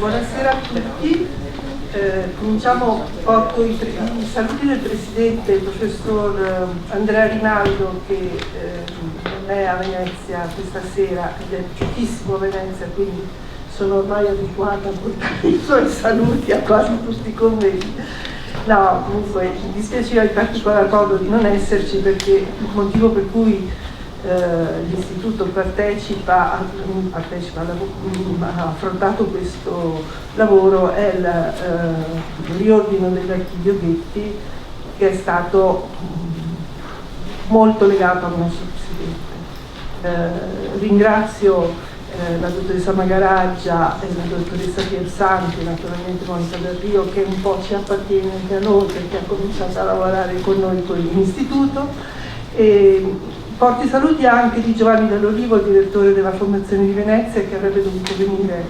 Buonasera a tutti. Cominciamo con i saluti del Presidente, il Professor Andrea Rinaldo, che non è a Venezia questa sera ed è pochissimo a Venezia, quindi sono ormai abituata a portare i suoi saluti a quasi tutti i convegni. No, comunque mi dispiaceva in particolar modo di non esserci, perché il motivo per cui l'istituto ha affrontato questo lavoro è il riordino dell'archivio Ghetti, che è stato molto legato al nostro Presidente. Ringrazio la dottoressa Magaraggia e la dottoressa Piersanti, naturalmente Monica Del Rio, che un po' ci appartiene anche a noi, perché ha cominciato a lavorare con noi con l'istituto. Porto i saluti anche di Giovanni Dall'Olivo, il direttore della Fondazione di Venezia, che avrebbe dovuto venire.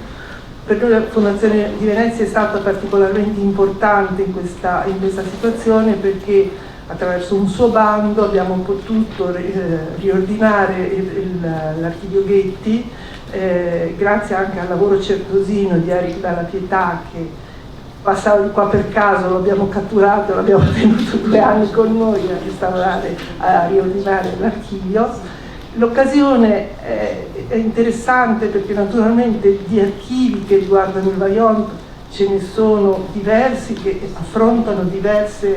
Per noi la Fondazione di Venezia è stata particolarmente importante in questa situazione, perché attraverso un suo bando abbiamo potuto riordinare l'archivio Ghetti, grazie anche al lavoro certosino di Eric Dalla Pietà, che passava di qua per caso, lo abbiamo catturato, l'abbiamo tenuto 2 anni con noi a restaurare, a riordinare l'archivio. L'occasione è interessante perché naturalmente di archivi che riguardano il Vajont ce ne sono diversi, che affrontano diversi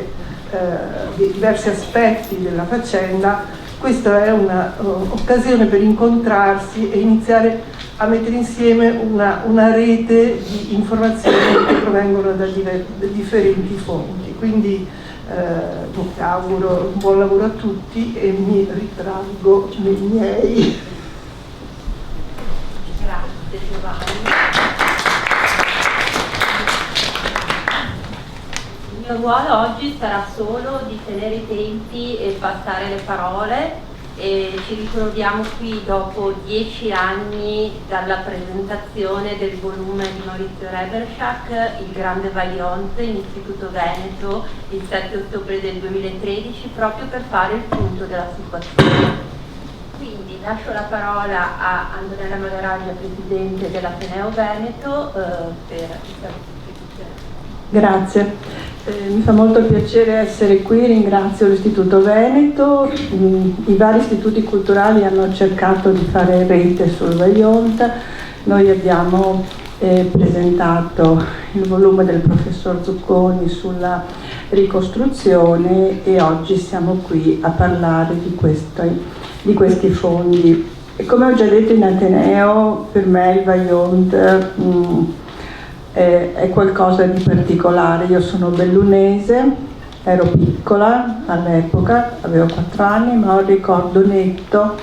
aspetti della faccenda. Questa è un'occasione per incontrarsi e iniziare a mettere insieme una rete di informazioni che provengono da differenti fonti. Quindi auguro un buon lavoro a tutti e mi ritraggo nei miei. Grazie Giovanni. Il mio ruolo oggi sarà solo di tenere i tempi e passare le parole. E ci ritroviamo qui dopo 10 anni dalla presentazione del volume di Maurizio Reberschak, Il Grande Vajont, in Istituto Veneto, il 7 ottobre del 2013, proprio per fare il punto della situazione. Quindi lascio la parola a Antonella Magaraglia, Presidente dell'Ateneo Veneto, per questa presentazione. Grazie. Mi fa molto piacere essere qui, ringrazio l'Istituto Veneto. I vari istituti culturali hanno cercato di fare rete sul Vajont. Noi abbiamo presentato il volume del professor Zucconi sulla ricostruzione e oggi siamo qui a parlare di questi fondi. E come ho già detto in Ateneo, per me il Vajont è qualcosa di particolare. Io sono bellunese, ero piccola all'epoca, avevo 4 anni, ma ho il ricordo netto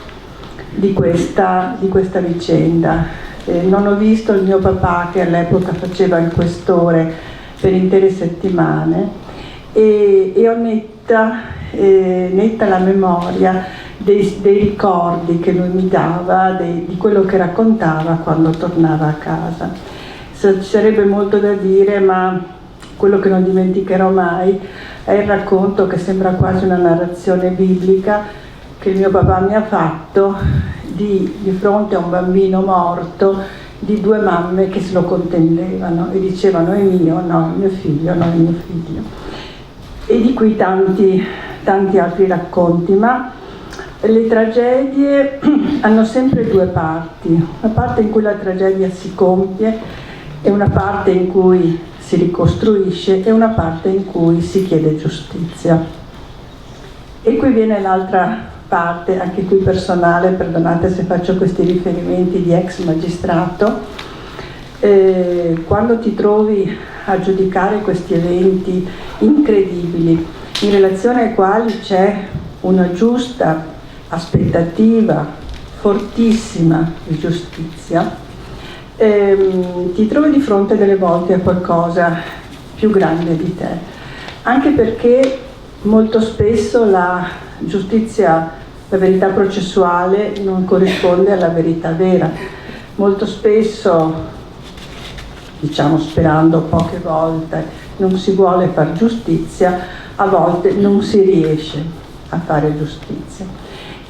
di questa vicenda. Non ho visto il mio papà, che all'epoca faceva il questore per intere settimane, e ho netta la memoria dei ricordi che lui mi dava, di quello che raccontava quando tornava a casa. Ci sarebbe molto da dire, ma quello che non dimenticherò mai è il racconto, che sembra quasi una narrazione biblica, che il mio papà mi ha fatto di fronte a un bambino morto, di 2 mamme che se lo contendevano e dicevano: è mio, no, è mio figlio, no, è mio figlio. E di qui tanti altri racconti. Ma le tragedie hanno sempre 2 parti: la parte in cui la tragedia si compie e una parte in cui si ricostruisce e una parte in cui si chiede giustizia. E qui viene l'altra parte, anche qui personale, perdonate se faccio questi riferimenti di ex magistrato. Quando ti trovi a giudicare questi eventi incredibili, in relazione ai quali c'è una giusta aspettativa fortissima di giustizia, ti trovi di fronte delle volte a qualcosa più grande di te, anche perché molto spesso la giustizia, la verità processuale non corrisponde alla verità vera. Molto spesso, diciamo sperando poche volte, non si vuole fare giustizia, a volte non si riesce a fare giustizia.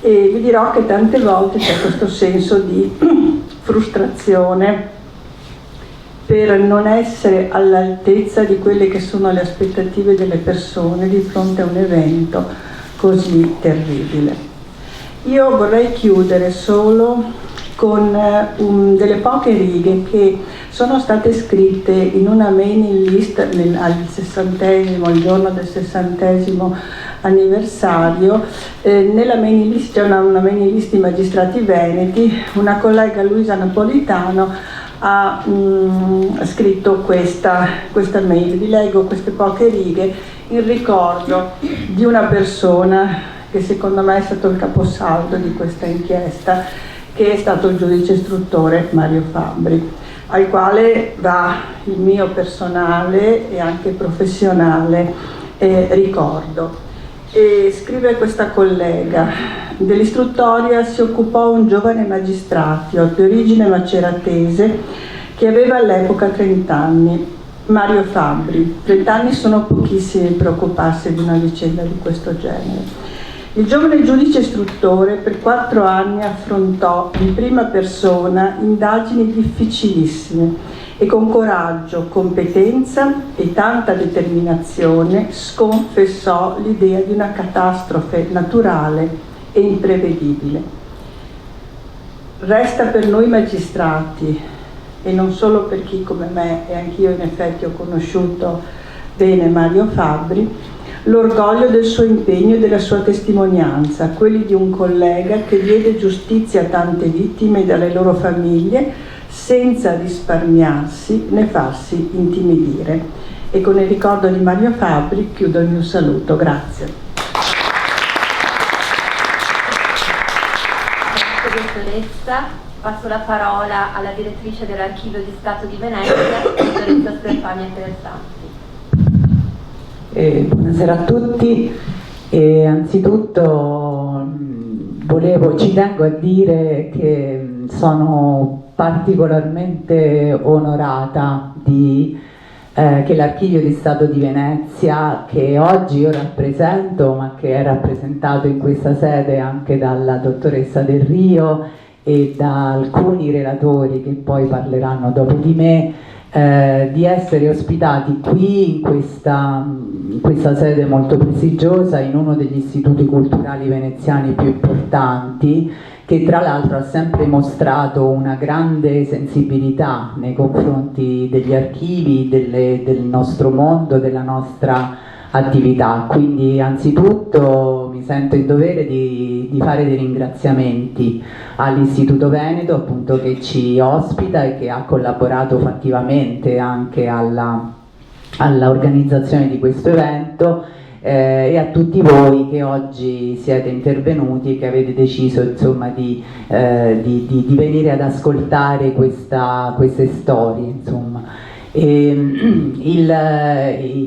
E vi dirò che tante volte c'è questo senso di frustrazione per non essere all'altezza di quelle che sono le aspettative delle persone di fronte a un evento così terribile. Io vorrei chiudere solo con delle poche righe che sono state scritte in una mailing list al 60°, il giorno del 60° anniversario. Nella mailing list c'è una mailing list di magistrati veneti. Una collega, Luisa Napolitano, ha scritto questa mail. Vi leggo queste poche righe in ricordo di una persona che secondo me è stato il caposaldo di questa inchiesta, che è stato il giudice istruttore Mario Fabbri, al quale va il mio personale e anche professionale ricordo. E scrive questa collega: dell'istruttoria si occupò un giovane magistrato di origine maceratese che aveva all'epoca 30 anni, Mario Fabbri. 30 anni sono pochissimi per occuparsi di una vicenda di questo genere. Il giovane giudice istruttore per 4 anni affrontò in prima persona indagini difficilissime e con coraggio, competenza e tanta determinazione sconfessò l'idea di una catastrofe naturale e imprevedibile. Resta per noi magistrati, e non solo per chi come me, e anch'io in effetti ho conosciuto bene Mario Fabbri, l'orgoglio del suo impegno e della sua testimonianza, quelli di un collega che diede giustizia a tante vittime e alle loro famiglie senza risparmiarsi né farsi intimidire. E con il ricordo di Mario Fabbri chiudo il mio saluto. Grazie. Grazie dottoressa. Passo la parola alla direttrice dell'Archivio di Stato di Venezia, dottoressa Stefania Piersanti. Buonasera a tutti. Anzitutto ci tengo a dire che sono particolarmente onorata che l'Archivio di Stato di Venezia, che oggi io rappresento, ma che è rappresentato in questa sede anche dalla dottoressa Del Rio e da alcuni relatori che poi parleranno dopo di me, di essere ospitati qui in questa sede molto prestigiosa, in uno degli istituti culturali veneziani più importanti, che tra l'altro ha sempre mostrato una grande sensibilità nei confronti degli archivi, del nostro mondo, della nostra attività. Quindi anzitutto mi sento in dovere di fare dei ringraziamenti all'Istituto Veneto, appunto, che ci ospita e che ha collaborato fattivamente anche all'organizzazione di questo evento, e a tutti voi che oggi siete intervenuti e che avete deciso, insomma, di venire ad ascoltare queste storie, insomma.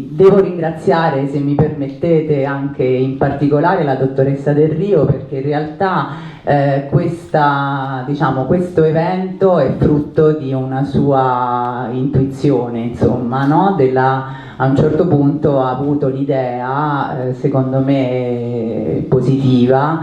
Devo ringraziare, se mi permettete, anche in particolare la dottoressa Del Rio, perché in realtà questo evento è frutto di una sua intuizione, insomma, no? A un certo punto ha avuto l'idea, secondo me positiva,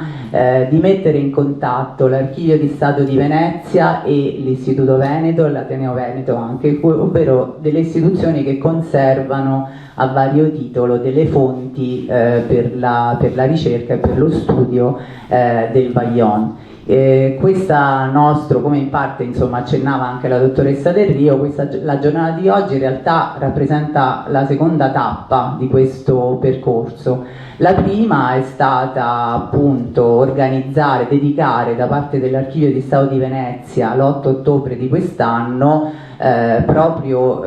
di mettere in contatto l'Archivio di Stato di Venezia e l'Istituto Veneto e l'Ateneo Veneto anche, ovvero delle istituzioni che conservano a vario titolo delle fonti per la ricerca e per lo studio del Vajont. Questa nostra, come in parte insomma accennava anche la dottoressa Del Rio, la giornata di oggi in realtà rappresenta la seconda tappa di questo percorso. La prima è stata appunto dedicare da parte dell'Archivio di Stato di Venezia l'8 ottobre di quest'anno, proprio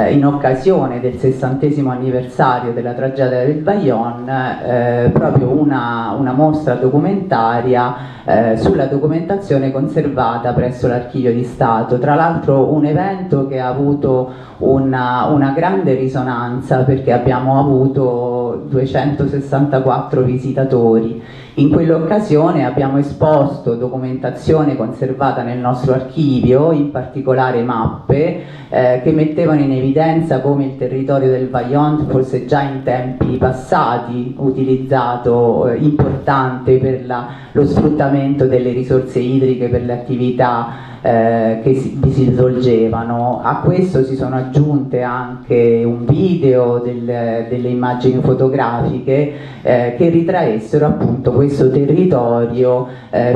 in occasione del 60° anniversario della tragedia del Vajont, proprio una mostra documentaria sulla documentazione conservata presso l'Archivio di Stato. Tra l'altro un evento che ha avuto una grande risonanza, perché abbiamo avuto 264 visitatori In quell'occasione abbiamo esposto documentazione conservata nel nostro archivio, in particolare mappe che mettevano in evidenza come il territorio del Vajont fosse già in tempi passati utilizzato, importante per lo sfruttamento delle risorse idriche per le attività che vi si svolgevano. A questo si sono aggiunte anche un video, delle immagini fotografiche che ritraessero appunto questo territorio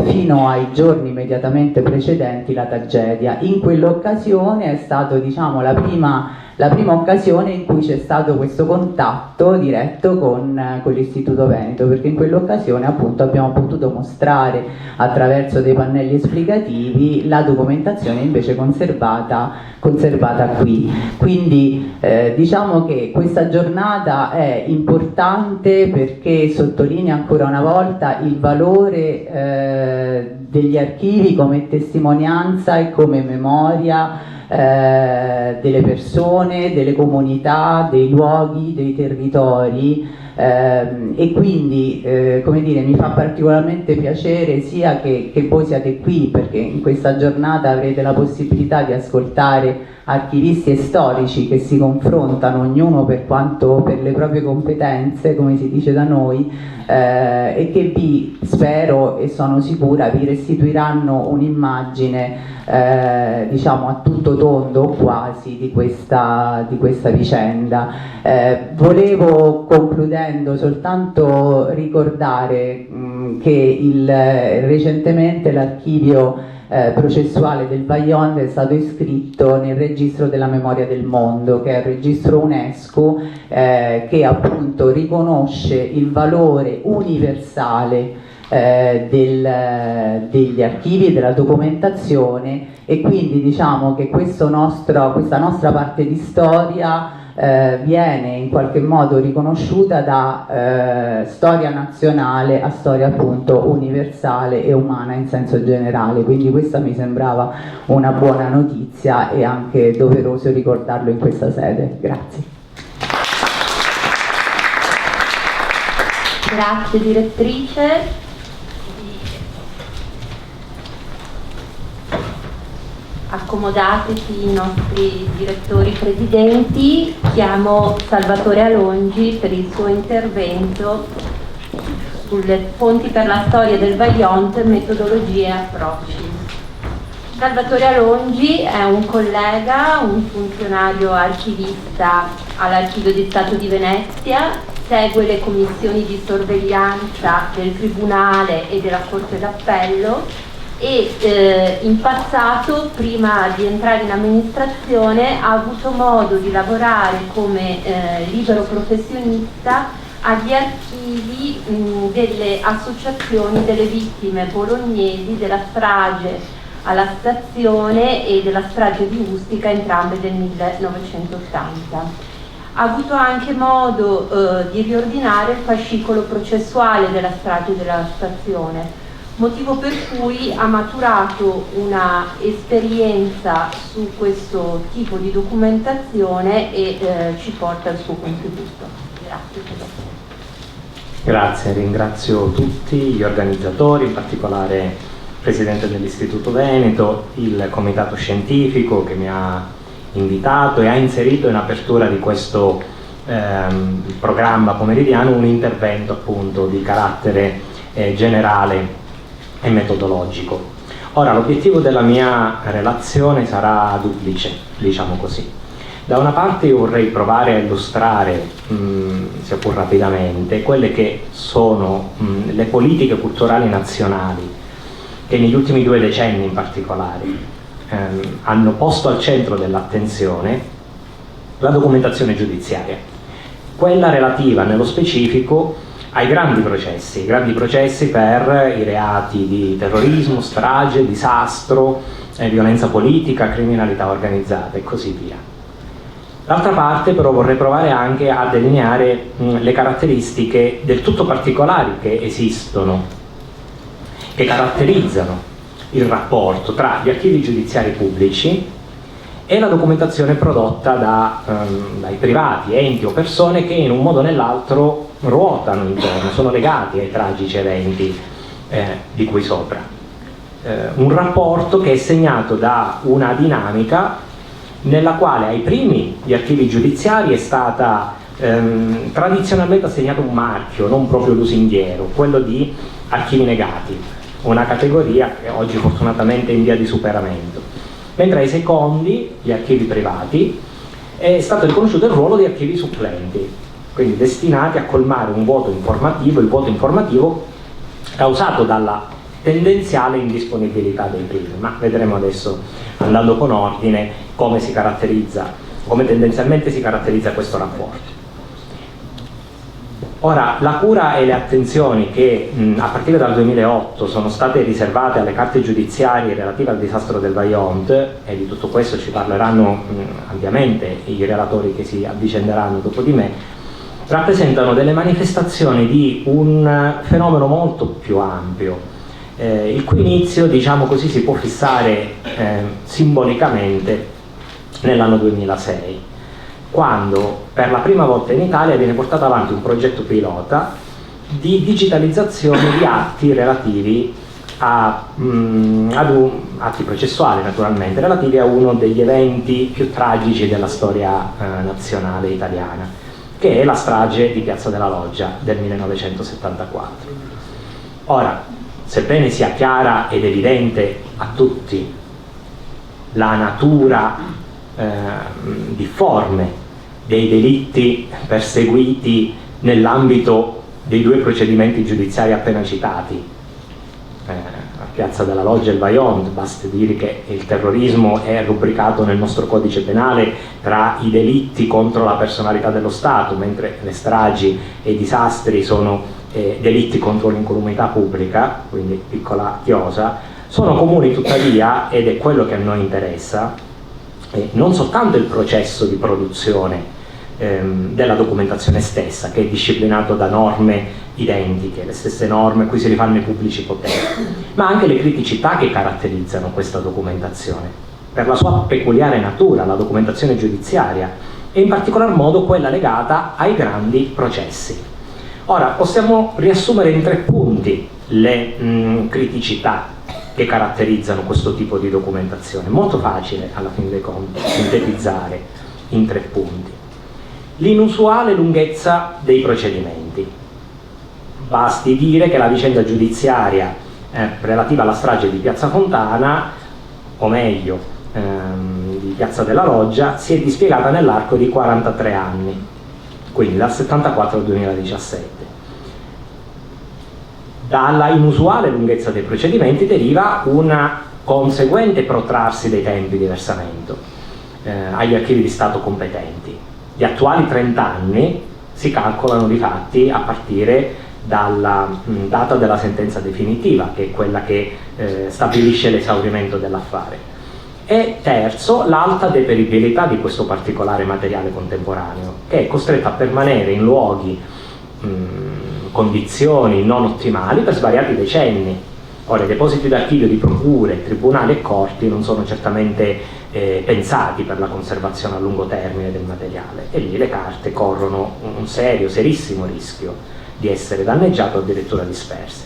fino ai giorni immediatamente precedenti la tragedia. In quell'occasione è stato, diciamo, la prima occasione in cui c'è stato questo contatto diretto con l'Istituto Veneto, perché in quell'occasione appunto abbiamo potuto mostrare attraverso dei pannelli esplicativi la documentazione invece conservata qui. Quindi diciamo che questa giornata è importante perché sottolinea ancora una volta il valore degli archivi come testimonianza e come memoria delle persone, delle comunità, dei luoghi, dei territori, e quindi come dire, mi fa particolarmente piacere sia che voi siate qui, perché in questa giornata avrete la possibilità di ascoltare archivisti e storici che si confrontano ognuno per le proprie competenze, come si dice da noi, e che vi, spero e sono sicura, vi restituiranno un'immagine diciamo a tutto tondo o quasi di questa vicenda. Volevo, concludendo, soltanto ricordare che recentemente l'archivio processuale del Vajont è stato iscritto nel registro della memoria del mondo, che è il registro UNESCO che appunto riconosce il valore universale degli archivi e della documentazione, e quindi diciamo che questa nostra parte di storia viene in qualche modo riconosciuta da storia nazionale a storia appunto universale e umana in senso generale, quindi questa mi sembrava una buona notizia e anche doveroso ricordarlo in questa sede. Grazie. Grazie direttrice. Accomodateci i nostri direttori presidenti. Chiamo Salvatore Alongi per il suo intervento sulle fonti per la storia del Vajont, metodologie e approcci. Salvatore Alongi è un collega, un funzionario archivista all'Archivio di Stato di Venezia, segue le commissioni di sorveglianza del Tribunale e della Corte d'Appello e in passato, prima di entrare in amministrazione, ha avuto modo di lavorare come libero professionista agli archivi delle associazioni delle vittime bolognesi della strage alla stazione e della strage di Ustica, entrambe del 1980. Ha avuto anche modo di riordinare il fascicolo processuale della strage della stazione, motivo per cui ha maturato una esperienza su questo tipo di documentazione e ci porta il suo contributo. Grazie. Grazie, ringrazio tutti gli organizzatori, in particolare il Presidente dell'Istituto Veneto, il Comitato Scientifico che mi ha invitato e ha inserito in apertura di questo programma pomeridiano un intervento appunto di carattere generale e metodologico. Ora, l'obiettivo della mia relazione sarà duplice, diciamo così. Da una parte io vorrei provare a illustrare, sia pur rapidamente, quelle che sono le politiche culturali nazionali che negli ultimi 2 decenni in particolare hanno posto al centro dell'attenzione la documentazione giudiziaria, quella relativa nello specifico ai grandi processi per i reati di terrorismo, strage, disastro, violenza politica, criminalità organizzata e così via. D'altra parte però vorrei provare anche a delineare le caratteristiche del tutto particolari che esistono, che caratterizzano il rapporto tra gli archivi giudiziari pubblici e la documentazione prodotta dai privati, enti o persone che in un modo o nell'altro ruotano intorno, sono legati ai tragici eventi di cui sopra. Un rapporto che è segnato da una dinamica nella quale ai primi gli archivi giudiziari è stata tradizionalmente assegnato un marchio, non proprio lusinghiero, quello di archivi negati, una categoria che oggi fortunatamente è in via di superamento, mentre ai secondi, gli archivi privati, è stato riconosciuto il ruolo di archivi supplenti, quindi destinati a colmare un vuoto informativo, il vuoto informativo causato dalla tendenziale indisponibilità dei primi, ma vedremo adesso, andando con ordine, come tendenzialmente si caratterizza questo rapporto. Ora, la cura e le attenzioni che a partire dal 2008 sono state riservate alle carte giudiziarie relative al disastro del Vajont, e di tutto questo ci parleranno ampiamente i relatori che si avvicenderanno dopo di me, rappresentano delle manifestazioni di un fenomeno molto più ampio, il cui inizio, diciamo così, si può fissare simbolicamente nell'anno 2006, quando per la prima volta in Italia viene portato avanti un progetto pilota di digitalizzazione di atti relativi atti processuali, naturalmente, relativi a uno degli eventi più tragici della storia nazionale italiana, che è la strage di Piazza della Loggia del 1974. Ora, sebbene sia chiara ed evidente a tutti la natura difforme dei delitti perseguiti nell'ambito dei due procedimenti giudiziari appena citati, a Piazza della Loggia e il Vajont, basti dire che il terrorismo è rubricato nel nostro codice penale tra i delitti contro la personalità dello Stato, mentre le stragi e i disastri sono delitti contro l'incolumità pubblica, quindi piccola chiosa. Sono comuni tuttavia, ed è quello che a noi interessa, non soltanto il processo di produzione della documentazione stessa, che è disciplinato da norme identiche, le stesse norme a cui si rifanno i pubblici poteri, ma anche le criticità che caratterizzano questa documentazione. Per la sua peculiare natura, la documentazione giudiziaria, e in particolar modo quella legata ai grandi processi. Ora, possiamo riassumere in 3 punti le criticità che caratterizzano questo tipo di documentazione. Molto facile, alla fine dei conti, sintetizzare in 3 punti. L'inusuale lunghezza dei procedimenti. Basti dire che la vicenda giudiziaria relativa alla strage di Piazza Fontana, o meglio di Piazza della Loggia, si è dispiegata nell'arco di 43 anni, quindi dal 74 al 2017. Dalla inusuale lunghezza dei procedimenti deriva una conseguente protrarsi dei tempi di versamento agli archivi di Stato competenti. Gli attuali 30 anni si calcolano di fatti a partire dalla data della sentenza definitiva, che è quella che stabilisce l'esaurimento dell'affare. E terzo, l'alta deperibilità di questo particolare materiale contemporaneo, che è costretto a permanere in luoghi, condizioni non ottimali per svariati decenni. Ora, i depositi d'archivio di procure, tribunali e corti non sono certamente pensati per la conservazione a lungo termine del materiale, e lì le carte corrono un serissimo rischio di essere danneggiate o addirittura disperse.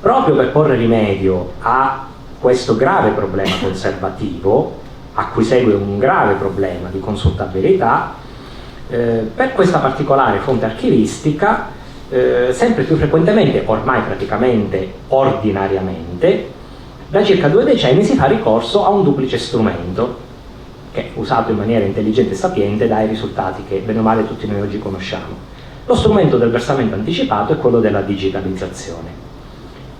Proprio per porre rimedio a questo grave problema conservativo, a cui segue un grave problema di consultabilità, per questa particolare fonte archivistica sempre più frequentemente, ormai praticamente ordinariamente, da circa 2 decenni si fa ricorso a un duplice strumento che, usato in maniera intelligente e sapiente, dà i risultati che bene o male tutti noi oggi conosciamo. Lo strumento del versamento anticipato è quello della digitalizzazione.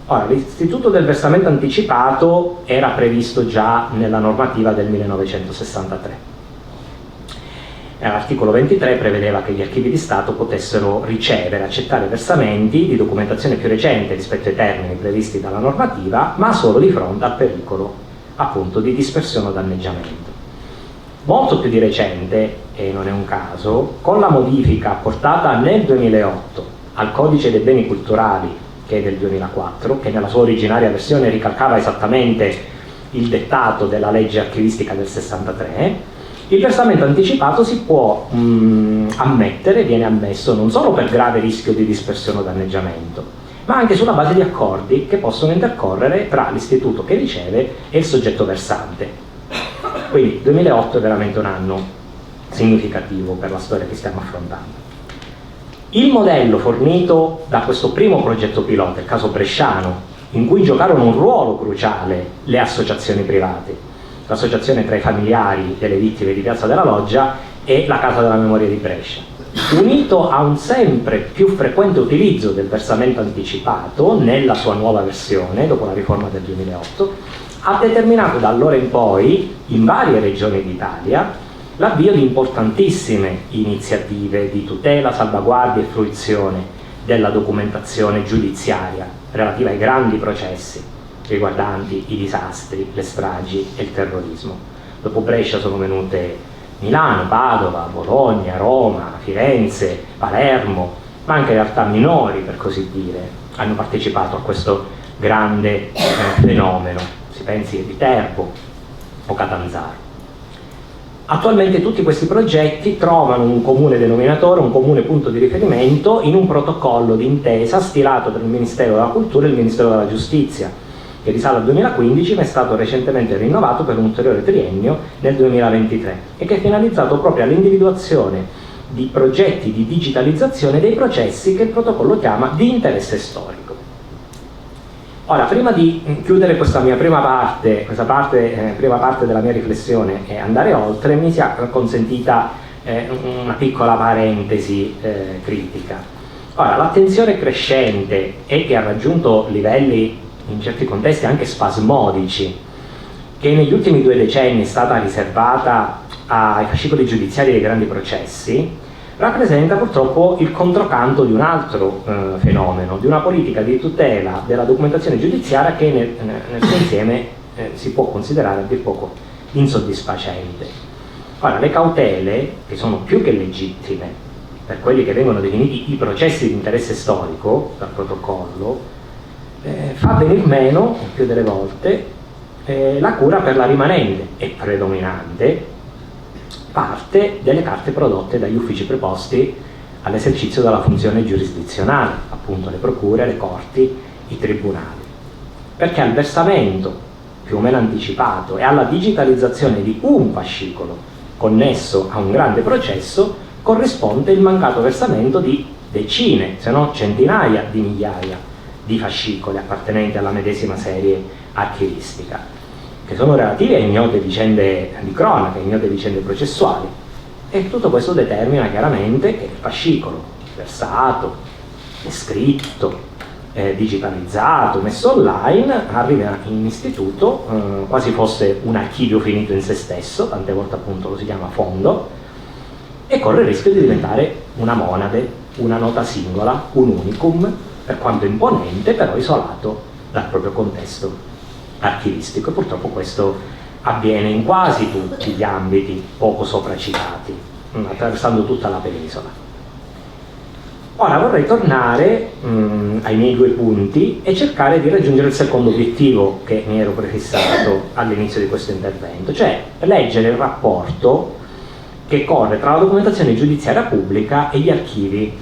Ora, l'istituto del versamento anticipato era previsto già nella normativa del 1963. L'articolo 23 prevedeva che gli archivi di Stato potessero ricevere e accettare versamenti di documentazione più recente rispetto ai termini previsti dalla normativa, ma solo di fronte al pericolo, appunto, di dispersione o danneggiamento. Molto più di recente, e non è un caso, con la modifica apportata nel 2008 al Codice dei Beni Culturali, che è del 2004, che nella sua originaria versione ricalcava esattamente il dettato della legge archivistica del 63, Il versamento anticipato si può ammettere, viene ammesso non solo per grave rischio di dispersione o danneggiamento, ma anche sulla base di accordi che possono intercorrere tra l'istituto che riceve e il soggetto versante. Quindi 2008 è veramente un anno significativo per la storia che stiamo affrontando. Il modello fornito da questo primo progetto pilota, il caso bresciano, in cui giocarono un ruolo cruciale le associazioni private, l'associazione tra i familiari delle vittime di Piazza della Loggia e la Casa della Memoria di Brescia, unito a un sempre più frequente utilizzo del versamento anticipato nella sua nuova versione, dopo la riforma del 2008, ha determinato da allora in poi, in varie regioni d'Italia, l'avvio di importantissime iniziative di tutela, salvaguardia e fruizione della documentazione giudiziaria relativa ai grandi processi riguardanti i disastri, le stragi e il terrorismo. Dopo Brescia sono venute Milano, Padova, Bologna, Roma, Firenze, Palermo, ma anche realtà minori, per così dire, hanno partecipato a questo grande fenomeno. Si pensi a Viterbo o Catanzaro. Attualmente tutti questi progetti trovano un comune denominatore, un comune punto di riferimento in un protocollo d'intesa stilato tra il Ministero della Cultura e il Ministero della Giustizia, che risale al 2015 ma è stato recentemente rinnovato per un ulteriore triennio nel 2023 e che è finalizzato proprio all'individuazione di progetti di digitalizzazione dei processi che il protocollo chiama di interesse storico. Ora, prima di chiudere questa mia prima parte della mia riflessione e andare oltre, mi sia consentita una piccola parentesi critica. Ora, l'attenzione crescente e che ha raggiunto livelli in certi contesti anche spasmodici, che negli ultimi 2 decenni è stata riservata ai fascicoli giudiziari dei grandi processi, rappresenta purtroppo il controcanto di un altro fenomeno, di una politica di tutela della documentazione giudiziaria che nel suo insieme si può considerare a dir poco insoddisfacente. Ora, le cautele, che sono più che legittime per quelli che vengono definiti i processi di interesse storico dal protocollo, fa venir meno, il più delle volte, la cura per la rimanente e predominante parte delle carte prodotte dagli uffici preposti all'esercizio della funzione giurisdizionale, appunto le procure, le corti, i tribunali. Perché al versamento più o meno anticipato e alla digitalizzazione di un fascicolo connesso a un grande processo corrisponde il mancato versamento di decine, se non centinaia di migliaia di fascicoli appartenenti alla medesima serie archivistica, che sono relativi a ignote vicende di cronaca, ignote vicende processuali. E tutto questo determina chiaramente che il fascicolo versato, descritto, digitalizzato, messo online, arriva in istituto quasi fosse un archivio finito in se stesso, tante volte appunto lo si chiama fondo, e corre il rischio di diventare una monade, una nota singola, un unicum, per quanto imponente, però isolato dal proprio contesto archivistico, e purtroppo questo avviene in quasi tutti gli ambiti poco sopracitati, attraversando tutta la penisola. Ora vorrei tornare ai miei 2 punti e cercare di raggiungere il secondo obiettivo che mi ero prefissato all'inizio di questo intervento, cioè leggere il rapporto che corre tra la documentazione giudiziaria pubblica e gli archivi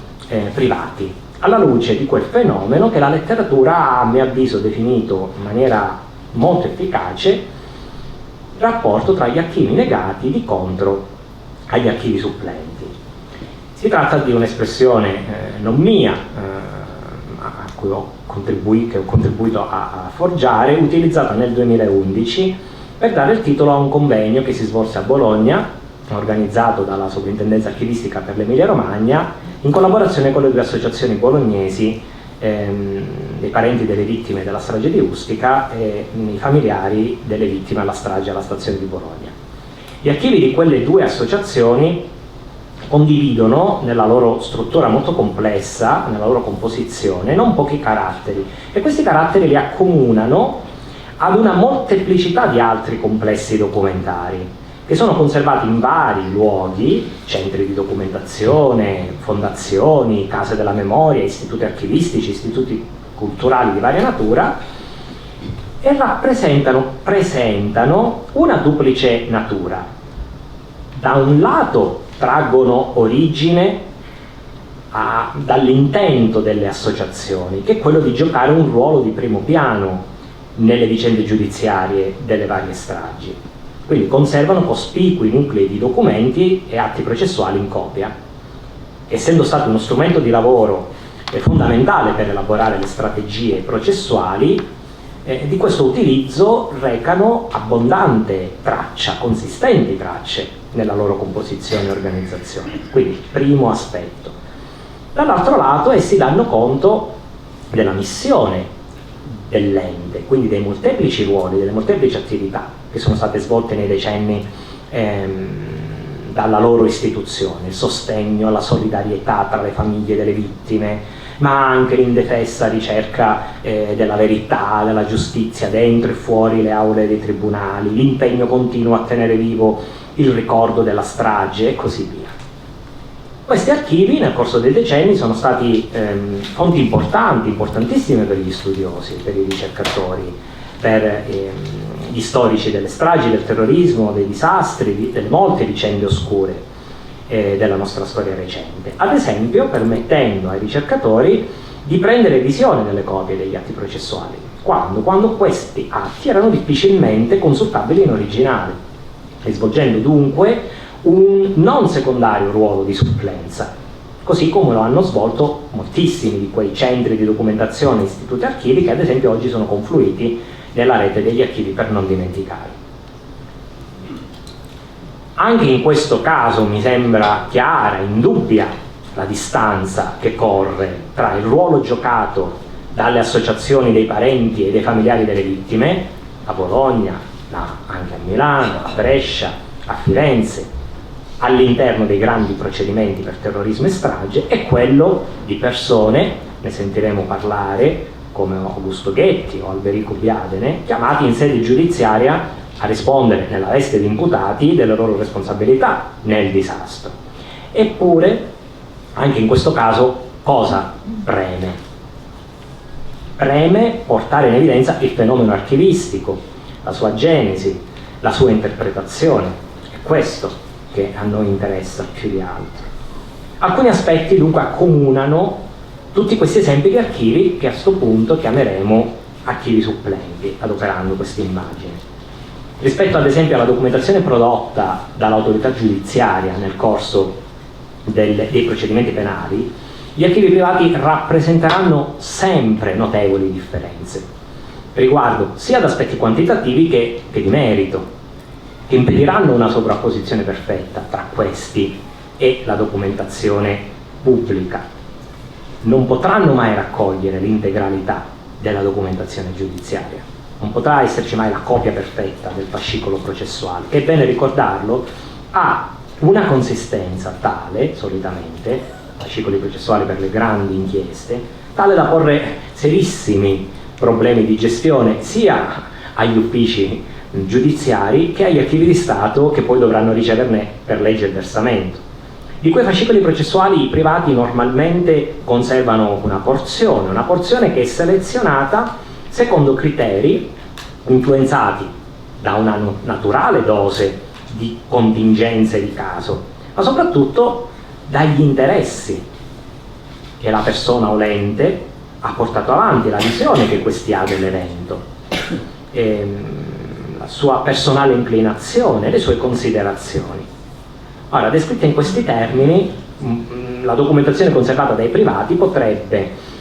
privati, alla luce di quel fenomeno che la letteratura ha, a mio avviso, definito in maniera molto efficace, il rapporto tra gli archivi negati di contro agli archivi supplenti. Si tratta di un'espressione non mia, a cui ho contribuito a forgiare, utilizzata nel 2011 per dare il titolo a un convegno che si svolse a Bologna, organizzato dalla Soprintendenza Archivistica per l'Emilia Romagna, in collaborazione con le 2 associazioni bolognesi dei parenti delle vittime della strage di Ustica e i familiari delle vittime alla strage alla stazione di Bologna. Gli archivi di quelle 2 associazioni condividono nella loro struttura molto complessa, nella loro composizione, non pochi caratteri, e questi caratteri li accomunano ad una molteplicità di altri complessi documentari che sono conservati in vari luoghi, centri di documentazione, fondazioni, case della memoria, istituti archivistici, istituti culturali di varia natura, e presentano una duplice natura. da un lato traggono origine dall'intento delle associazioni, che è quello di giocare un ruolo di primo piano nelle vicende giudiziarie delle varie stragi. Quindi conservano cospicui nuclei di documenti e atti processuali in copia. Essendo stato uno strumento di lavoro fondamentale per elaborare le strategie processuali, di questo utilizzo recano abbondante traccia, consistenti tracce nella loro composizione e organizzazione. Quindi, primo aspetto. Dall'altro lato, essi danno conto della missione dell'ente, quindi dei molteplici ruoli, delle molteplici attività che sono state svolte nei decenni dalla loro istituzione: il sostegno, la solidarietà tra le famiglie delle vittime, ma anche l'indefessa ricerca della verità, della giustizia dentro e fuori le aule dei tribunali, l'impegno continuo a tenere vivo il ricordo della strage e così via. Questi archivi nel corso dei decenni sono stati fonti importantissime per gli studiosi, per i ricercatori, per gli storici delle stragi, del terrorismo, dei disastri, delle molte vicende oscure della nostra storia recente. Ad esempio, permettendo ai ricercatori di prendere visione delle copie degli atti processuali, quando questi atti erano difficilmente consultabili in originale, e svolgendo dunque un non secondario ruolo di supplenza, così come lo hanno svolto moltissimi di quei centri di documentazione, istituti archivi, che ad esempio oggi sono confluiti nella rete degli archivi per non dimenticare. Anche in questo caso mi sembra chiara, indubbia, la distanza che corre tra il ruolo giocato dalle associazioni dei parenti e dei familiari delle vittime, a Bologna, anche a Milano, a Brescia, a Firenze, all'interno dei grandi procedimenti per terrorismo e strage, e quello di persone, ne sentiremo parlare, come Augusto Ghetti o Alberico Biadene, chiamati in sede giudiziaria a rispondere nella veste di imputati delle loro responsabilità nel disastro. Eppure, anche in questo caso, cosa preme? Preme portare in evidenza il fenomeno archivistico, la sua genesi, la sua interpretazione. È questo che a noi interessa più di altro. Alcuni aspetti dunque accomunano tutti questi esempi di archivi, che a questo punto chiameremo archivi supplenti, adoperando queste immagini. Rispetto ad esempio alla documentazione prodotta dall'autorità giudiziaria nel corso dei procedimenti penali, gli archivi privati rappresenteranno sempre notevoli differenze, riguardo sia ad aspetti quantitativi che di merito, che impediranno una sovrapposizione perfetta tra questi e la documentazione pubblica. Non potranno mai raccogliere l'integralità della documentazione giudiziaria. Non potrà esserci mai la copia perfetta del fascicolo processuale, che, è bene ricordarlo, ha una consistenza tale, solitamente, fascicoli processuali per le grandi inchieste, tale da porre serissimi problemi di gestione sia agli uffici giudiziari che agli archivi di Stato, che poi dovranno riceverne per legge il versamento. Di quei fascicoli processuali i privati normalmente conservano una porzione che è selezionata secondo criteri influenzati da una naturale dose di contingenze di caso, ma soprattutto dagli interessi che la persona o l'ente ha portato avanti, la visione che questi ha dell'evento, la sua personale inclinazione, le sue considerazioni. Ora, descritta in questi termini, la documentazione conservata dai privati potrebbe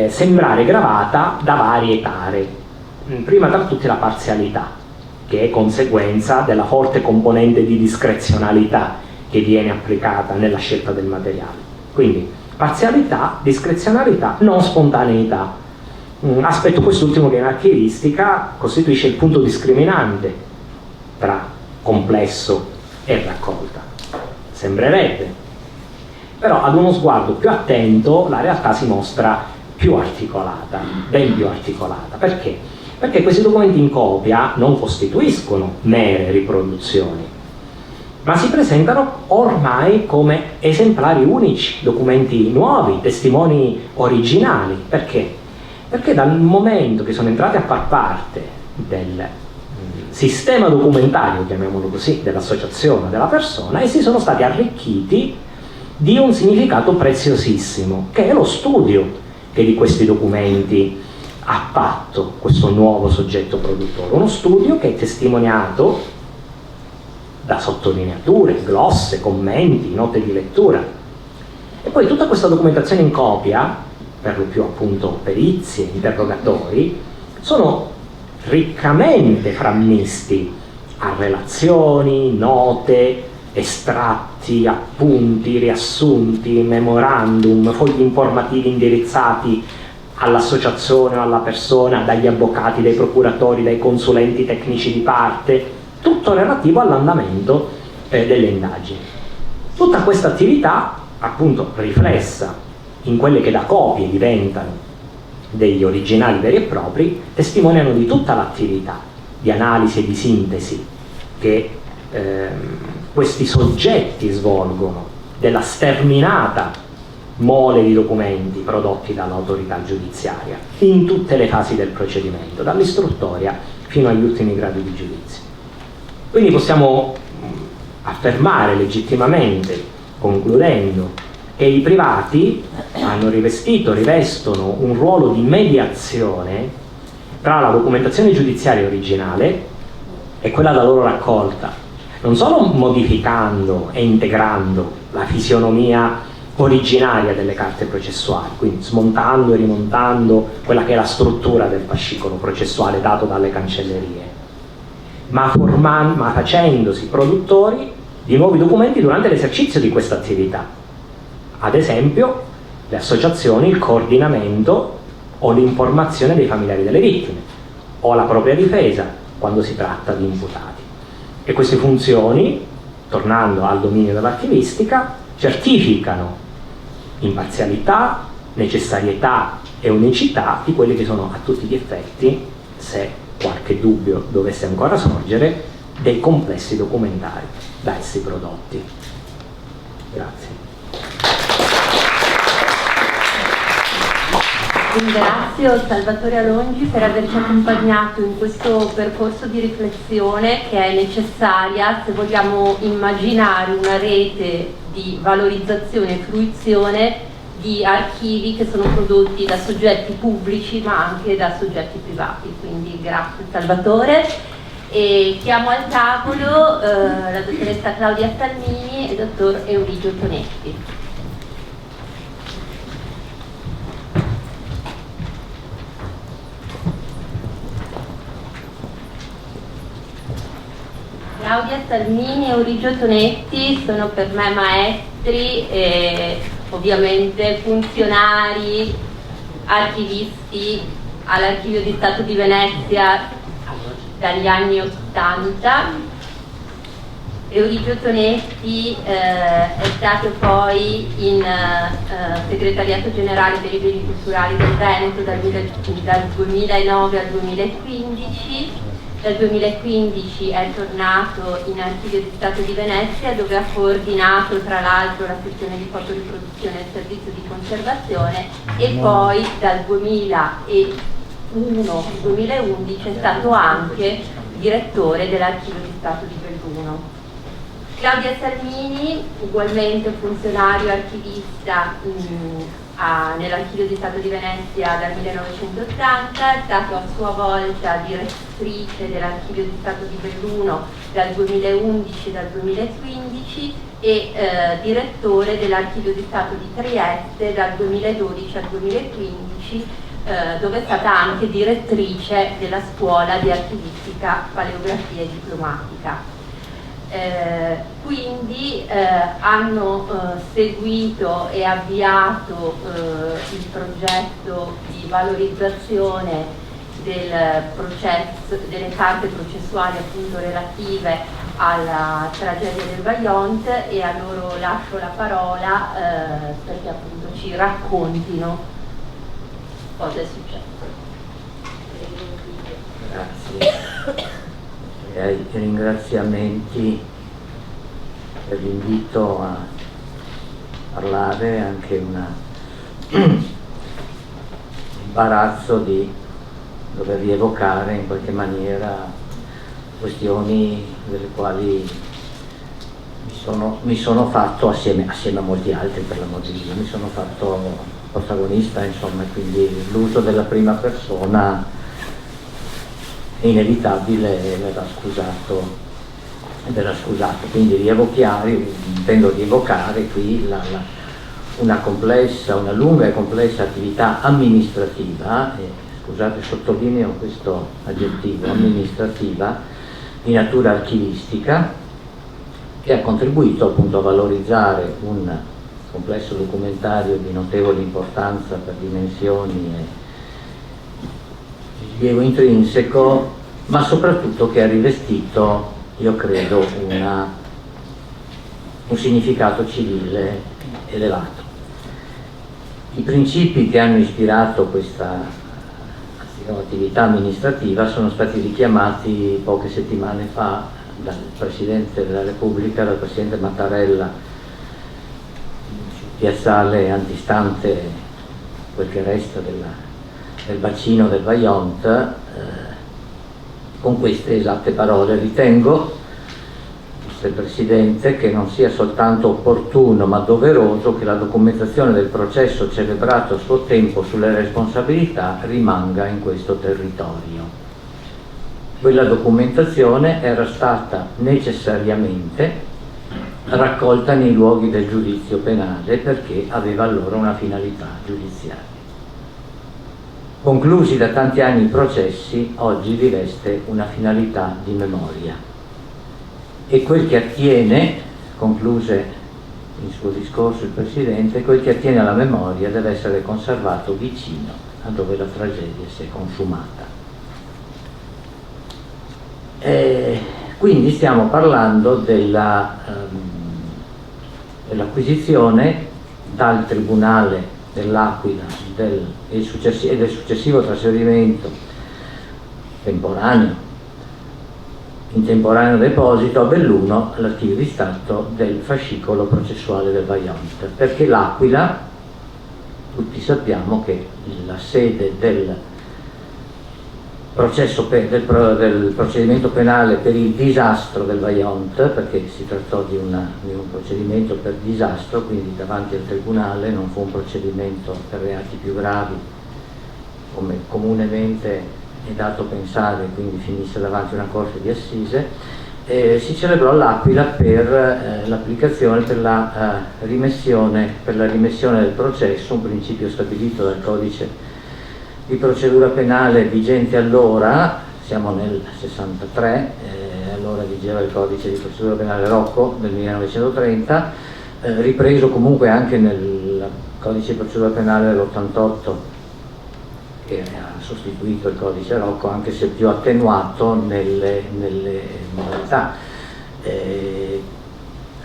sembrare gravata da varie tare. Prima tra tutte la parzialità, che è conseguenza della forte componente di discrezionalità che viene applicata nella scelta del materiale. Quindi parzialità, discrezionalità, non spontaneità, aspetto quest'ultimo che in archivistica costituisce il punto discriminante tra complesso e raccolta. Sembrerebbe, però ad uno sguardo più attento la realtà si mostra più articolata, ben più articolata. Perché? Perché questi documenti in copia non costituiscono mere riproduzioni, ma si presentano ormai come esemplari unici, documenti nuovi, testimoni originali. Perché? Perché dal momento che sono entrati a far parte sistema documentario, chiamiamolo così, dell'associazione della persona, e si sono stati arricchiti di un significato preziosissimo, che è lo studio che di questi documenti ha fatto questo nuovo soggetto produttore. Uno studio che è testimoniato da sottolineature, glosse, commenti, note di lettura. E poi tutta questa documentazione in copia, per lo più appunto perizie, interrogatori, sono riccamente frammisti a relazioni, note, estratti, appunti, riassunti, memorandum, fogli informativi indirizzati all'associazione o alla persona, dagli avvocati, dai procuratori, dai consulenti tecnici di parte, tutto relativo all'andamento delle indagini. Tutta questa attività, appunto riflessa in quelle che da copie diventano degli originali veri e propri, testimoniano di tutta l'attività di analisi e di sintesi che questi soggetti svolgono, della sterminata mole di documenti prodotti dall'autorità giudiziaria in tutte le fasi del procedimento, dall'istruttoria fino agli ultimi gradi di giudizio. Quindi possiamo affermare legittimamente, concludendo, che i privati hanno rivestono un ruolo di mediazione tra la documentazione giudiziaria originale e quella da loro raccolta, non solo modificando e integrando la fisionomia originaria delle carte processuali, quindi smontando e rimontando quella che è la struttura del fascicolo processuale dato dalle cancellerie, ma facendosi produttori di nuovi documenti durante l'esercizio di questa attività. Ad esempio, le associazioni, il coordinamento o l'informazione dei familiari delle vittime, o la propria difesa quando si tratta di imputati. E queste funzioni, tornando al dominio dell'archivistica, certificano imparzialità, necessarietà e unicità di quelli che sono a tutti gli effetti, se qualche dubbio dovesse ancora sorgere, dei complessi documentari da essi prodotti. Grazie. Ringrazio Salvatore Alongi per averci accompagnato in questo percorso di riflessione che è necessaria se vogliamo immaginare una rete di valorizzazione e fruizione di archivi che sono prodotti da soggetti pubblici ma anche da soggetti privati. Quindi grazie Salvatore. E chiamo al tavolo la dottoressa Claudia Salmini e il dottor Euridio Tonetti. Claudia Salmini e Euridio Tonetti sono per me maestri e ovviamente funzionari, archivisti all'Archivio di Stato di Venezia dagli anni '80. Euridio Tonetti è stato poi in segretariato generale per i beni culturali del Veneto dal 2009 al 2015. Dal 2015 è tornato in Archivio di Stato di Venezia, dove ha coordinato tra l'altro la sezione di fotoriproduzione e il servizio di conservazione, e poi dal 2001-2011 è stato anche direttore dell'Archivio di Stato di Belluno. Claudia Salmini, ugualmente funzionario archivista nell'Archivio di Stato di Venezia dal 1980, è stato a sua volta direttrice dell'Archivio di Stato di Belluno dal 2011 al 2015 e direttore dell'Archivio di Stato di Trieste dal 2012 al 2015, dove è stata anche direttrice della scuola di archivistica, paleografia e diplomatica. Quindi hanno seguito e avviato il progetto di valorizzazione del processo, delle carte processuali appunto relative alla tragedia del Vajont, e a loro lascio la parola perché appunto ci raccontino cosa è successo. Grazie. E ai ringraziamenti per l'invito a parlare, anche un imbarazzo di dover rievocare in qualche maniera questioni delle quali mi sono fatto, assieme a molti altri per l'amor di Dio, mi sono fatto protagonista, insomma, quindi l'uso della prima persona è inevitabile e verrà scusato. Quindi intendo rievocare qui una lunga e complessa attività amministrativa, scusate, sottolineo questo aggettivo, amministrativa, di natura archivistica, che ha contribuito appunto a valorizzare un complesso documentario di notevole importanza per dimensioni e rilievo intrinseco, ma soprattutto che ha rivestito, io credo, un significato civile elevato. I principi che hanno ispirato questa attività amministrativa sono stati richiamati poche settimane fa dal Presidente della Repubblica, dal Presidente Mattarella, sul piazzale antistante quel che resta del bacino del Vajont, con queste esatte parole: ritengo, disse il Presidente, che non sia soltanto opportuno ma doveroso che la documentazione del processo celebrato a suo tempo sulle responsabilità rimanga in questo territorio. Quella documentazione era stata necessariamente raccolta nei luoghi del giudizio penale perché aveva allora una finalità giudiziaria. Conclusi da tanti anni i processi, oggi riveste una finalità di memoria. E quel che attiene, concluse il suo discorso il Presidente, quel che attiene alla memoria deve essere conservato vicino a dove la tragedia si è consumata. Quindi stiamo parlando dell'acquisizione dal Tribunale dell'Aquila e del successivo trasferimento in temporaneo deposito a Belluno all'Archivio di Stato del fascicolo processuale del Vajont, perché l'Aquila, tutti sappiamo che la sede del procedimento penale per il disastro del Vajont, perché si trattò di un procedimento per disastro, quindi davanti al tribunale, non fu un procedimento per reati più gravi come comunemente è dato pensare, quindi finisse davanti a una corte di assise. Si celebrò all'Aquila per l'applicazione, per la rimessione del processo, un principio stabilito dal codice di procedura penale vigente allora, siamo nel 63, allora vigeva il codice di procedura penale Rocco del 1930, ripreso comunque anche nel codice di procedura penale dell'88, che ha sostituito il codice Rocco, anche se più attenuato nelle modalità.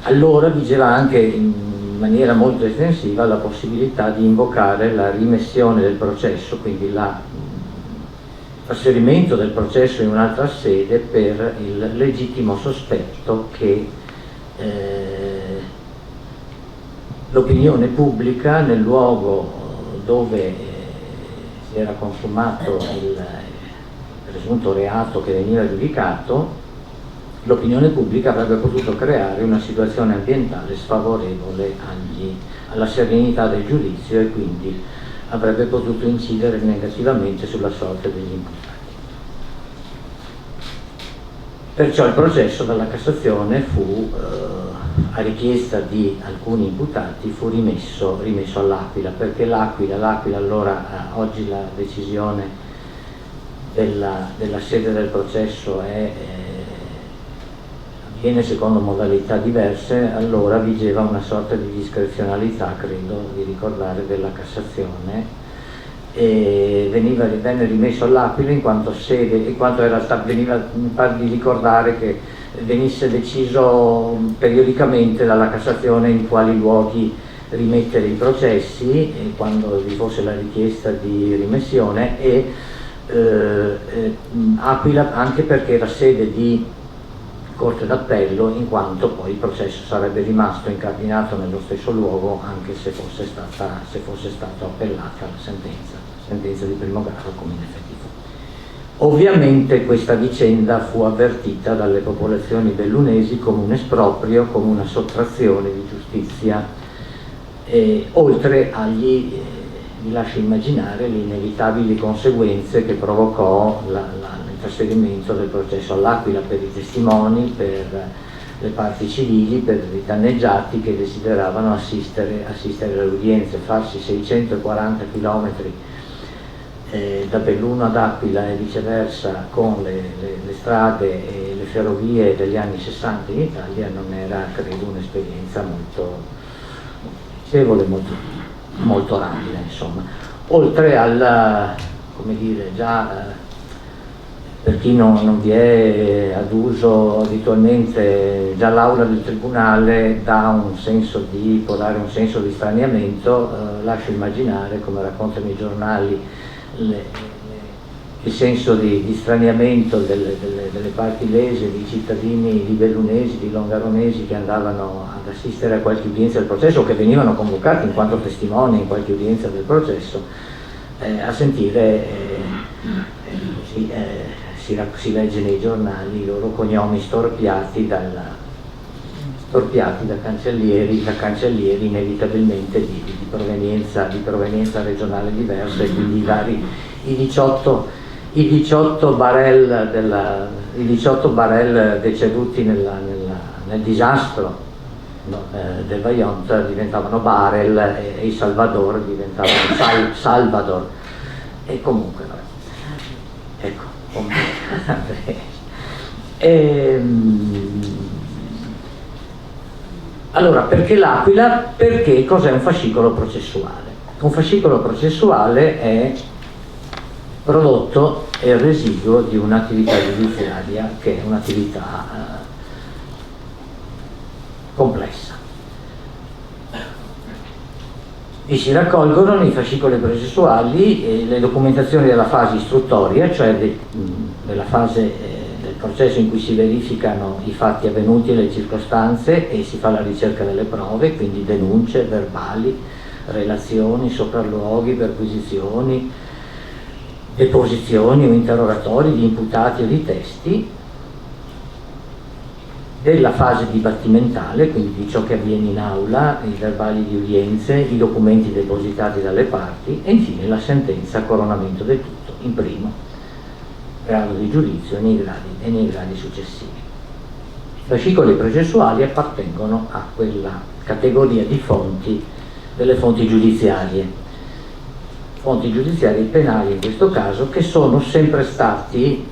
Allora vigeva anche in maniera molto estensiva la possibilità di invocare la rimessione del processo, quindi il trasferimento del processo in un'altra sede per il legittimo sospetto che l'opinione pubblica nel luogo dove si era consumato il presunto reato che veniva giudicato, l'opinione pubblica avrebbe potuto creare una situazione ambientale sfavorevole alla serenità del giudizio e quindi avrebbe potuto incidere negativamente sulla sorte degli imputati. Perciò il processo dalla Cassazione fu, a richiesta di alcuni imputati, fu rimesso all'Aquila, perché l'Aquila allora, oggi la decisione della sede del processo avviene secondo modalità diverse, allora vigeva una sorta di discrezionalità, credo di ricordare, della Cassazione, e venne rimesso all'Aquila in quanto sede, mi pare di ricordare che venisse deciso periodicamente dalla Cassazione in quali luoghi rimettere i processi, e quando vi fosse la richiesta di rimessione, e Aquila anche perché era sede di Corte d'Appello, in quanto poi il processo sarebbe rimasto incardinato nello stesso luogo anche se fosse stata appellata la sentenza di primo grado, come in effetti fu. Ovviamente questa vicenda fu avvertita dalle popolazioni bellunesi come un esproprio, come una sottrazione di giustizia, oltre agli, vi lascio immaginare, le inevitabili conseguenze che provocò il trasferimento del processo all'Aquila per i testimoni, per le parti civili, per i danneggiati che desideravano assistere alle udienze. Farsi 640 km da Belluno ad Aquila e viceversa con le strade e le ferrovie degli anni 60 in Italia non era, credo, un'esperienza molto piacevole, molto rapida, insomma. Oltre al, come dire, già per chi non vi è ad uso abitualmente, già l'aula del tribunale può dare un senso di straniamento. Lascio immaginare, come raccontano i giornali, il senso di straniamento delle parti lese, di cittadini di bellunesi, di longaronesi che andavano ad assistere a qualche udienza del processo o che venivano convocati in quanto testimoni in qualche udienza del processo, a sentire, si legge nei giornali, i loro cognomi storpiati da cancellieri inevitabilmente di provenienza regionale diversa, e quindi i 18 barel deceduti nel disastro del Vajont diventavano barel e i Salvador diventavano Salvador, e comunque vabbè. Ecco. Allora, perché l'Aquila? Perché cos'è un fascicolo processuale? Un fascicolo processuale è prodotto e residuo di un'attività giudiziaria che è un'attività complessa. Vi si raccolgono nei fascicoli processuali le documentazioni della fase istruttoria, cioè della fase del processo in cui si verificano i fatti avvenuti e le circostanze e si fa la ricerca delle prove, quindi denunce, verbali, relazioni, sopralluoghi, perquisizioni, deposizioni o interrogatori di imputati o di testi, della fase dibattimentale, quindi di ciò che avviene in aula, i verbali di udienze, i documenti depositati dalle parti, e infine la sentenza a coronamento del tutto in primo grado di giudizio e nei gradi successivi. I fascicoli processuali appartengono a quella categoria di fonti, delle fonti giudiziarie penali in questo caso, che sono sempre stati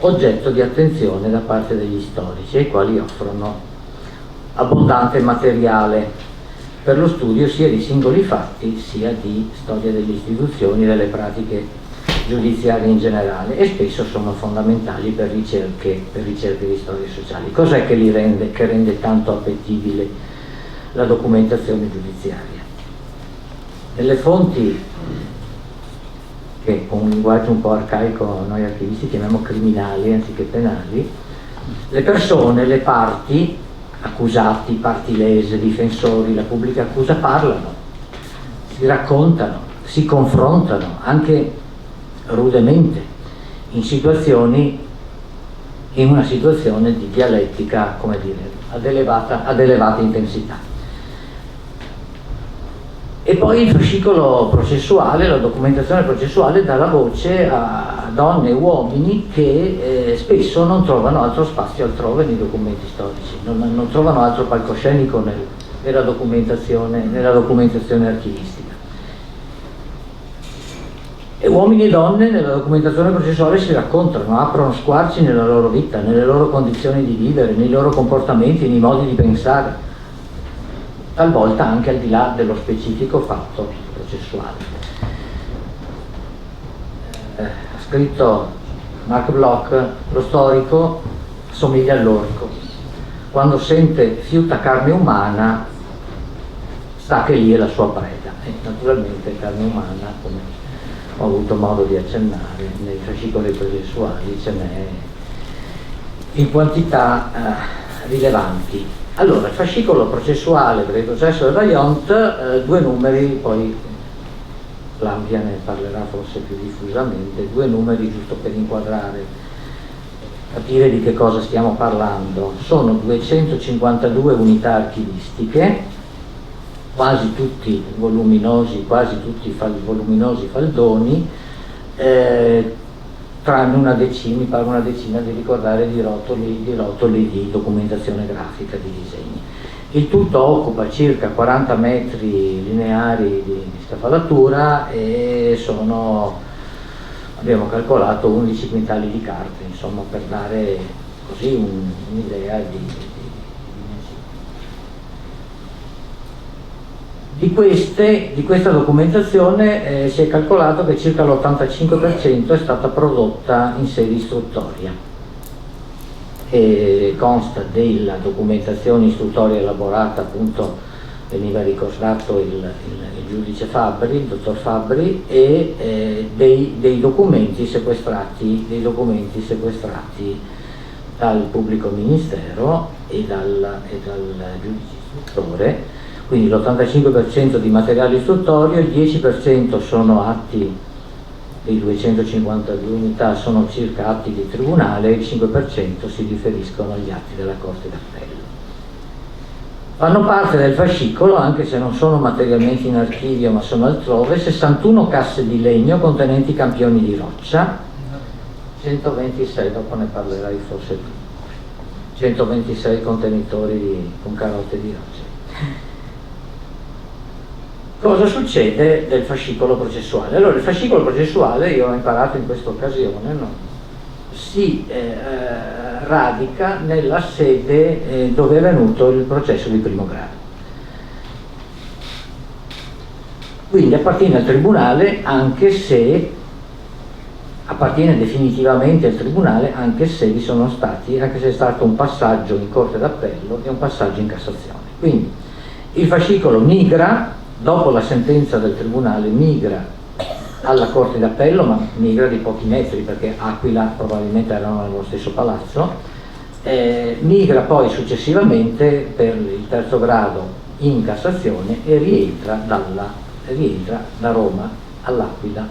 oggetto di attenzione da parte degli storici, ai quali offrono abbondante materiale per lo studio sia di singoli fatti sia di storia delle istituzioni e delle pratiche giudiziarie in generale, e spesso sono fondamentali per ricerche di storie sociali. Cos'è che rende tanto appetibile la documentazione giudiziaria? Nelle fonti che con un linguaggio un po' arcaico noi archivisti chiamiamo criminali anziché penali, le persone, le parti, accusati, parti lese, difensori, la pubblica accusa parlano, si raccontano, si confrontano anche rudemente in una situazione di dialettica, come dire, ad elevata intensità. E poi il fascicolo processuale, la documentazione processuale, dà la voce a donne e uomini che spesso non trovano altro spazio altrove nei documenti storici, non trovano altro palcoscenico nella documentazione archivistica. E uomini e donne nella documentazione processuale si raccontano, aprono squarci nella loro vita, nelle loro condizioni di vivere, nei loro comportamenti, nei modi di pensare, talvolta anche al di là dello specifico fatto processuale. Ha scritto Mark Bloch: lo storico somiglia all'orco, quando sente fiuta carne umana sa che lì è la sua preda, e naturalmente carne umana, come ho avuto modo di accennare, nei fascicoli processuali ce n'è in quantità rilevanti. Allora, il fascicolo processuale per il processo del Vajont, 2 numeri, poi Claudia ne parlerà forse più diffusamente, 2 numeri giusto per inquadrare, capire di che cosa stiamo parlando. Sono 252 unità archivistiche, quasi tutti voluminosi, voluminosi faldoni, tranne una decina, mi pare una decina di ricordare, di rotoli di documentazione grafica, di disegni. Il tutto occupa circa 40 metri lineari di scaffalatura e abbiamo calcolato 11 quintali di carte, insomma, per dare così un'idea di dimensioni. Di questa documentazione si è calcolato che circa l'85% è stata prodotta in sede istruttoria. E consta della documentazione istruttoria elaborata, appunto veniva ricordato il giudice Fabbri, il dottor Fabbri, e dei documenti sequestrati dal pubblico ministero e dal giudice istruttore. Quindi l'85% di materiale istruttorio, il 10% sono atti, dei 252 unità sono circa atti di tribunale, il 5% si riferiscono agli atti della Corte d'Appello. Fanno parte del fascicolo, anche se non sono materialmente in archivio ma sono altrove, 61 casse di legno contenenti campioni di roccia, 126, dopo ne parlerai forse tu, 126 contenitori con carote di roccia. Cosa succede del fascicolo processuale? Allora, il fascicolo processuale, io ho imparato in questa occasione, no? Si radica nella sede dove è venuto il processo di primo grado. Quindi appartiene al tribunale, anche se appartiene definitivamente al tribunale, anche se è stato un passaggio in Corte d'Appello e un passaggio in Cassazione. Quindi il fascicolo migra, dopo la sentenza del tribunale, migra alla Corte d'Appello, ma migra di pochi metri perché Aquila probabilmente erano nello stesso palazzo, migra poi successivamente per il terzo grado in Cassazione e rientra da Roma all'Aquila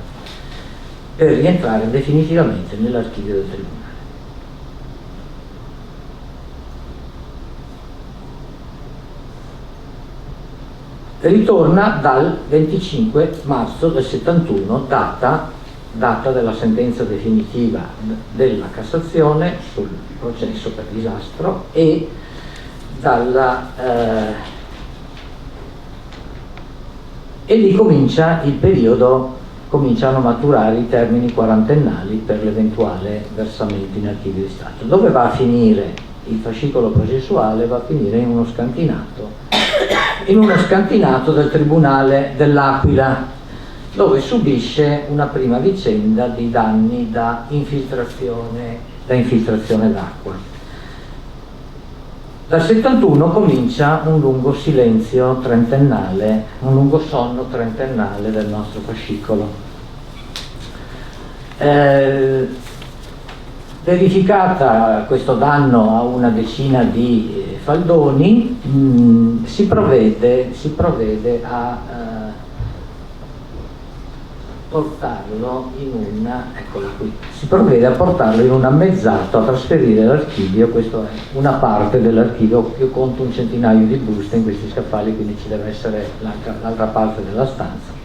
per rientrare definitivamente nell'archivio del tribunale. Ritorna dal 25 marzo del 71, data della sentenza definitiva della Cassazione sul processo per disastro, e lì comincia il periodo, cominciano a maturare i termini quarantennali per l'eventuale versamento in archivio di Stato. Dove va a finire il fascicolo processuale? Va a finire in uno scantinato del Tribunale dell'Aquila, dove subisce una prima vicenda di danni da infiltrazione d'acqua. Dal 71 comincia un lungo silenzio trentennale, un lungo sonno trentennale del nostro fascicolo. Verificata questo danno a una decina di faldoni, si provvede a portarlo in un ammezzato, a trasferire l'archivio. Questo è una parte dell'archivio, io conto un centinaio di buste in questi scaffali, quindi ci deve essere l'altra parte della stanza.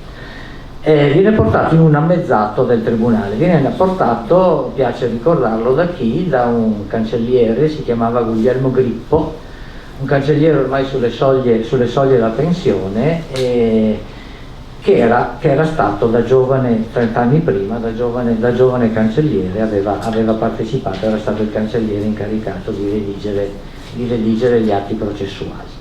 Viene portato in un ammezzato del tribunale, viene portato, piace ricordarlo, da un cancelliere, si chiamava Guglielmo Grippo, un cancelliere ormai sulle soglie della pensione, che era stato da giovane, 30 anni prima, da giovane cancelliere, aveva partecipato, era stato il cancelliere incaricato di redigere gli atti processuali.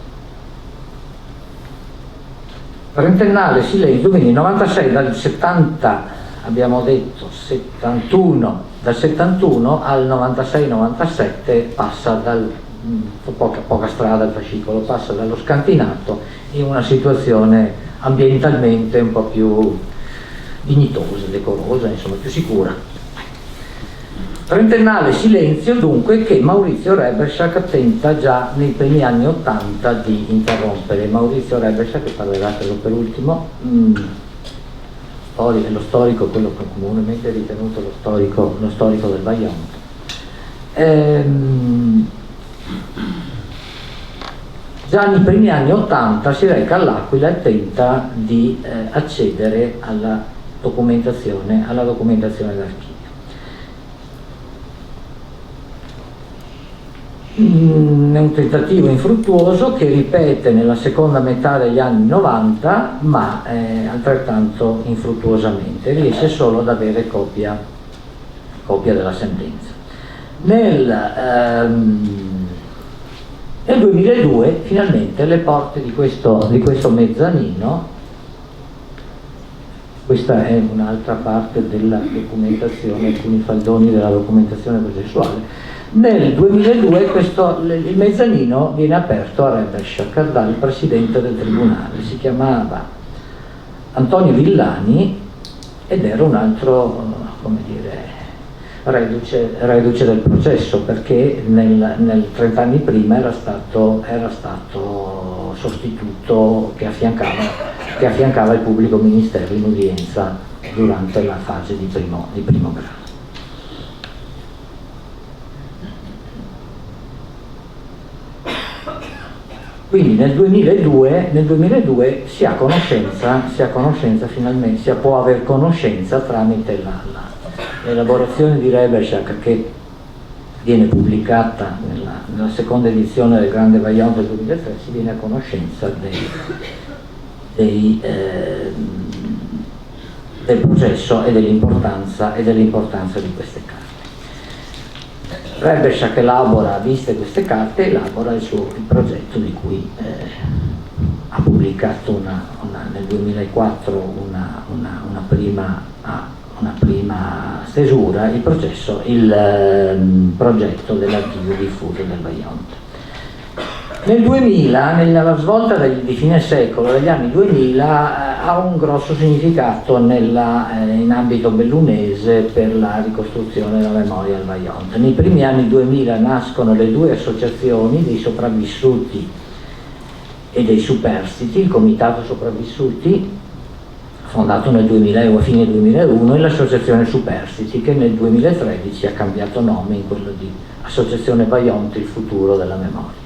Trentennale silenzio, quindi 96 dal 70, abbiamo detto 71, dal 71 al 96-97 passa poca strada il fascicolo, passa dallo scantinato in una situazione ambientalmente un po' più dignitosa, decorosa, insomma più sicura. Trentennale silenzio dunque che Maurizio Reberschak tenta già nei primi anni '80 di interrompere. Maurizio Reberschak, che parlerà per ultimo, lo storico, quello comunemente ritenuto lo storico del Vajont. Già nei primi anni '80 si reca all'Aquila e tenta di accedere alla documentazione d'archivio. È un tentativo infruttuoso che ripete nella seconda metà degli anni '90, ma altrettanto infruttuosamente. Riesce solo ad avere copia della sentenza. Nel 2002 finalmente le porte di questo mezzanino, questa è un'altra parte della documentazione, alcuni faldoni della documentazione processuale. Nel 2002 il mezzanino viene aperto a Rebesciak, dal presidente del tribunale, si chiamava Antonio Villani ed era un altro, come dire, reduce del processo, perché nel 30 anni prima era stato sostituto che affiancava il pubblico ministero in udienza durante la fase di primo grado. Quindi nel 2002 si ha conoscenza finalmente, si può aver conoscenza tramite l'elaborazione di Rebesciak, che viene pubblicata nella seconda edizione del Grande Vajont del 2003, si viene a conoscenza del processo e dell'importanza di queste carte. Rebesciak elabora, viste queste carte, elabora il progetto di cui ha pubblicato nel 2004 una prima stesura, il progetto dell'archivio diffuso del Vajont. Nel 2000, nella svolta di fine secolo, degli anni 2000, ha un grosso significato in ambito bellunese per la ricostruzione della memoria del Vajont. Nei primi anni 2000 nascono le due associazioni dei sopravvissuti e dei superstiti, il Comitato Sopravvissuti, fondato nel 2000, a fine 2001, e l'associazione Superstiti, che nel 2013 ha cambiato nome in quello di Associazione Vajont, il futuro della memoria.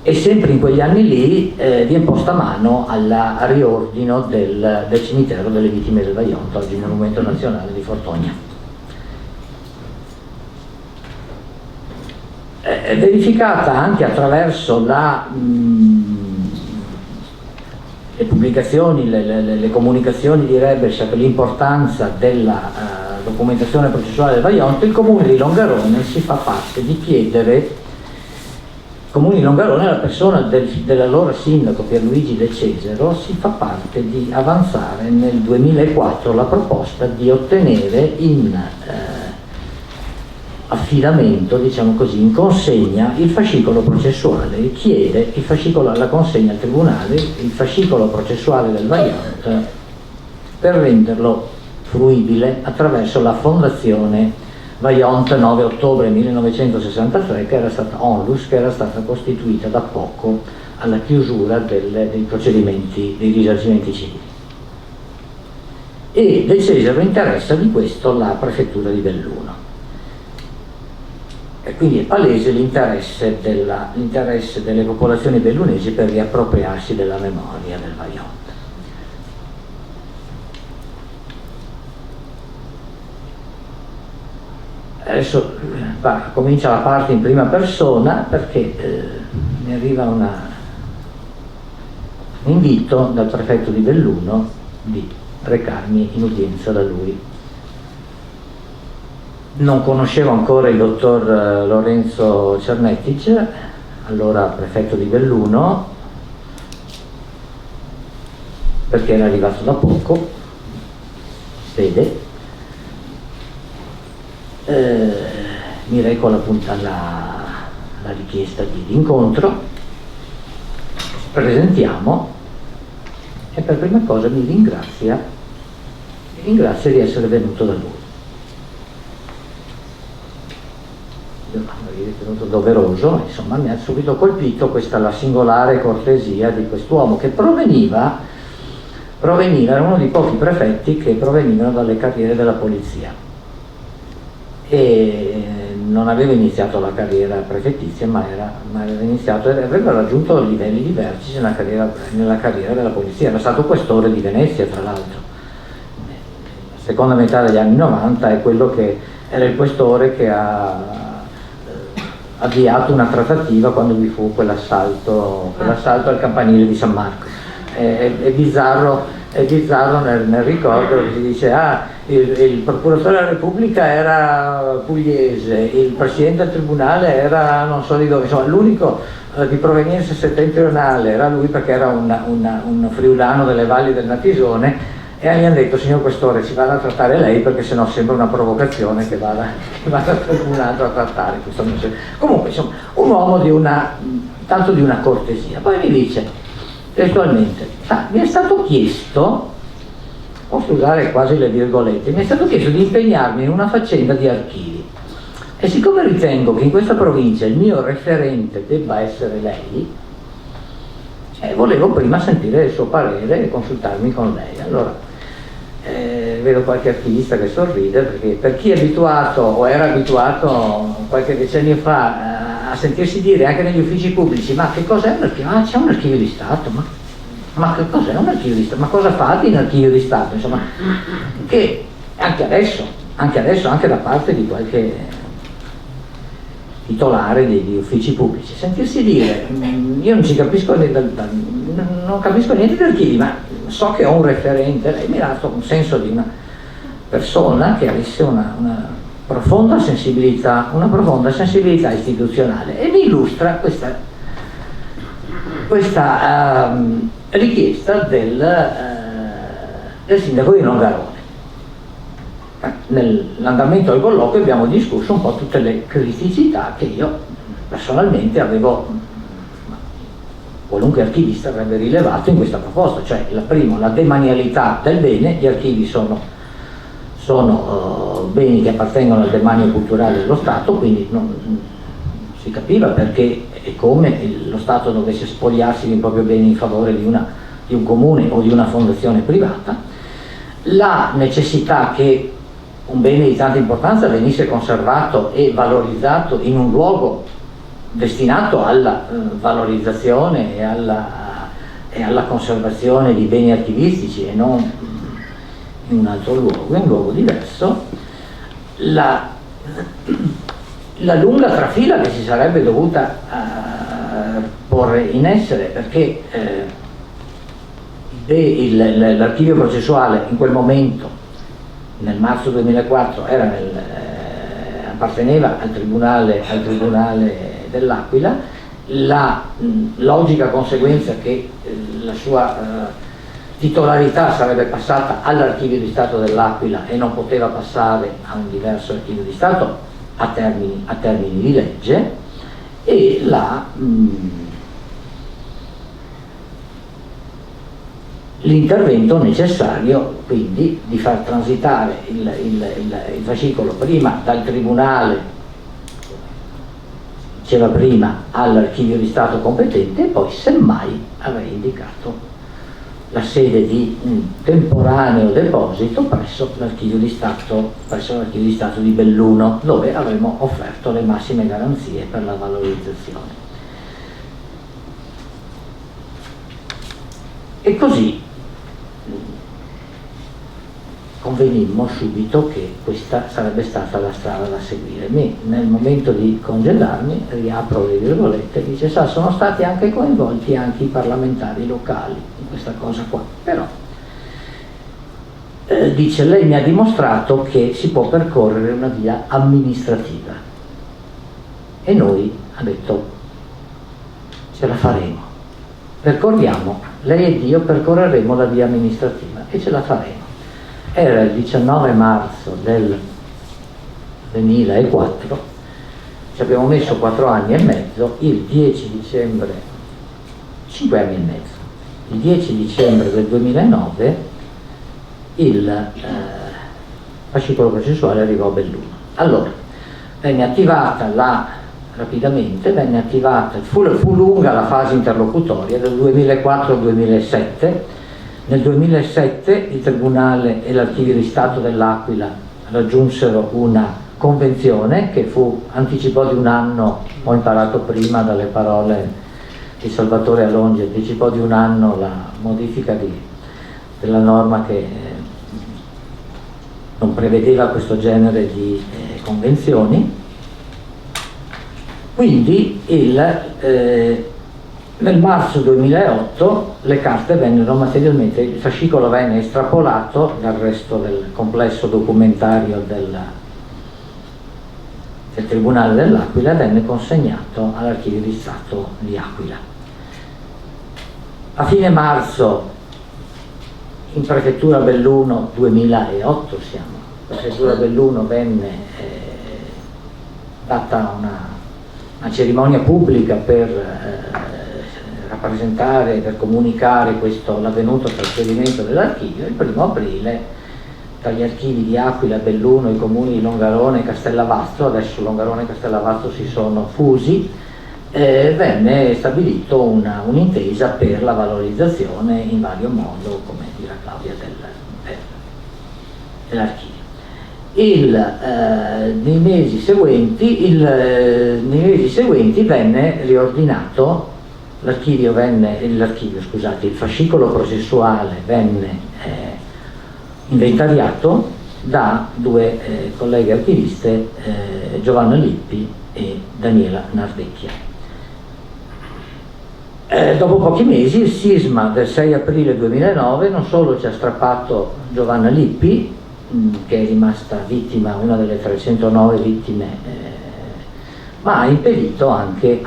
E sempre in quegli anni lì viene posta mano al riordino del cimitero delle vittime del Vajont, oggi monumento nazionale di Fortogna. È verificata anche attraverso le pubblicazioni, le comunicazioni di Rebesciak, l'importanza della documentazione processuale del Vajont. Il comune di Longarone si fa parte di chiedere. Comune di Longarone, la persona dell'allora sindaco Pierluigi De Cesaro, si fa parte di avanzare nel 2004 la proposta di ottenere in affidamento, diciamo così, in consegna il fascicolo processuale, chiede la consegna al tribunale, il fascicolo processuale del Vajont, per renderlo fruibile attraverso la fondazione Vajont 9 ottobre 1963, che era stata Onlus, che era stata costituita da poco alla chiusura dei procedimenti, dei risarcimenti civili. E De Cesaro interessa di questo la prefettura di Belluno. E quindi è palese l'interesse delle popolazioni bellunesi per riappropriarsi della memoria del Vajont. Adesso comincia la parte in prima persona, perché mi arriva un invito dal prefetto di Belluno di recarmi in udienza da lui. Non conoscevo ancora il dottor Lorenzo Cernettic, allora prefetto di Belluno, perché era arrivato da poco, vede. Mi reco alla richiesta di incontro, presentiamo e per prima cosa mi ringrazia di essere venuto da lui. Io l'avevo ritenuto doveroso, insomma mi ha subito colpito la singolare cortesia di quest'uomo, che proveniva era uno dei pochi prefetti che provenivano dalle carriere della polizia e non aveva iniziato la carriera prefettizia, ma aveva iniziato e aveva raggiunto livelli di vertice nella carriera della polizia. Era stato questore di Venezia, tra l'altro. La seconda metà degli anni 90 è quello che era il questore che ha avviato una trattativa quando vi fu quell'assalto al campanile di San Marco. È bizzarro nel ricordo che si dice il procuratore della Repubblica era pugliese, il presidente del tribunale era non so di dove, insomma l'unico di provenienza settentrionale era lui, perché era un friulano delle valli del Natisone, e gli hanno detto: signor questore, ci vada a trattare lei, perché sennò sembra una provocazione che vada al tribunale a trattare questo. Comunque insomma un uomo tanto di una cortesia. Poi mi dice testualmente: mi è stato chiesto, posso usare quasi le virgolette, mi è stato chiesto di impegnarmi in una faccenda di archivi, e siccome ritengo che in questa provincia il mio referente debba essere lei, volevo prima sentire il suo parere e consultarmi con lei. Allora vedo qualche archivista che sorride, perché per chi è abituato o era abituato qualche decennio fa a sentirsi dire anche negli uffici pubblici: ma che cos'è un archivio? C'è un archivio di Stato, ma che cos'è un archivio di Stato? Ma cosa fate in archivio di Stato? Insomma, che anche adesso, anche da parte di qualche titolare di uffici pubblici, sentirsi dire: io non capisco niente di archivi, ma so che ho un referente. Lei mi ha dato un senso di una persona che avesse una profonda sensibilità istituzionale, e mi illustra questa richiesta del sindaco di Longarone. Nell'andamento del colloquio abbiamo discusso un po' tutte le criticità che io personalmente avevo, qualunque archivista avrebbe rilevato in questa proposta, cioè la demanialità del bene. Gli archivi sono beni che appartengono al demanio culturale dello Stato, quindi non si capiva perché e come lo Stato dovesse spogliarsi di un proprio bene in favore di un comune o di una fondazione privata. La necessità che un bene di tanta importanza venisse conservato e valorizzato in un luogo destinato alla valorizzazione e alla conservazione di beni archivistici, e non in un altro luogo, in un luogo diverso. La lunga trafila che si sarebbe dovuta porre in essere, perché l'archivio processuale in quel momento, nel marzo 2004, apparteneva al Tribunale dell'Aquila. La logica conseguenza che la sua titolarità sarebbe passata all'Archivio di Stato dell'Aquila e non poteva passare a un diverso Archivio di Stato a termini di legge, e l'intervento necessario quindi di far transitare il fascicolo prima dal Tribunale, diceva prima, all'Archivio di Stato competente, e poi semmai avrei indicato la sede di un temporaneo deposito presso l'Archivio di Stato di Belluno, dove avremmo offerto le massime garanzie per la valorizzazione. E così convenimmo subito che questa sarebbe stata la strada da seguire. Nel momento di congedarmi, riapro le virgolette, dice: sono stati anche coinvolti anche i parlamentari locali in questa cosa qua, però dice: lei mi ha dimostrato che si può percorrere una via amministrativa, e noi, ha detto, ce la faremo, percorriamo, lei ed io percorreremo la via amministrativa e ce la faremo. Era il 19 marzo del 2004, ci abbiamo messo 4 anni e mezzo, il 10 dicembre, 5 anni e mezzo, il 10 dicembre del 2009 il fascicolo processuale arrivò a Belluno. Allora, venne attivata rapidamente, fu lunga la fase interlocutoria del 2004 al 2007, Nel 2007 il Tribunale e l'Archivio di Stato dell'Aquila raggiunsero una convenzione che anticipò di un anno, ho imparato prima dalle parole di Salvatore Alongi, anticipò di un anno la modifica della norma che non prevedeva questo genere di convenzioni. Quindi nel marzo 2008 le carte vennero materialmente, il fascicolo venne estrapolato dal resto del complesso documentario del Tribunale dell'Aquila e venne consegnato all'Archivio di Stato di Aquila. A fine marzo in Prefettura Belluno, 2008 siamo, in Prefettura Belluno venne data una cerimonia pubblica per rappresentare, per comunicare l'avvenuto trasferimento dell'archivio. Il 1° aprile dagli archivi di Aquila, Belluno, i comuni di Longarone e Castellavazzo, adesso Longarone e Castellavazzo si sono fusi, venne stabilito un'intesa per la valorizzazione in vario modo, come dirà Claudia, dell'archivio. Nei mesi seguenti venne riordinato il fascicolo processuale venne inventariato da due colleghe archiviste, Giovanna Lippi e Daniela Nardecchia. Dopo pochi mesi il sisma del 6 aprile 2009 non solo ci ha strappato Giovanna Lippi, che è rimasta vittima, una delle 309 vittime, ma ha impedito anche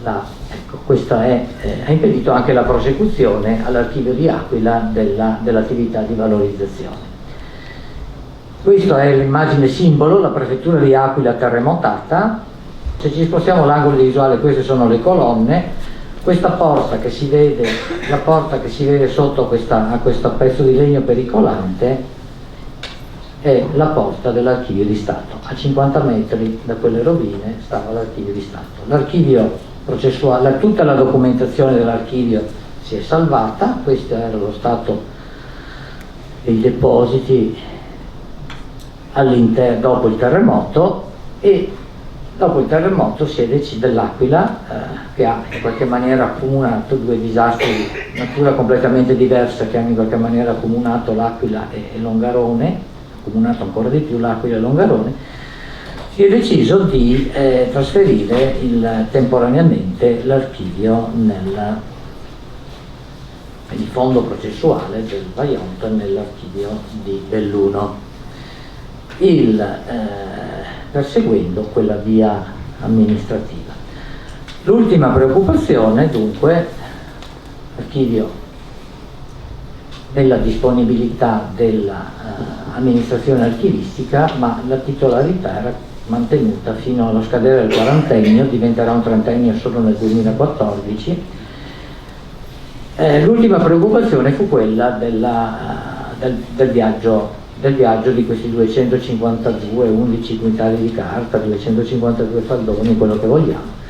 la prosecuzione all'Archivio di Aquila dell'attività di valorizzazione. Questa è l'immagine simbolo, la Prefettura di Aquila terremotata. Se ci spostiamo l'angolo di visuale, queste sono le colonne. Questa porta che si vede, la porta che si vede sotto a questo pezzo di legno pericolante, è la porta dell'Archivio di Stato. A 50 metri da quelle rovine stava l'Archivio di Stato. L'archivio processuale, tutta la documentazione dell'archivio si è salvata. Questo era lo stato dei depositi dopo il terremoto, e dopo il terremoto si è deciso dell'Aquila, che ha in qualche maniera accomunato due disastri di natura completamente diversa che hanno in qualche maniera accomunato l'Aquila e Longarone, accomunato ancora di più l'Aquila e Longarone. Si è deciso di trasferire temporaneamente l'archivio il fondo processuale del Vajont nell'archivio di Belluno, perseguendo quella via amministrativa. L'ultima preoccupazione, dunque, l'archivio nella disponibilità dell'amministrazione archivistica, ma la titolarità era mantenuta fino allo scadere del quarantennio, diventerà un trentennio solo nel 2014. L'ultima preoccupazione fu quella del viaggio di questi 252, 11 quintali di carta, 252 faldoni, quello che vogliamo.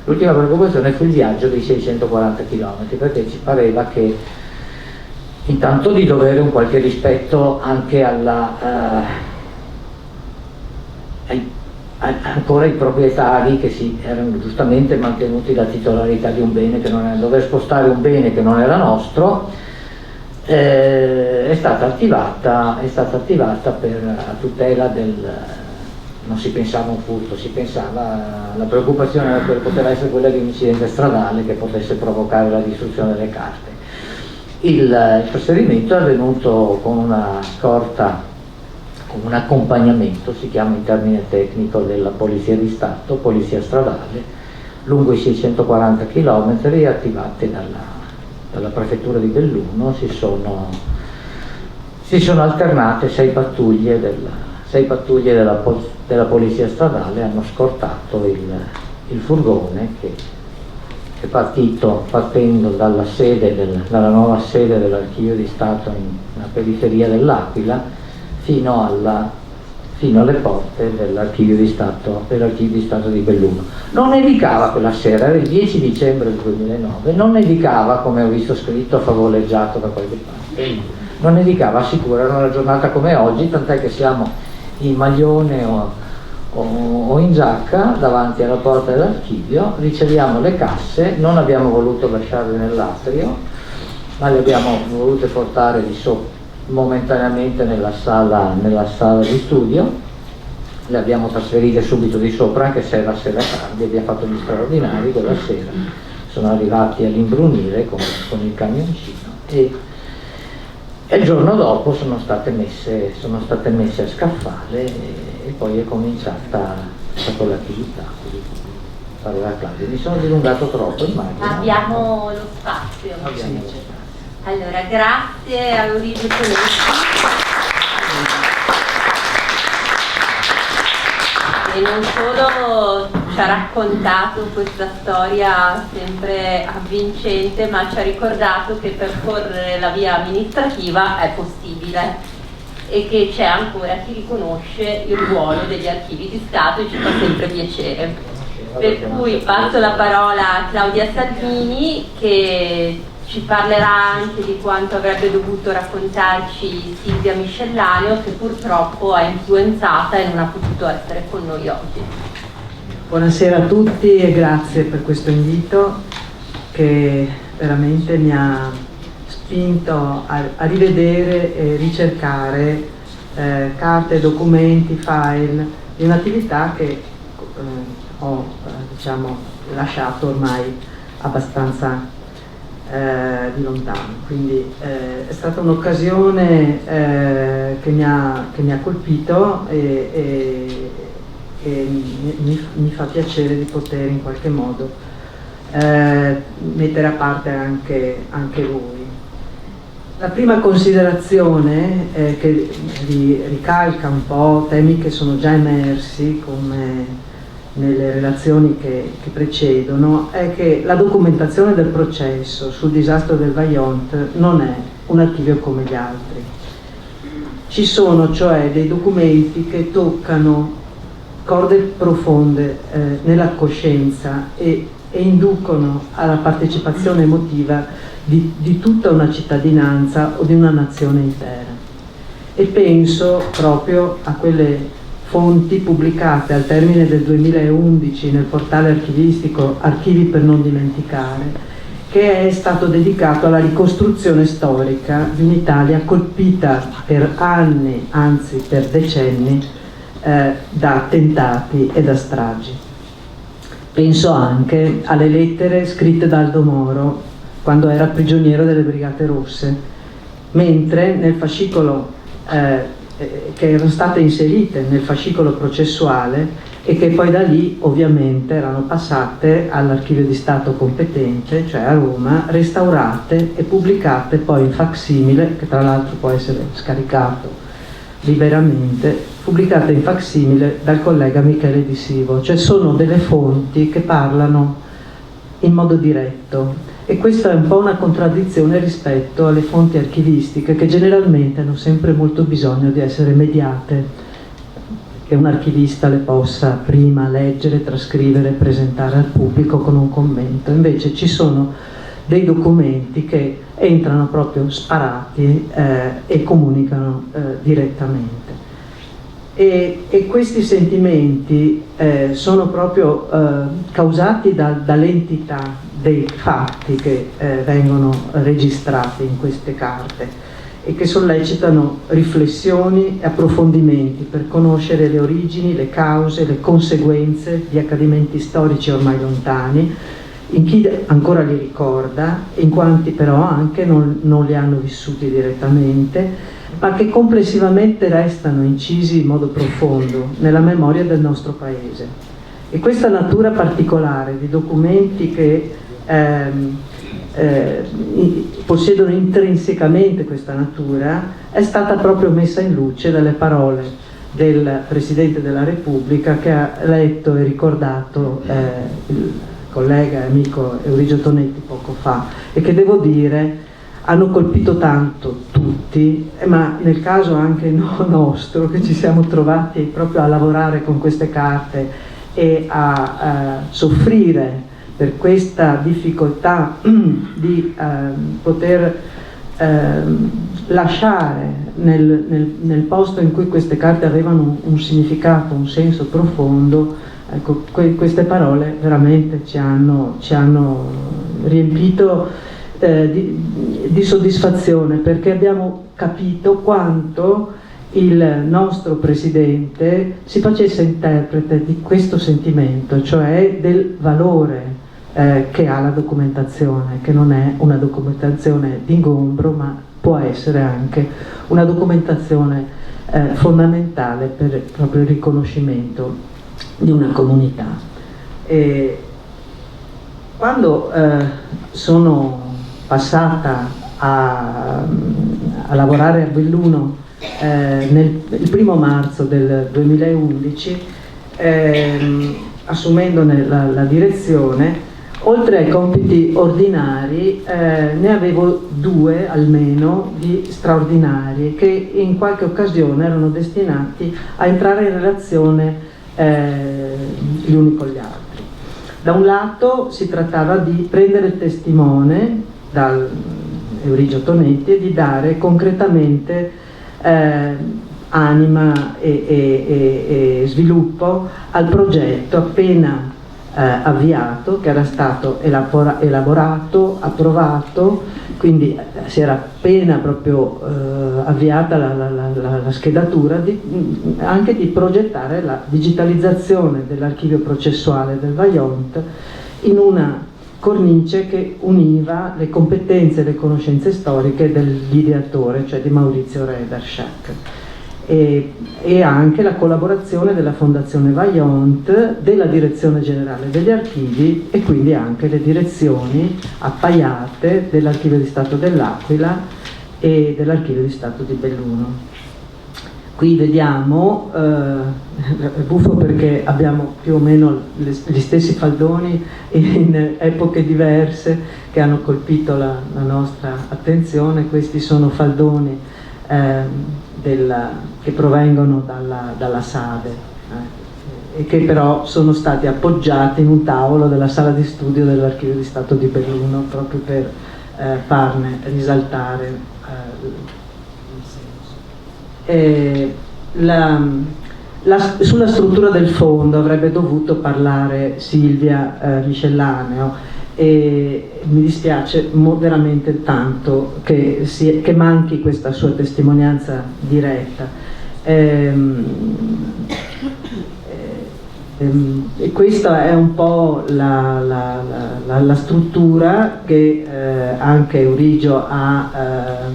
L'ultima preoccupazione fu il viaggio dei 640 km, perché ci pareva che intanto di dovere un qualche rispetto anche ancora ai proprietari che si erano giustamente mantenuti la titolarità di un bene che non era, dover spostare un bene che non era nostro. È stata attivata a tutela non si pensava a un furto, si pensava, la preoccupazione poteva essere quella di un incidente stradale che potesse provocare la distruzione delle carte. Il trasferimento è avvenuto con una scorta, con un accompagnamento, si chiama in termine tecnico, della Polizia di Stato, Polizia Stradale, lungo i 640 km, attivate dalla Prefettura di Belluno. Si sono alternate 6 pattuglie della Polizia Stradale, hanno scortato il furgone che è partendo dalla nuova sede dell'Archivio di Stato nella periferia dell'Aquila fino fino alle porte dell'Archivio di Stato di Belluno. Non nevicava quella sera, era il 10 dicembre del 2009, non nevicava, come ho visto scritto, favoleggiato da qualche parte, non nevicava, assicuro, era una giornata come oggi, tant'è che siamo in maglione o in giacca davanti alla porta dell'archivio, riceviamo le casse, non abbiamo voluto lasciarle nell'atrio, ma le abbiamo volute portare di sopra momentaneamente nella sala di studio, le abbiamo trasferite subito di sopra, anche se era sera tardi, abbiamo fatto gli straordinari quella sera, sono arrivati all'imbrunire con il camioncino e il giorno dopo sono state messe a scaffale e poi è cominciata con l'attività. Parla Claudia, mi sono dilungato troppo, immagino. Abbiamo lo spazio. Allora, grazie a Luigi Tonetti. E non solo ci ha raccontato questa storia sempre avvincente, ma ci ha ricordato che percorrere la via amministrativa è possibile e che c'è ancora chi riconosce il ruolo degli archivi di Stato e ci fa sempre piacere. Per cui passo la parola a Claudia Salvini, che ci parlerà anche di quanto avrebbe dovuto raccontarci Silvia Miscellaneo, che purtroppo è influenzata e non ha potuto essere con noi oggi. Buonasera a tutti e grazie per questo invito che veramente mi ha spinto a rivedere e ricercare carte, documenti, file di un'attività che ho lasciato ormai abbastanza di lontano, quindi è stata un'occasione che mi ha colpito e mi fa piacere di poter in qualche modo mettere a parte anche voi. La prima considerazione che ricalca un po' temi che sono già emersi come nelle relazioni che precedono è che la documentazione del processo sul disastro del Vajont non è un archivio come gli altri. Ci sono cioè dei documenti che toccano corde profonde nella coscienza e inducono alla partecipazione emotiva di tutta una cittadinanza o di una nazione intera. E penso proprio a quelle fonti pubblicate al termine del 2011 nel portale archivistico Archivi per non dimenticare, che è stato dedicato alla ricostruzione storica di un'Italia colpita per anni, anzi per decenni, da attentati e da stragi. Penso anche alle lettere scritte da Aldo Moro quando era prigioniero delle Brigate Rosse, mentre nel fascicolo che erano state inserite nel fascicolo processuale e che poi da lì ovviamente erano passate all'Archivio di Stato competente, cioè a Roma, restaurate e pubblicate poi in facsimile, che tra l'altro può essere scaricato liberamente, pubblicate in facsimile dal collega Michele Di Sivo, cioè sono delle fonti che parlano in modo diretto. E questa è un po' una contraddizione rispetto alle fonti archivistiche che generalmente hanno sempre molto bisogno di essere mediate, che un archivista le possa prima leggere, trascrivere, presentare al pubblico con un commento. Invece ci sono dei documenti che entrano proprio sparati e comunicano direttamente. E questi sentimenti sono proprio causati dall'entità dei fatti che vengono registrati in queste carte e che sollecitano riflessioni e approfondimenti per conoscere le origini, le cause, le conseguenze di accadimenti storici ormai lontani, in chi ancora li ricorda, in quanti però anche non li hanno vissuti direttamente, ma che complessivamente restano incisi in modo profondo nella memoria del nostro Paese. E questa natura particolare di documenti che possiedono intrinsecamente questa natura è stata proprio messa in luce dalle parole del Presidente della Repubblica, che ha letto e ricordato il collega e amico Eurigio Tonetti poco fa, e che devo dire hanno colpito tanto tutti, ma nel caso anche nostro, che ci siamo trovati proprio a lavorare con queste carte e a soffrire per questa difficoltà di poter lasciare nel posto in cui queste carte avevano un significato, un senso profondo. Ecco, queste parole veramente ci hanno riempito di soddisfazione, perché abbiamo capito quanto il nostro Presidente si facesse interprete di questo sentimento, cioè del valore che ha la documentazione, che non è una documentazione d'ingombro, ma può essere anche una documentazione fondamentale per proprio il riconoscimento di una comunità. Quando sono passata a lavorare a Belluno il 1° marzo del 2011, assumendone la direzione, oltre ai compiti ordinari ne avevo 2 almeno di straordinari, che in qualche occasione erano destinati a entrare in relazione gli uni con gli altri. Da un lato si trattava di prendere il testimone dal Eurigio Tonetti e di dare concretamente anima e sviluppo al progetto appena avviato, che era stato elaborato, approvato, quindi si era appena proprio avviata la schedatura anche di progettare la digitalizzazione dell'archivio processuale del Vajont in una cornice che univa le competenze e le conoscenze storiche dell'ideatore, cioè di Maurizio Rederschak, e anche la collaborazione della Fondazione Vajont, della Direzione Generale degli Archivi e quindi anche le direzioni appaiate dell'Archivio di Stato dell'Aquila e dell'Archivio di Stato di Belluno. Qui vediamo, è buffo perché abbiamo più o meno gli stessi faldoni in epoche diverse che hanno colpito la nostra attenzione. Questi sono faldoni che provengono dalla Sade e che però sono stati appoggiati in un tavolo della sala di studio dell'Archivio di Stato di Belluno, proprio per farne risaltare sulla struttura del fondo avrebbe dovuto parlare Silvia Miscellaneo, e mi dispiace veramente tanto che manchi questa sua testimonianza diretta. E questa è un po' la struttura che anche Eurigio ha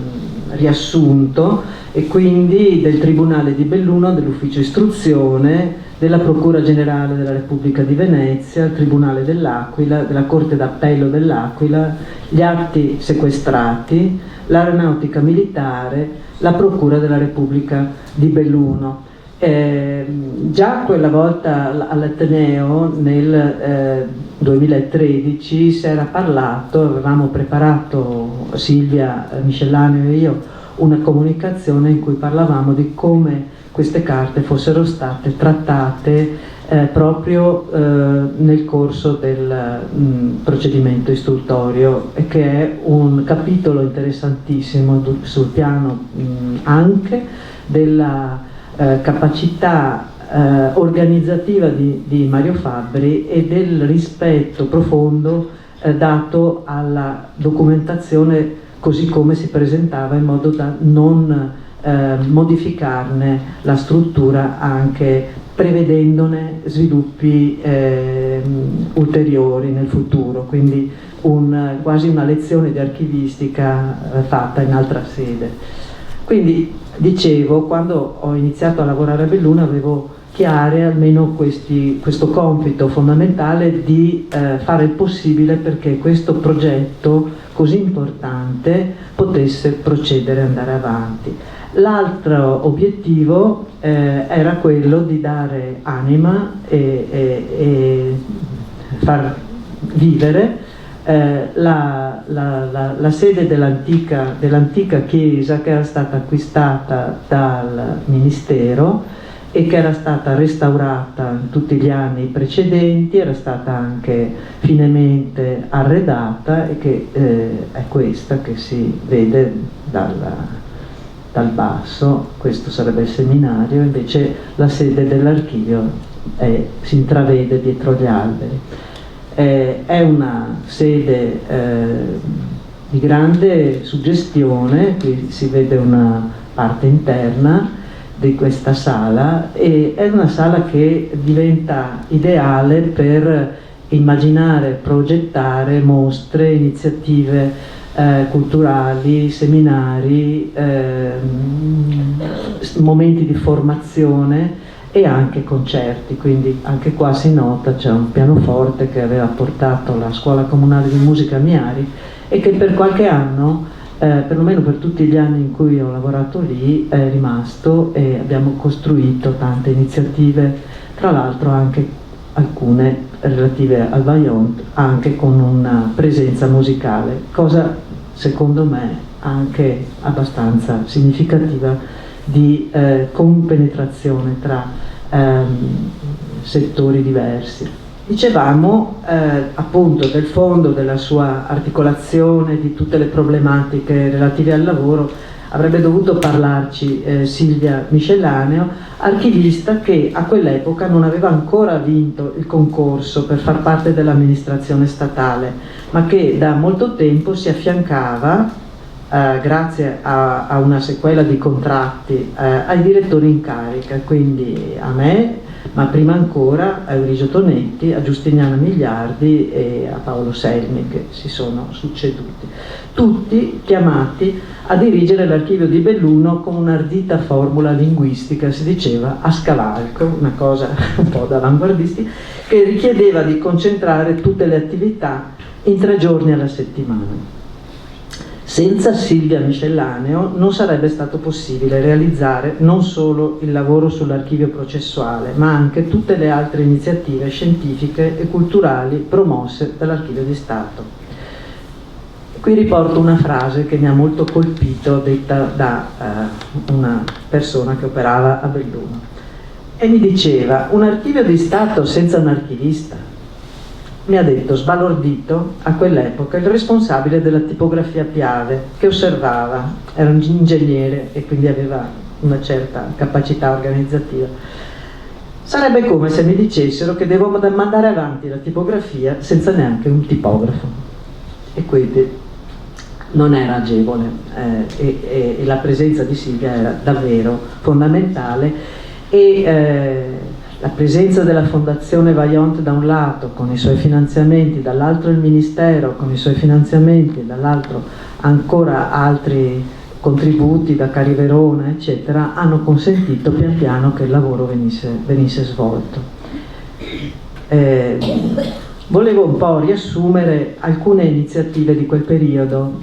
riassunto, e quindi del Tribunale di Belluno, dell'Ufficio Istruzione, della Procura Generale della Repubblica di Venezia, il Tribunale dell'Aquila, della Corte d'Appello dell'Aquila, gli atti sequestrati, l'Aeronautica Militare, la Procura della Repubblica di Belluno. Già quella volta all'Ateneo nel 2013 si era parlato, avevamo preparato, Silvia Miscellaneo e io, una comunicazione in cui parlavamo di come queste carte fossero state trattate proprio nel corso del procedimento istruttorio, e che è un capitolo interessantissimo sul piano anche della capacità organizzativa di Mario Fabbri e del rispetto profondo dato alla documentazione così come si presentava, in modo da non modificarne la struttura, anche prevedendone sviluppi ulteriori nel futuro, quindi quasi una lezione di archivistica fatta in altra sede. Quindi dicevo, quando ho iniziato a lavorare a Belluno avevo chiare almeno questo compito fondamentale di fare il possibile perché questo progetto così importante potesse procedere e andare avanti. L'altro obiettivo era quello di dare anima e far vivere la sede dell'antica chiesa che era stata acquistata dal Ministero e che era stata restaurata in tutti gli anni precedenti, era stata anche finemente arredata e che è questa che si vede dal basso. Questo sarebbe il seminario, invece la sede dell'archivio si intravede dietro gli alberi. È una sede di grande suggestione, qui si vede una parte interna di questa sala, e è una sala che diventa ideale per immaginare, progettare mostre, iniziative culturali, seminari, momenti di formazione e anche concerti. Quindi anche qua si nota c'è un pianoforte che aveva portato la Scuola Comunale di Musica Miari e che per qualche anno, perlomeno per tutti gli anni in cui ho lavorato lì, è rimasto, e abbiamo costruito tante iniziative, tra l'altro anche alcune relative al Vaillant, anche con una presenza musicale, cosa secondo me anche abbastanza significativa di compenetrazione tra settori diversi. Dicevamo appunto del fondo, della sua articolazione, di tutte le problematiche relative al lavoro. Avrebbe dovuto parlarci Silvia Miscellaneo, archivista che a quell'epoca non aveva ancora vinto il concorso per far parte dell'amministrazione statale, ma che da molto tempo si affiancava, grazie a una sequela di contratti, ai direttori in carica, quindi a me, ma prima ancora a Euridio Tonetti, a Giustiniana Migliardi e a Paolo Selmi, che si sono succeduti, tutti chiamati a dirigere l'archivio di Belluno con un'ardita formula linguistica, si diceva a scavalco, una cosa un po' da avanguardisti, che richiedeva di concentrare tutte le attività in 3 giorni alla settimana. Senza Silvia Miscellaneo non sarebbe stato possibile realizzare non solo il lavoro sull'archivio processuale, ma anche tutte le altre iniziative scientifiche e culturali promosse dall'Archivio di Stato. Qui riporto una frase che mi ha molto colpito, detta da una persona che operava a Belluno, e mi diceva: un archivio di Stato senza un archivista. Mi ha detto sbalordito a quell'epoca il responsabile della tipografia Piave, che osservava, era un ingegnere e quindi aveva una certa capacità organizzativa. Sarebbe come se mi dicessero che devo mandare avanti la tipografia senza neanche un tipografo, e quindi non era agevole, e la presenza di Silvia era davvero fondamentale, e la presenza della Fondazione Vaillant da un lato con i suoi finanziamenti, dall'altro il Ministero con i suoi finanziamenti, dall'altro ancora altri contributi da Cariverone eccetera, hanno consentito pian piano che il lavoro venisse svolto. Volevo un po' riassumere alcune iniziative di quel periodo,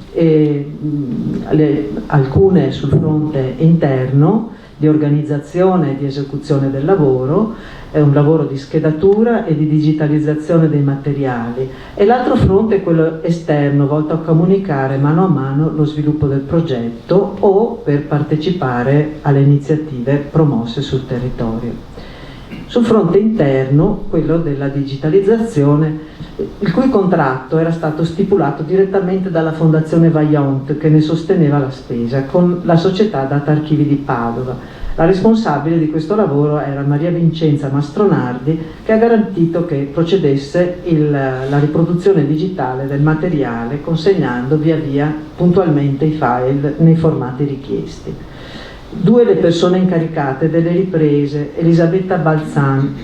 alcune sul fronte interno, di organizzazione e di esecuzione del lavoro, è un lavoro di schedatura e di digitalizzazione dei materiali, e l'altro fronte è quello esterno, volto a comunicare mano a mano lo sviluppo del progetto o per partecipare alle iniziative promosse sul territorio. Sul fronte interno, quello della digitalizzazione, il cui contratto era stato stipulato direttamente dalla Fondazione Vaillant, che ne sosteneva la spesa, con la società Data Archivi di Padova. La responsabile di questo lavoro era Maria Vincenza Mastronardi, che ha garantito che procedesse la riproduzione digitale del materiale, consegnando via via puntualmente i file nei formati richiesti. 2 le persone incaricate delle riprese: Elisabetta Balzan,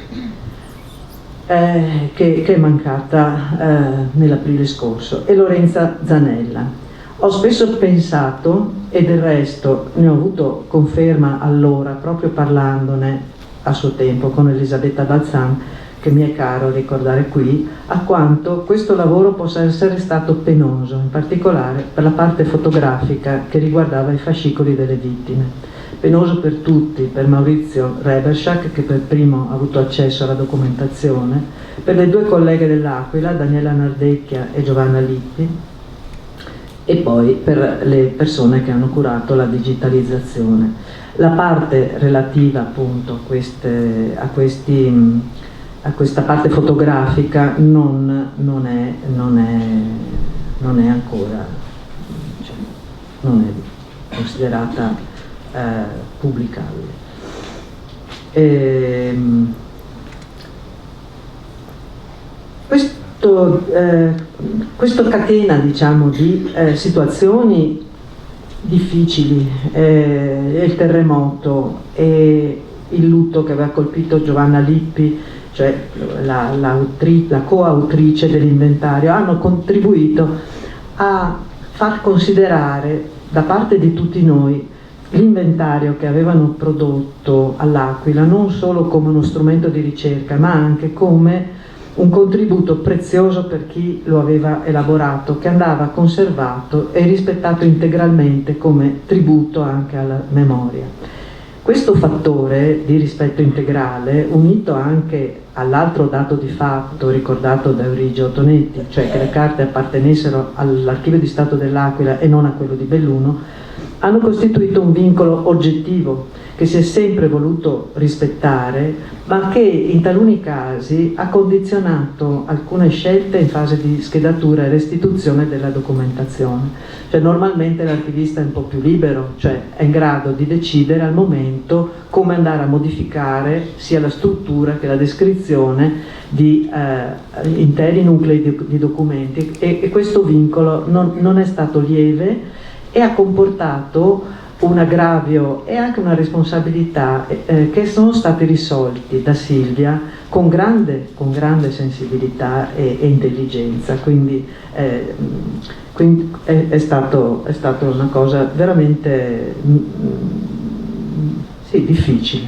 che è mancata nell'aprile scorso, e Lorenza Zanella. Ho spesso pensato, e del resto ne ho avuto conferma allora, proprio parlandone a suo tempo con Elisabetta Balzan, che mi è caro ricordare qui, a quanto questo lavoro possa essere stato penoso, in particolare per la parte fotografica che riguardava i fascicoli delle vittime. penoso per tutti, per Maurizio Reberschak, che per primo ha avuto accesso alla documentazione, per le due colleghe dell'Aquila, Daniela Nardecchia e Giovanna Lippi, e poi per le persone che hanno curato la digitalizzazione. La parte relativa appunto a questa parte fotografica non è ancora, cioè, non è considerata pubblicabile. Questa catena, diciamo, di situazioni difficili, il terremoto e il lutto che aveva colpito Giovanna Lippi, cioè la coautrice dell'inventario, hanno contribuito a far considerare da parte di tutti noi l'inventario che avevano prodotto all'Aquila non solo come uno strumento di ricerca, ma anche come un contributo prezioso per chi lo aveva elaborato, che andava conservato e rispettato integralmente come tributo anche alla memoria. Questo fattore di rispetto integrale, unito anche all'altro dato di fatto ricordato da Eurigio Tonetti, cioè che le carte appartenessero all'Archivio di Stato dell'Aquila e non a quello di Belluno, hanno costituito un vincolo oggettivo che si è sempre voluto rispettare, ma che in taluni casi ha condizionato alcune scelte in fase di schedatura e restituzione della documentazione. Cioè, normalmente l'archivista è un po' più libero, cioè è in grado di decidere al momento come andare a modificare sia la struttura che la descrizione di interi nuclei di documenti, e questo vincolo non è stato lieve e ha comportato un aggravio e anche una responsabilità che sono stati risolti da Silvia con grande sensibilità e intelligenza, quindi è stato una cosa veramente difficile.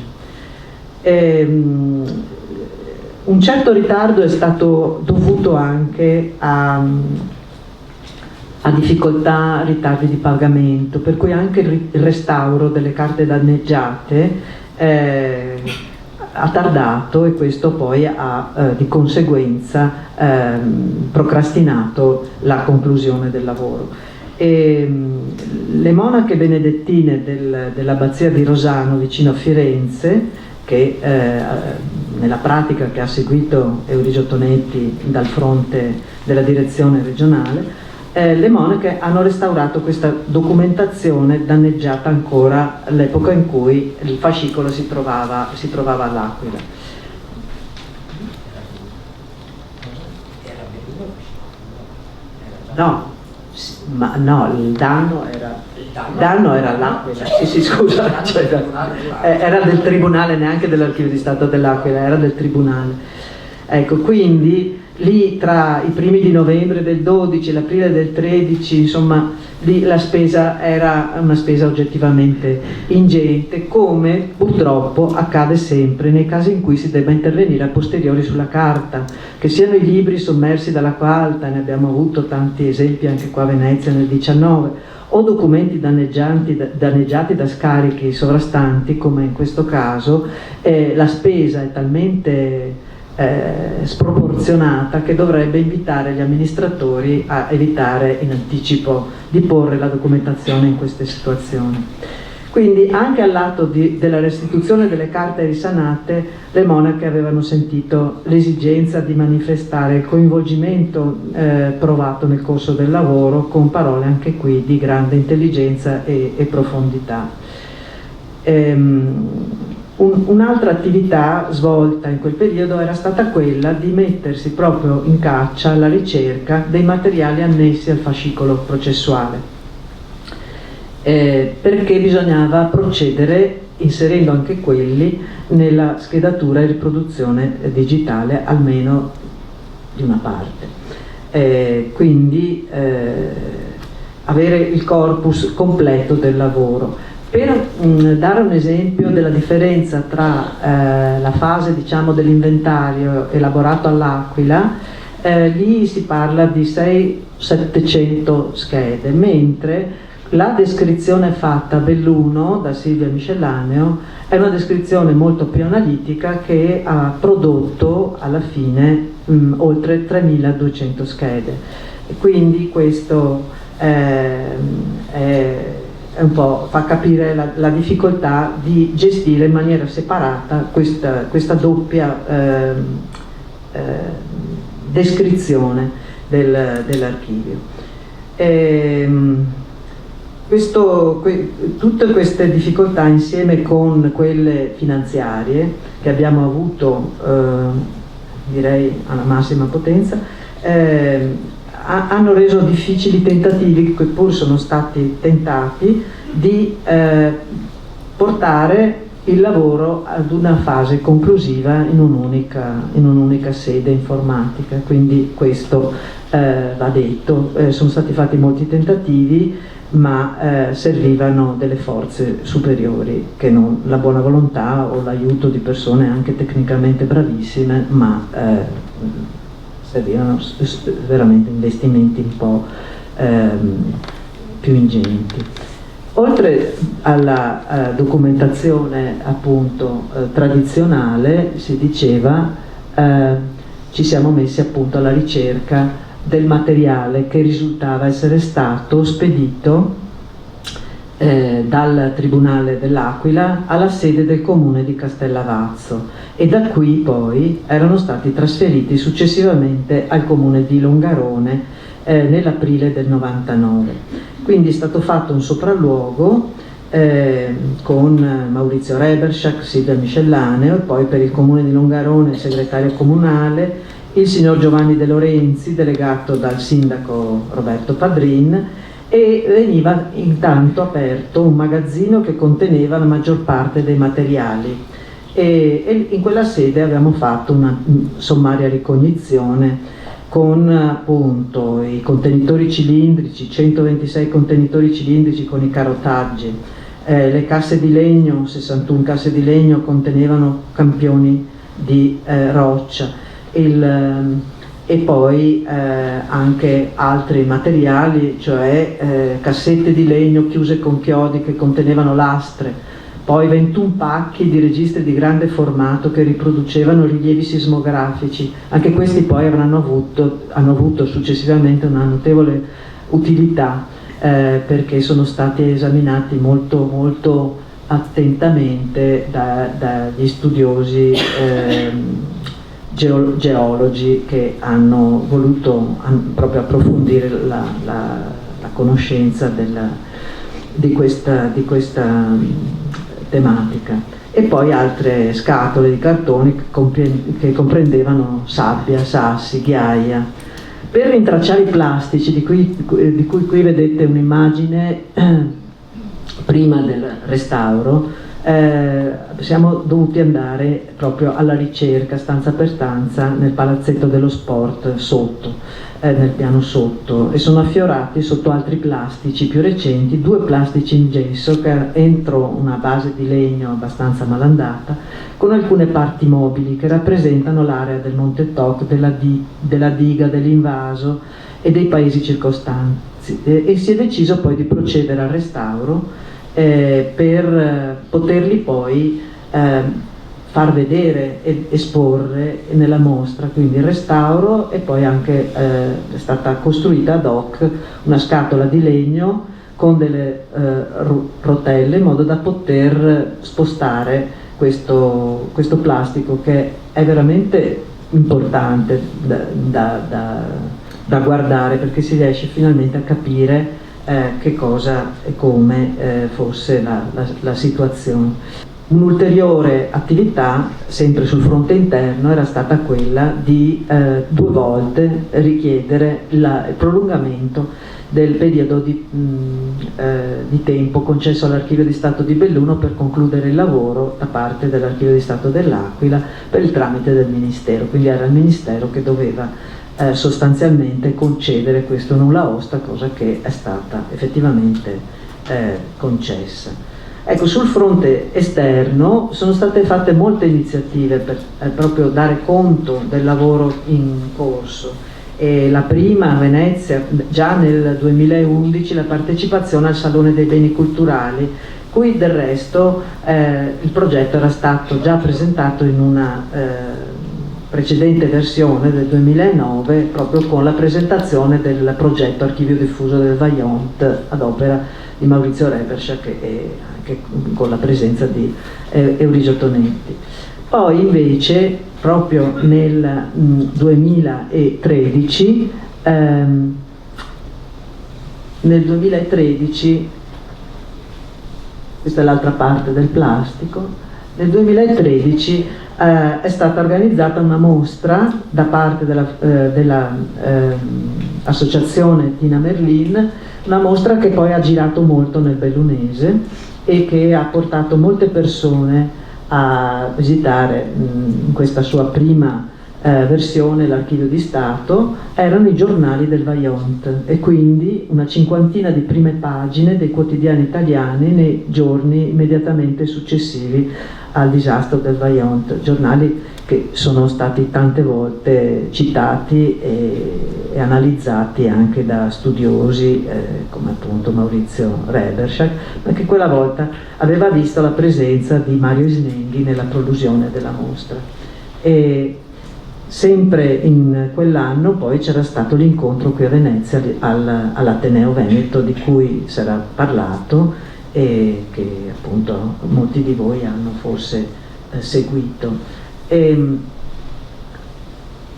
Un certo ritardo è stato dovuto anche a difficoltà, ritardi di pagamento, per cui anche il restauro delle carte danneggiate ha tardato, e questo poi ha di conseguenza procrastinato la conclusione del lavoro. Le monache benedettine dell'abbazia di Rosano vicino a Firenze, che nella pratica che ha seguito Eurigio Tonetti dal fronte della direzione regionale, le monache hanno restaurato questa documentazione danneggiata ancora all'epoca in cui il fascicolo si trovava all'Aquila. Il danno era all'Aquila. Sì, scusa, era del tribunale, neanche dell'Archivio di Stato dell'Aquila, era del tribunale. Ecco, quindi lì tra i primi di novembre del 12 e l'aprile del 13, insomma, lì la spesa era una spesa oggettivamente ingente, come purtroppo accade sempre nei casi in cui si debba intervenire a posteriori sulla carta, che siano i libri sommersi dall'acqua alta, ne abbiamo avuto tanti esempi anche qua a Venezia nel 19, o documenti danneggiati da scarichi sovrastanti, come in questo caso. La spesa è talmente sproporzionata che dovrebbe invitare gli amministratori a evitare in anticipo di porre la documentazione in queste situazioni. Quindi anche all'atto della restituzione delle carte risanate, le monache avevano sentito l'esigenza di manifestare il coinvolgimento provato nel corso del lavoro, con parole anche qui di grande intelligenza e profondità. Un'altra attività svolta in quel periodo era stata quella di mettersi proprio in caccia alla ricerca dei materiali annessi al fascicolo processuale, perché bisognava procedere inserendo anche quelli nella schedatura e riproduzione digitale, almeno di una parte, quindi avere il corpus completo del lavoro. Per dare un esempio della differenza tra la fase, diciamo, dell'inventario elaborato all'Aquila, lì si parla di 600-700 schede, mentre la descrizione fatta a Belluno da Silvia Miscellaneo è una descrizione molto più analitica che ha prodotto alla fine oltre 3200 schede. E quindi questo è un po' fa capire la difficoltà di gestire in maniera separata questa doppia descrizione dell'archivio. Tutte queste difficoltà, insieme con quelle finanziarie che abbiamo avuto, direi alla massima potenza, hanno reso difficili i tentativi, che pur sono stati tentati, di portare il lavoro ad una fase conclusiva in un'unica sede informatica. Quindi questo va detto. Sono stati fatti molti tentativi, ma servivano delle forze superiori che non la buona volontà o l'aiuto di persone anche tecnicamente bravissime, ma servivano veramente investimenti un po' più ingenti. Oltre alla documentazione appunto tradizionale, si diceva, ci siamo messi appunto alla ricerca del materiale che risultava essere stato spedito dal Tribunale dell'Aquila alla sede del comune di Castellavazzo, e da qui poi erano stati trasferiti successivamente al comune di Longarone nell'aprile del 99. Quindi è stato fatto un sopralluogo con Maurizio Reberschak, Silvia Miscellaneo, e poi per il comune di Longarone il segretario comunale, il signor Giovanni De Lorenzi, delegato dal sindaco Roberto Padrin, e veniva intanto aperto un magazzino che conteneva la maggior parte dei materiali, e in quella sede abbiamo fatto una sommaria ricognizione con appunto i contenitori cilindrici, 126 contenitori cilindrici con i carotaggi, le casse di legno, 61 casse di legno contenevano campioni di roccia, e poi anche altri materiali, cioè cassette di legno chiuse con chiodi che contenevano lastre, poi 21 pacchi di registri di grande formato che riproducevano rilievi sismografici. Anche questi poi hanno avuto successivamente una notevole utilità, perché sono stati esaminati molto, molto attentamente dagli studiosi geologi che hanno voluto proprio approfondire la conoscenza di questa tematica. E poi altre scatole di cartone che comprendevano sabbia, sassi, ghiaia. Per rintracciare i plastici, di cui qui vedete un'immagine prima del restauro, siamo dovuti andare proprio alla ricerca stanza per stanza nel palazzetto dello sport sotto, nel piano sotto, e sono affiorati sotto altri plastici più recenti, 2 plastici in gesso che entro una base di legno abbastanza malandata, con alcune parti mobili che rappresentano l'area del Monte Toc, della diga dell'invaso e dei paesi circostanti, e si è deciso poi di procedere al restauro per poterli poi far vedere ed esporre nella mostra. Quindi il restauro, e poi anche è stata costruita ad hoc una scatola di legno con delle rotelle, in modo da poter spostare questo plastico, che è veramente importante da guardare, perché si riesce finalmente a capire che cosa e come fosse la situazione. Un'ulteriore attività, sempre sul fronte interno, era stata quella di 2 volte richiedere il prolungamento del periodo di tempo concesso all'Archivio di Stato di Belluno per concludere il lavoro da parte dell'Archivio di Stato dell'Aquila per il tramite del Ministero. Quindi era il Ministero che doveva sostanzialmente concedere questo nulla osta, cosa che è stata effettivamente concessa. Ecco, sul fronte esterno sono state fatte molte iniziative per proprio dare conto del lavoro in corso, e la prima a Venezia già nel 2011 la partecipazione al Salone dei Beni Culturali, cui del resto il progetto era stato già presentato in una precedente versione del 2009, proprio con la presentazione del progetto Archivio Diffuso del Vaillant ad opera di Maurizio Reberschak e anche con la presenza di Eurigio Tonetti. Poi invece proprio nel 2013 questa è l'altra parte del plastico, nel 2013 è stata organizzata una mostra da parte dell'associazione Tina Merlin, una mostra che poi ha girato molto nel bellunese e che ha portato molte persone a visitare in questa sua prima versione l'Archivio di Stato. Erano i giornali del Vaillant e quindi una cinquantina di prime pagine dei quotidiani italiani nei giorni immediatamente successivi al disastro del Vaillant, giornali che sono stati tante volte citati e analizzati anche da studiosi come appunto Maurizio Reberschak, ma che quella volta aveva visto la presenza di Mario Isnenghi nella prolusione della mostra. E sempre in quell'anno poi c'era stato l'incontro qui a Venezia all'Ateneo Veneto, di cui si era parlato e che appunto molti di voi hanno forse seguito.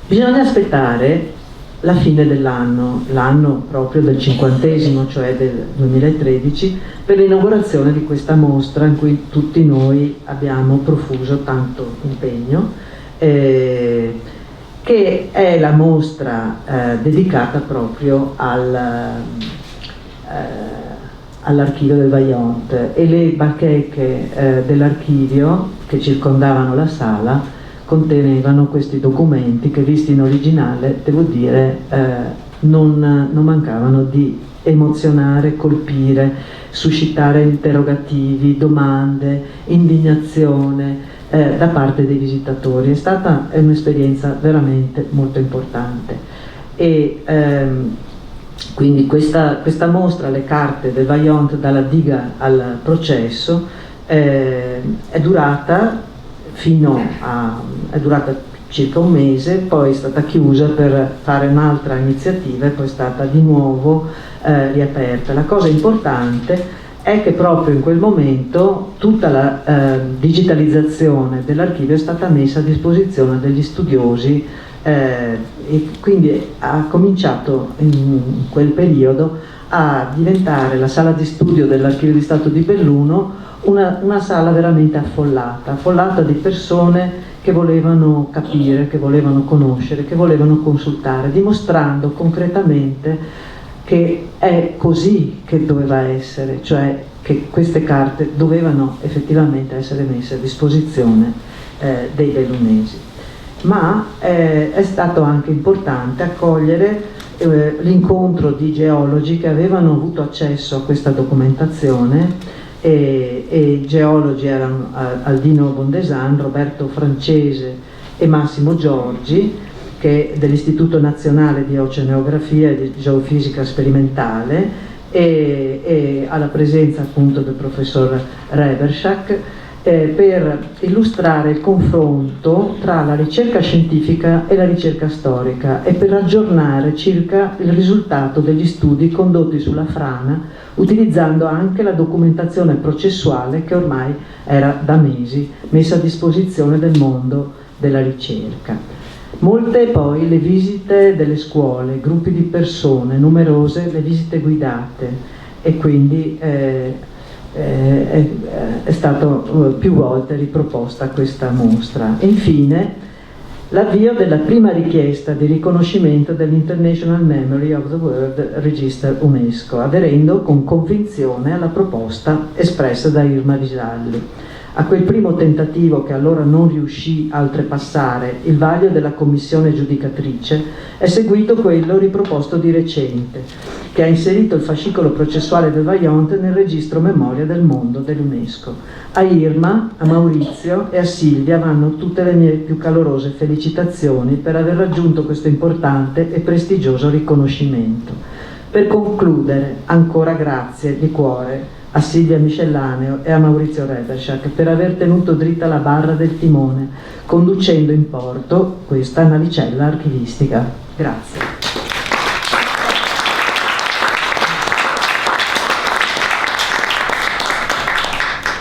Bisogna aspettare la fine dell'anno, l'anno proprio del 50°, cioè del 2013, per l'inaugurazione di questa mostra in cui tutti noi abbiamo profuso tanto impegno, che è la mostra dedicata proprio all'archivio del Vaillant, e le bacheche dell'archivio che circondavano la sala contenevano questi documenti che, visti in originale, devo dire, non mancavano di emozionare, colpire, suscitare interrogativi, domande, indignazione da parte dei visitatori. È stata un'esperienza veramente molto importante e quindi questa mostra, le carte del Vaillant dalla diga al processo, è durata circa un mese, poi è stata chiusa per fare un'altra iniziativa e poi è stata di nuovo riaperta. La cosa importante è che proprio in quel momento tutta la digitalizzazione dell'archivio è stata messa a disposizione degli studiosi e quindi ha cominciato in quel periodo a diventare la sala di studio dell'Archivio di Stato di Belluno una sala veramente affollata di persone che volevano capire, che volevano conoscere, che volevano consultare, dimostrando concretamente che è così che doveva essere, cioè che queste carte dovevano effettivamente essere messe a disposizione dei bellunesi. Ma è stato anche importante accogliere l'incontro di geologi che avevano avuto accesso a questa documentazione, e i geologi erano Aldino Bondesan, Roberto Francese e Massimo Giorgi, che dell'Istituto Nazionale di Oceanografia e di Geofisica Sperimentale, e alla presenza appunto del professor Reberschak, per illustrare il confronto tra la ricerca scientifica e la ricerca storica e per aggiornare circa il risultato degli studi condotti sulla frana, utilizzando anche la documentazione processuale che ormai era da mesi messa a disposizione del mondo della ricerca. Molte poi le visite delle scuole, gruppi di persone, numerose le visite guidate, e quindi è stato più volte riproposta questa mostra. E infine l'avvio della prima richiesta di riconoscimento dell'International Memory of the World Register UNESCO, aderendo con convinzione alla proposta espressa da Irma Visalli. A quel primo tentativo, che allora non riuscì a oltrepassare il vaglio della commissione giudicatrice, è seguito quello riproposto di recente, che ha inserito il fascicolo processuale del Vajont nel registro Memoria del Mondo dell'UNESCO. A Irma, a Maurizio e a Silvia vanno tutte le mie più calorose felicitazioni per aver raggiunto questo importante e prestigioso riconoscimento. Per concludere, ancora grazie di cuore a Silvia Miscellaneo e a Maurizio Reberschak per aver tenuto dritta la barra del timone, conducendo in porto questa navicella archivistica. Grazie.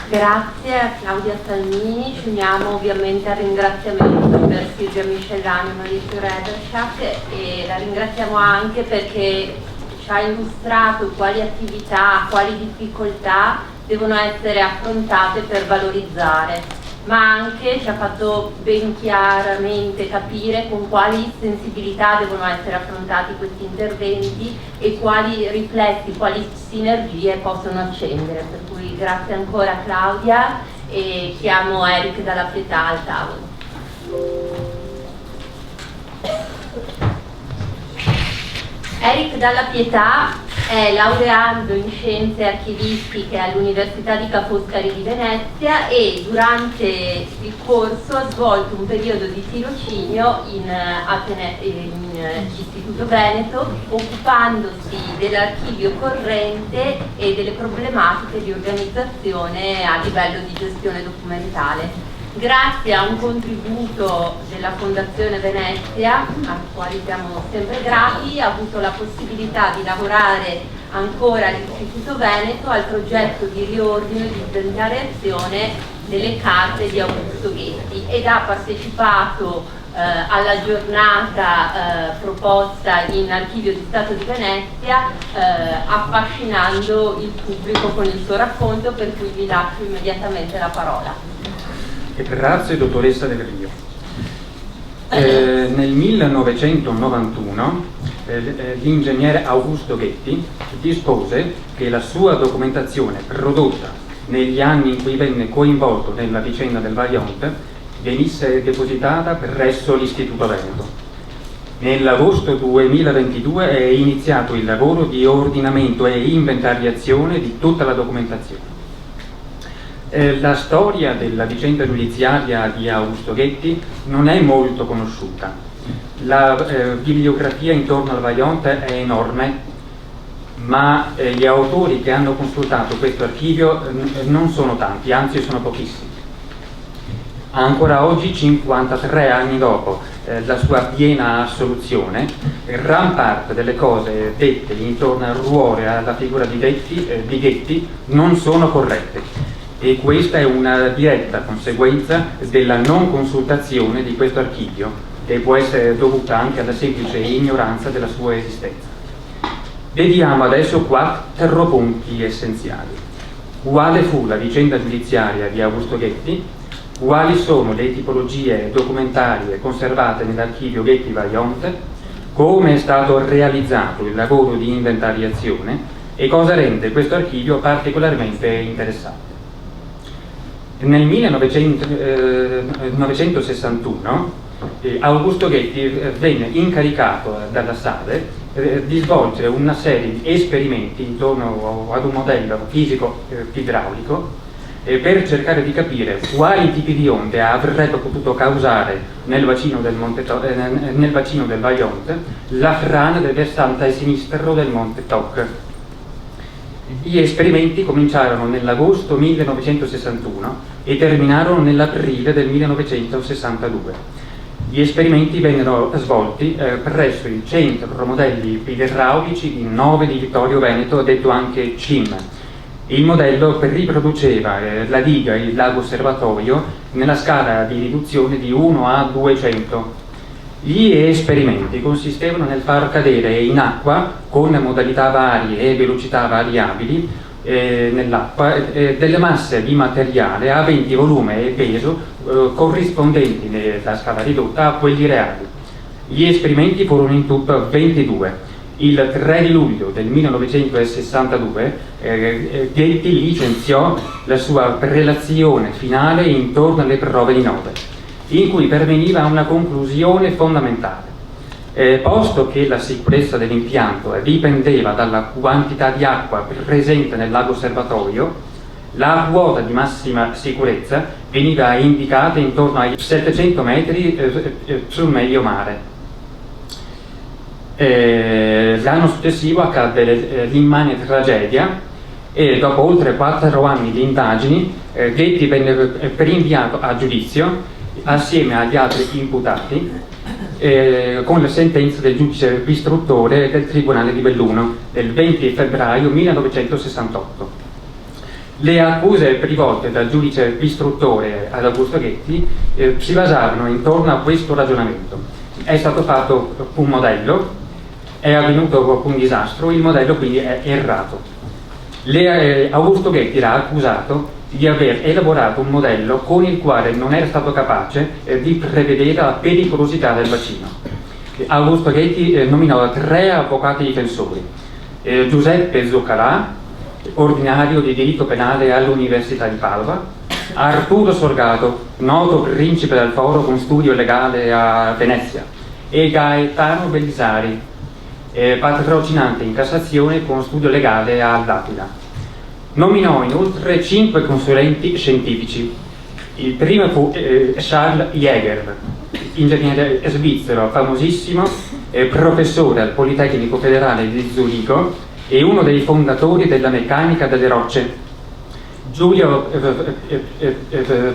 Grazie a Claudia Salmini, ci uniamo ovviamente al ringraziamento per Silvia Miscellaneo e Maurizio Reberschak, e la ringraziamo anche perché ci ha illustrato quali attività, quali difficoltà devono essere affrontate per valorizzare, ma anche ci ha fatto ben chiaramente capire con quali sensibilità devono essere affrontati questi interventi e quali riflessi, quali sinergie possono accendere. Per cui grazie ancora Claudia, e chiamo Eric Dalla Pietà al tavolo. Eric Dalla Pietà è laureando in scienze archivistiche all'Università di Ca' Foscari di Venezia e durante il corso ha svolto un periodo di tirocinio in Istituto Veneto, occupandosi dell'archivio corrente e delle problematiche di organizzazione a livello di gestione documentale. Grazie a un contributo della Fondazione Venezia, a quali siamo sempre grati, ha avuto la possibilità di lavorare ancora all'Istituto Veneto al progetto di riordino e di inventariazione delle carte di Augusto Ghetti ed ha partecipato alla giornata proposta in Archivio di Stato di Venezia, affascinando il pubblico con il suo racconto, per cui vi lascio immediatamente la parola. Grazie dottoressa Del Rio. Nel 1991 l'ingegnere Augusto Ghetti dispose che la sua documentazione prodotta negli anni in cui venne coinvolto nella vicenda del Vajont venisse depositata presso l'Istituto Veneto. Nell'agosto 2022 è iniziato il lavoro di ordinamento e inventariazione di tutta la documentazione. La storia della vicenda giudiziaria di Augusto Ghetti non è molto conosciuta. La bibliografia intorno al Vajont è enorme, ma gli autori che hanno consultato questo archivio non sono tanti, anzi sono pochissimi. Ancora oggi, 53 anni dopo la sua piena assoluzione, gran parte delle cose dette intorno al ruolo e alla figura di Ghetti non sono corrette. E questa è una diretta conseguenza della non consultazione di questo archivio, che può essere dovuta anche alla semplice ignoranza della sua esistenza. Vediamo adesso 4 punti essenziali. Quale fu la vicenda giudiziaria di Augusto Ghetti? Quali sono le tipologie documentarie conservate nell'archivio Ghetti Vajont? Come è stato realizzato il lavoro di inventariazione e cosa rende questo archivio particolarmente interessante? Nel 1961 Augusto Ghetti venne incaricato dalla SADE di svolgere una serie di esperimenti intorno ad un modello fisico idraulico per cercare di capire quali tipi di onde avrebbe potuto causare nel bacino del Vajont la frana del versante sinistro del Monte Toc. Gli esperimenti cominciarono nell'agosto 1961 e terminarono nell'aprile del 1962. Gli esperimenti vennero svolti presso il Centro Modelli Idraulici di Nove di Vittorio Veneto, detto anche CIM. Il modello riproduceva la diga e il lago osservatorio nella scala di riduzione di 1 a 200. Gli esperimenti consistevano nel far cadere in acqua, con modalità varie e velocità variabili, nell'acqua delle masse di materiale aventi volume e peso corrispondenti nella scala ridotta a quelli reali. Gli esperimenti furono in tutto 22 Il 3 di luglio del 1962 Ghetti licenziò la sua relazione finale intorno alle prove di Nove, in cui perveniva a una conclusione fondamentale. Posto che la sicurezza dell'impianto dipendeva dalla quantità di acqua presente nel lago serbatoio, la quota di massima sicurezza veniva indicata intorno ai 700 metri sul medio mare. L'anno successivo accadde l'immane tragedia e dopo oltre 4 anni di indagini Ghetti venne rinviato a giudizio assieme agli altri imputati con la sentenza del giudice istruttore del Tribunale di Belluno del 20 febbraio 1968. Le accuse rivolte dal giudice istruttore ad Augusto Ghetti si basavano intorno a questo ragionamento. È stato fatto un modello, è avvenuto un disastro, il modello quindi è errato. Augusto Ghetti era accusato di aver elaborato un modello con il quale non era stato capace di prevedere la pericolosità del bacino. Augusto Ghetti nominò 3 avvocati difensori: Giuseppe Zoccalà, ordinario di diritto penale all'Università di Padova; Arturo Sorgato, noto principe del foro con studio legale a Venezia; e Gaetano Bellisari, patrocinante in Cassazione con studio legale all'Aquila. Nominò inoltre 5 consulenti scientifici. Il primo fu Charles Jäger, ingegnere svizzero famosissimo, professore al Politecnico Federale di Zurigo e uno dei fondatori della meccanica delle rocce. Giulio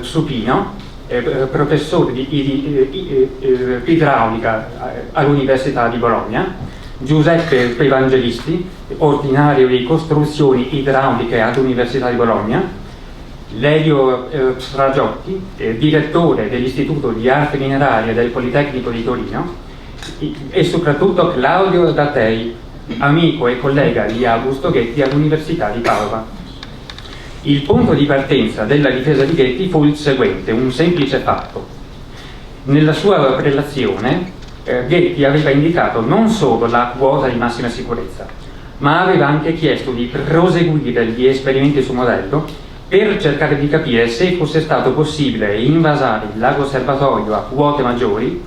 Supino, professore di idraulica all'Università di Bologna; Giuseppe Evangelisti, ordinario di costruzioni idrauliche all'Università di Bologna; Lelio Stragiotti, direttore dell'Istituto di Arte Mineraria del Politecnico di Torino; e soprattutto Claudio Dattei, amico e collega di Augusto Ghetti all'Università di Padova. Il punto di partenza della difesa di Ghetti fu il seguente, un semplice fatto. Nella sua relazione Ghetti aveva indicato non solo la quota di massima sicurezza, ma aveva anche chiesto di proseguire gli esperimenti su modello per cercare di capire se fosse stato possibile invasare il lago serbatoio a quote maggiori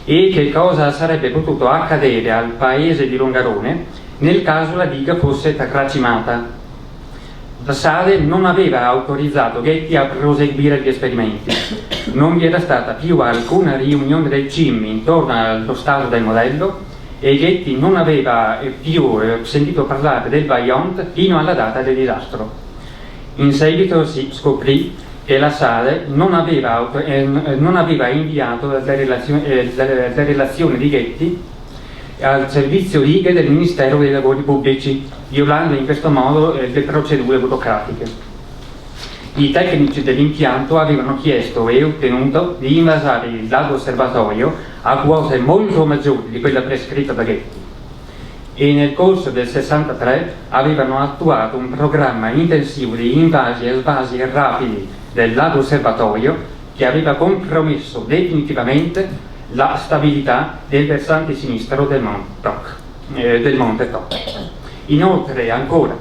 e che cosa sarebbe potuto accadere al paese di Longarone nel caso la diga fosse tracimata. La SADE non aveva autorizzato Ghetti a proseguire gli esperimenti. Non vi era stata più alcuna riunione del CIM intorno allo stato del modello e Ghetti non aveva più sentito parlare del Vaillant fino alla data del disastro. In seguito si scoprì che la SADE non aveva inviato la relazione di Ghetti al servizio righe del Ministero dei Lavori Pubblici, violando in questo modo le procedure burocratiche. I tecnici dell'impianto avevano chiesto e ottenuto di invasare il lago serbatoio a quote molto maggiori di quella prescritta da Ghetti e nel corso del 63 avevano attuato un programma intensivo di invasi e svasi rapidi del lago serbatoio che aveva compromesso definitivamente la stabilità del versante sinistro del Monte Toc. Inoltre, ancora,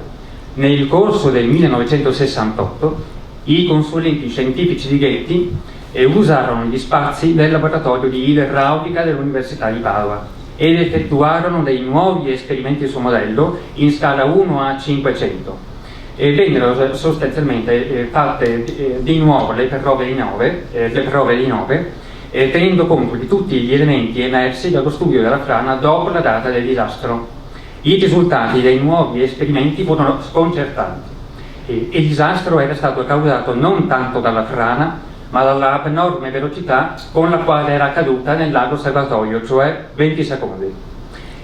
nel corso del 1968, i consulenti scientifici di Ghetti usarono gli spazi del laboratorio di idraulica dell'Università di Padova ed effettuarono dei nuovi esperimenti su modello in scala 1 a 500 e vennero sostanzialmente fatte di nuovo le prove di Nove, tenendo conto di tutti gli elementi emersi dallo studio della frana dopo la data del disastro. I risultati dei nuovi esperimenti furono sconcertanti. Il disastro era stato causato non tanto dalla frana, ma dalla abnorme velocità con la quale era caduta nel lago serbatoio, cioè 20 secondi.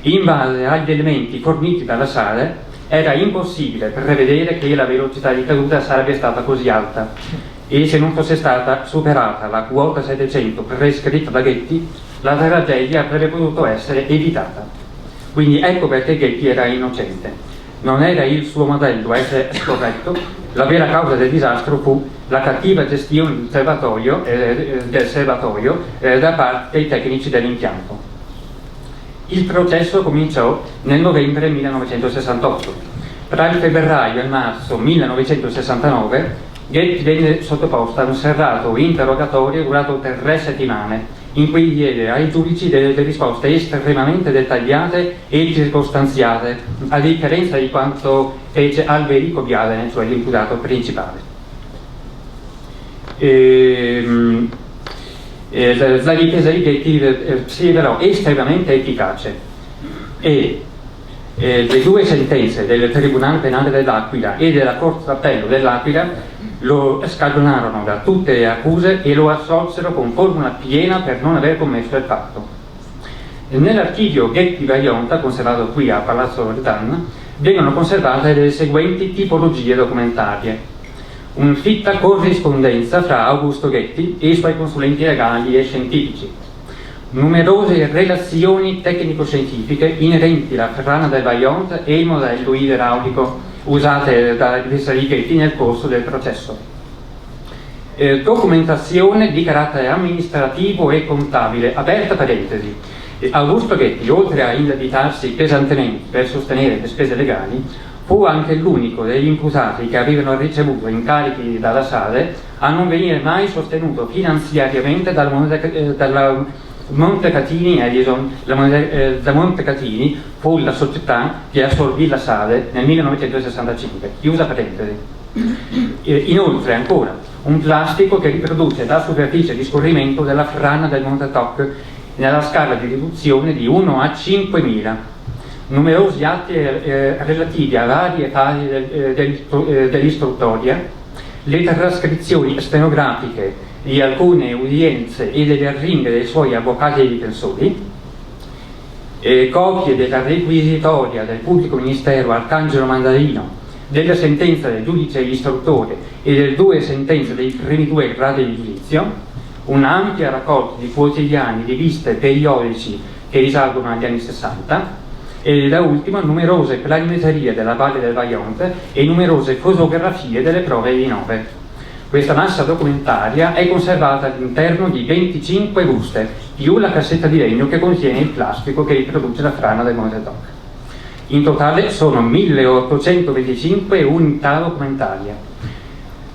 In base agli elementi forniti dalla SADE, era impossibile prevedere che la velocità di caduta sarebbe stata così alta e se non fosse stata superata la quota 700 prescritta da Ghetti, la tragedia avrebbe potuto essere evitata. Quindi ecco perché Ghetti era innocente. Non era il suo modello a essere scorretto, la vera causa del disastro fu la cattiva gestione del serbatoio da parte dei tecnici dell'impianto. Il processo cominciò nel novembre 1968. Tra il febbraio e il marzo 1969 Getty venne sottoposta a un serrato interrogatorio durato 3 settimane, in cui diede ai giudici delle risposte estremamente dettagliate e circostanziate, a differenza di quanto fece Alberico Bialene, cioè l'imputato principale. La difesa di Getty si rivelò estremamente efficace e le 2 sentenze del Tribunale Penale dell'Aquila e della Corte d'Appello dell'Aquila lo scagionarono da tutte le accuse e lo assolsero con formula piena per non aver commesso il fatto. Nell'archivio Getty-Vajont, conservato qui a Palazzo Redan, vengono conservate le seguenti tipologie documentarie: una fitta corrispondenza fra Augusto Getty e i suoi consulenti legali e scientifici, numerose relazioni tecnico-scientifiche inerenti alla frana del Vajont e il modello idraulico usate dalla difesa di Getty nel corso del processo, documentazione di carattere amministrativo e contabile, aperta parentesi. Augusto Getty, oltre a indebitarsi pesantemente per sostenere le spese legali, fu anche l'unico degli imputati che avevano ricevuto incarichi dalla SADE a non venire mai sostenuto finanziariamente dalla Montecatini Edison. La Montecatini fu la società che assorbì la SADE nel 1965, chiusa parentesi. Inoltre ancora un plastico che riproduce la superficie di scorrimento della frana del Monte Toc nella scala di riduzione di 1 a 5.000, numerosi atti relativi a varie fasi dell'istruttoria, le trascrizioni stenografiche di alcune udienze e delle arringhe dei suoi avvocati e difensori, copie della requisitoria del pubblico ministero Arcangelo Mandarino, della sentenza del giudice istruttore e delle 2 sentenze dei primi 2 gradi di giudizio, un'ampia raccolta di quotidiani, riviste e periodici che risalgono agli anni 60, e da ultimo numerose planimetrie della Valle del Vajont e numerose fotografie delle prove di Nove. Questa massa documentaria è conservata all'interno di 25 buste, più la cassetta di legno che contiene il plastico che riproduce la frana del Monte Toc. In totale sono 1825 unità documentarie.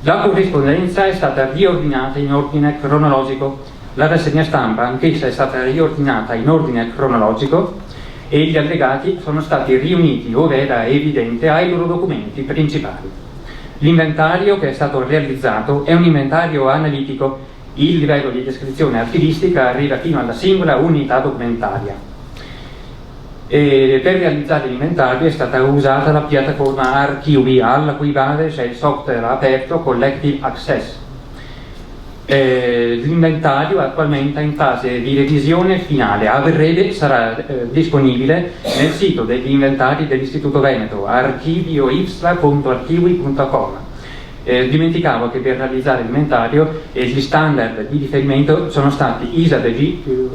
La corrispondenza è stata riordinata in ordine cronologico, la rassegna stampa anch'essa è stata riordinata in ordine cronologico e gli allegati sono stati riuniti, ove era evidente, ai loro documenti principali. L'inventario che è stato realizzato è un inventario analitico, il livello di descrizione archivistica arriva fino alla singola unità documentaria. E per realizzare l'inventario è stata usata la piattaforma Archivi, alla cui base c'è il software aperto Collective Access. L'inventario attualmente è in fase di revisione finale, a breve sarà disponibile nel sito degli inventari dell'Istituto Veneto, archivioipsla.archivi.com. Dimenticavo che per realizzare l'inventario gli standard di riferimento sono stati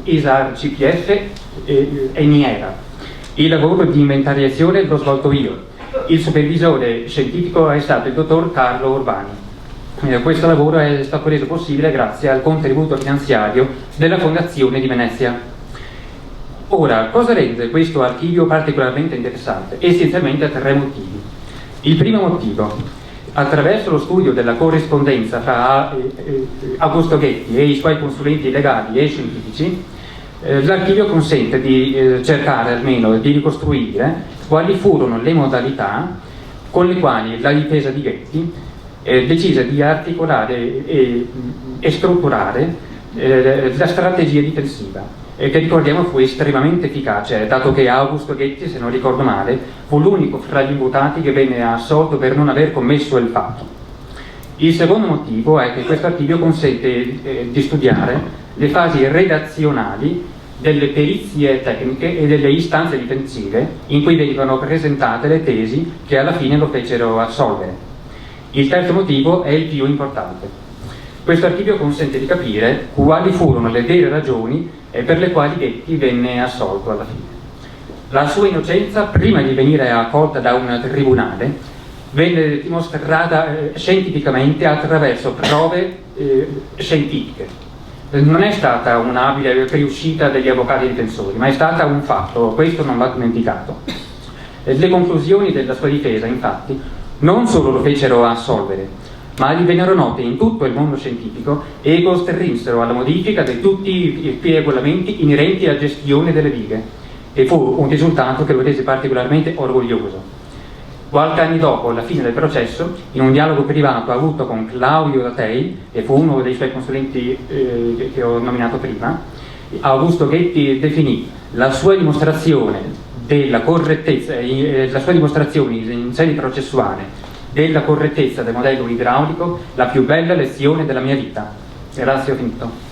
ISA-RCPF e NIERA. Il lavoro di inventariazione l'ho svolto io, il supervisore scientifico è stato il dottor Carlo Urbani. Questo lavoro è stato reso possibile grazie al contributo finanziario della Fondazione di Venezia. Ora, cosa rende questo archivio particolarmente interessante? Essenzialmente 3 motivi. Il primo motivo: attraverso lo studio della corrispondenza tra Augusto Getty e i suoi consulenti legali e scientifici, l'archivio consente di cercare almeno di ricostruire quali furono le modalità con le quali la difesa di Getty decise di articolare e strutturare la strategia difensiva, che ricordiamo fu estremamente efficace, dato che Augusto Getty, se non ricordo male, fu l'unico fra gli imputati che venne assolto per non aver commesso il fatto. Il secondo motivo è che questo archivio consente di studiare le fasi redazionali delle perizie tecniche e delle istanze difensive in cui venivano presentate le tesi che alla fine lo fecero assolvere. Il terzo motivo è il più importante. Questo archivio consente di capire quali furono le vere ragioni per le quali Getty venne assolto alla fine. La sua innocenza, prima di venire accolta da un tribunale, venne dimostrata scientificamente attraverso prove scientifiche. non è stata un'abile riuscita degli avvocati difensori, ma è stata un fatto, questo non va dimenticato. Le conclusioni della sua difesa, infatti, non solo lo fecero assolvere, ma divennero note in tutto il mondo scientifico e costrinsero alla modifica di tutti i regolamenti inerenti alla gestione delle dighe, e fu un risultato che lo rese particolarmente orgoglioso. Qualche anni dopo la fine del processo, in un dialogo privato avuto con Claudio Ratei, che fu uno dei suoi consulenti che ho nominato prima, Augusto Ghetti definì la sua dimostrazione della correttezza, la sua dimostrazione in sede processuale della correttezza del modello idraulico, la più bella lezione della mia vita. Grazie, ho finito.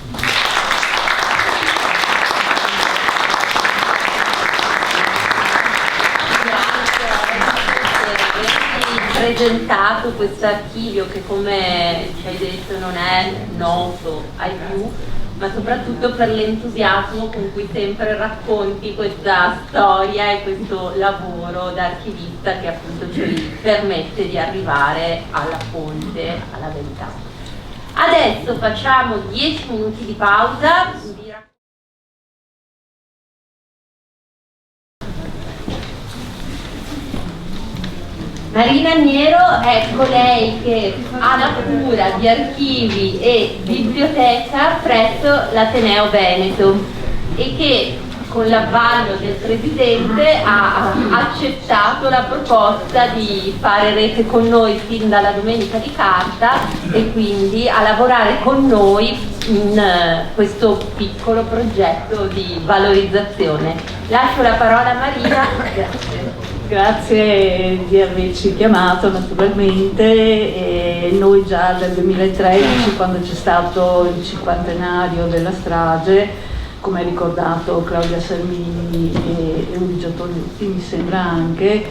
Presentato questo archivio che, come ci hai detto, non è noto ai più, ma soprattutto per l'entusiasmo con cui sempre racconti questa storia e questo lavoro da archivista che appunto ci permette di arrivare alla fonte, alla verità. Adesso facciamo 10 minuti di pausa. Marina Niero è colei che ha la cura di archivi e biblioteca presso l'Ateneo Veneto e che con l'avvallo del Presidente ha accettato la proposta di fare rete con noi fin dalla Domenica di Carta e quindi a lavorare con noi in questo piccolo progetto di valorizzazione. Lascio la parola a Marina. Grazie. Grazie di averci chiamato naturalmente, e noi già dal 2013, quando c'è stato il 50° della strage, come ha ricordato Claudia Salmini e Luigi Togliutti, mi sembra anche,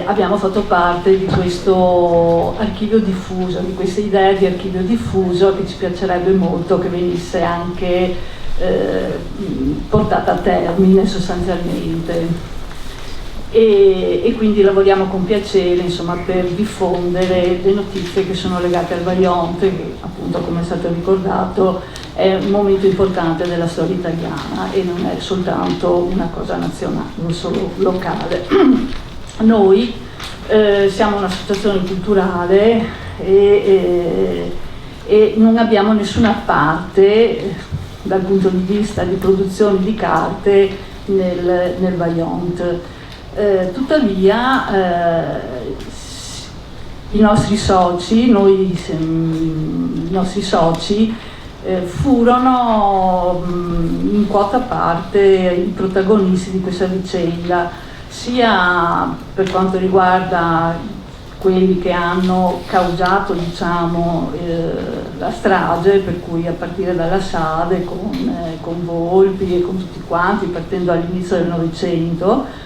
abbiamo fatto parte di questo archivio diffuso, di questa idea di archivio diffuso che ci piacerebbe molto che venisse anche portata a termine sostanzialmente. E quindi lavoriamo con piacere, insomma, per diffondere le notizie che sono legate al Vajont, che appunto, come è stato ricordato, è un momento importante della storia italiana e non è soltanto una cosa nazionale, non solo locale. Noi siamo un'associazione culturale e non abbiamo nessuna parte dal punto di vista di produzione di carte nel Vajont. Tuttavia i nostri soci furono in quota parte i protagonisti di questa vicenda, sia per quanto riguarda quelli che hanno causato, diciamo, la strage, per cui a partire dalla Sade con Volpi e con tutti quanti, partendo all'inizio del Novecento,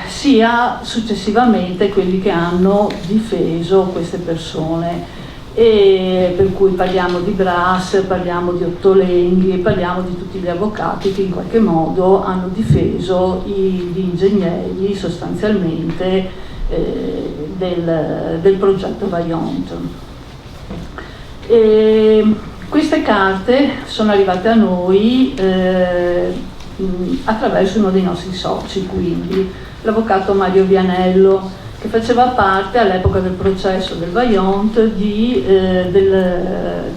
sia successivamente quelli che hanno difeso queste persone, e per cui parliamo di Brass, parliamo di Ottolenghi, parliamo di tutti gli avvocati che in qualche modo hanno difeso gli ingegneri sostanzialmente del progetto Vajont. Queste carte sono arrivate a noi attraverso uno dei nostri soci, quindi l'avvocato Mario Vianello, che faceva parte all'epoca del processo del Vajont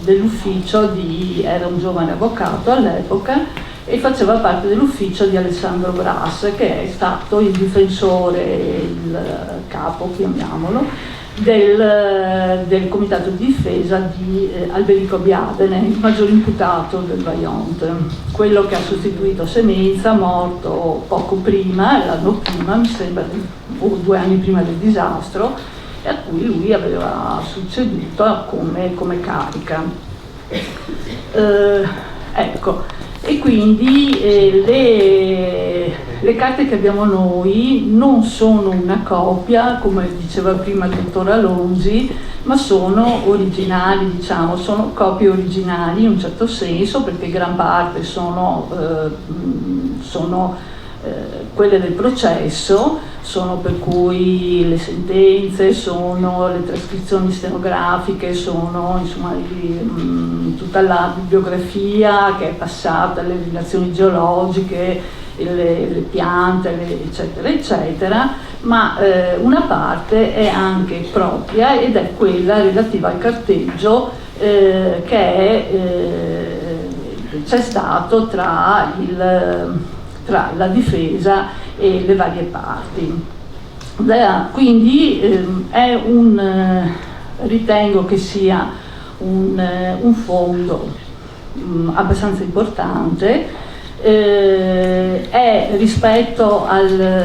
dell'ufficio era un giovane avvocato all'epoca e faceva parte dell'ufficio di Alessandro Brass, che è stato il difensore, il capo, chiamiamolo, del comitato di difesa di Alberico Biadene, il maggior imputato del Vajont, quello che ha sostituito Semenza, morto poco prima, l'anno prima mi sembra, o 2 anni prima del disastro, e a cui lui aveva succeduto come carica. Ecco, e quindi le carte che abbiamo noi non sono una copia, come diceva prima il dottor Alonzi, ma sono originali, diciamo, sono copie originali in un certo senso, perché gran parte sono quelle del processo sono per cui le sentenze, sono le trascrizioni stenografiche, sono insomma tutta la bibliografia che è passata, le relazioni geologiche, le piante, eccetera eccetera, ma una parte è anche propria ed è quella relativa al carteggio che c'è stato tra la difesa e le varie parti. Quindi ritengo che sia un fondo abbastanza importante. È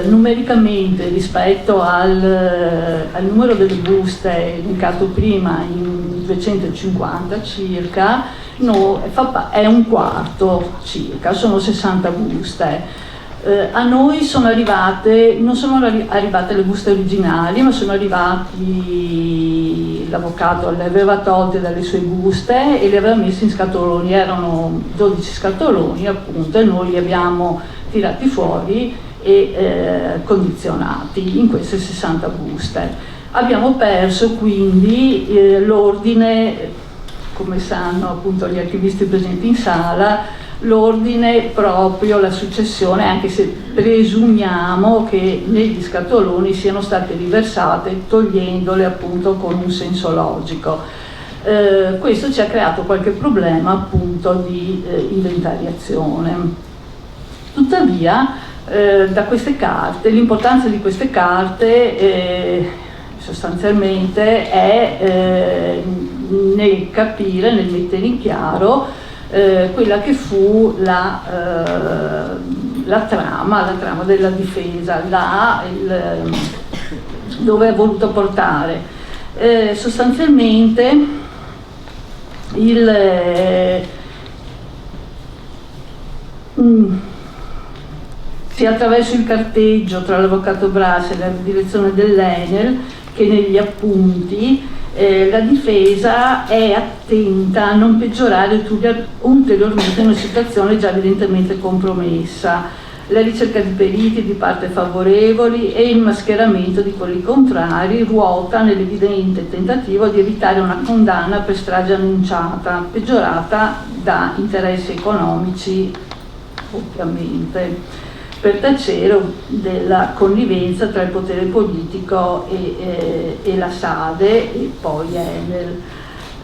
numericamente rispetto al numero delle buste indicato prima in 250 circa, è un quarto circa, sono 60 buste. A noi non sono arrivate le buste originali, ma sono arrivati, l'avvocato le aveva tolte dalle sue buste e le aveva messe in scatoloni, erano 12 scatoloni appunto, e noi li abbiamo tirati fuori e condizionati in queste 60 buste. Abbiamo perso quindi l'ordine, come sanno appunto gli archivisti presenti in sala, l'ordine proprio, la successione, anche se presumiamo che negli scatoloni siano state riversate togliendole appunto con un senso logico. Questo ci ha creato qualche problema appunto di inventariazione. Tuttavia da queste carte, l'importanza di queste carte sostanzialmente è nel capire, nel mettere in chiaro quella che fu la trama della difesa, dove è voluto portare. Sostanzialmente sia attraverso il carteggio tra l'avvocato Brasi e la direzione dell'Enel che negli appunti, la difesa è attenta a non peggiorare ulteriormente una situazione già evidentemente compromessa. La ricerca di periti di parte favorevoli e il mascheramento di quelli contrari ruota nell'evidente tentativo di evitare una condanna per strage annunciata, peggiorata da interessi economici, ovviamente, per tacere della connivenza tra il potere politico e la SADE e poi Enel.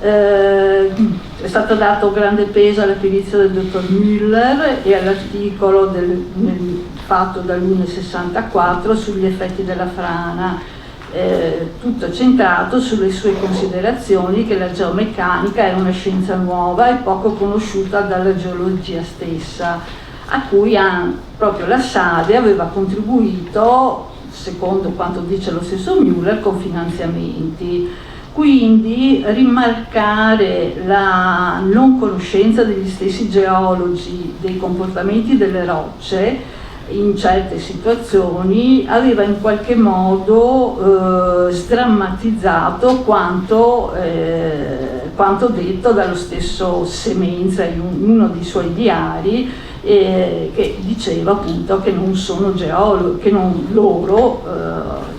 È stato dato grande peso alla perizia del dottor Müller e all'articolo fatto dall'1,64 sugli effetti della frana, tutto centrato sulle sue considerazioni che la geomeccanica è una scienza nuova e poco conosciuta dalla geologia stessa, a cui proprio la SADE aveva contribuito, secondo quanto dice lo stesso Müller, con finanziamenti. Quindi rimarcare la non conoscenza degli stessi geologi dei comportamenti delle rocce in certe situazioni aveva in qualche modo sdrammatizzato quanto detto dallo stesso Semenza in uno dei suoi diari, che diceva appunto che non sono geologi, che loro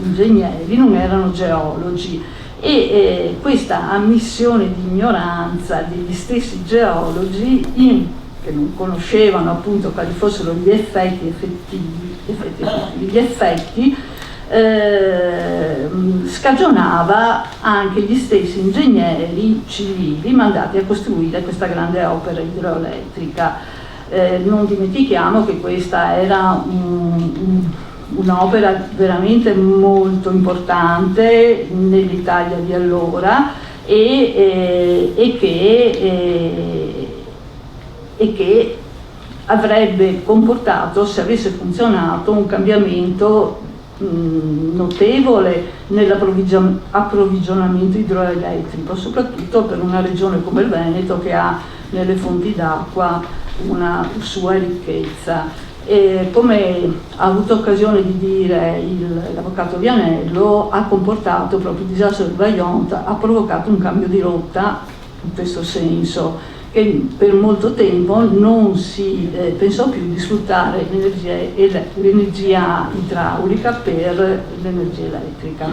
ingegneri non erano geologi, e questa ammissione di ignoranza degli stessi geologi che non conoscevano appunto quali fossero gli effetti effettivi, scagionava anche gli stessi ingegneri civili mandati a costruire questa grande opera idroelettrica. Non dimentichiamo che questa era un'opera veramente molto importante nell'Italia di allora e che avrebbe comportato, se avesse funzionato, un cambiamento notevole nell'approvvigionamento idroelettrico, soprattutto per una regione come il Veneto che ha nelle fonti d'acqua una sua ricchezza. E come ha avuto occasione di dire l'avvocato Vianello, ha comportato proprio il disastro del Vajont, ha provocato un cambio di rotta in questo senso, che per molto tempo non si pensò più di sfruttare l'energia idraulica per l'energia elettrica.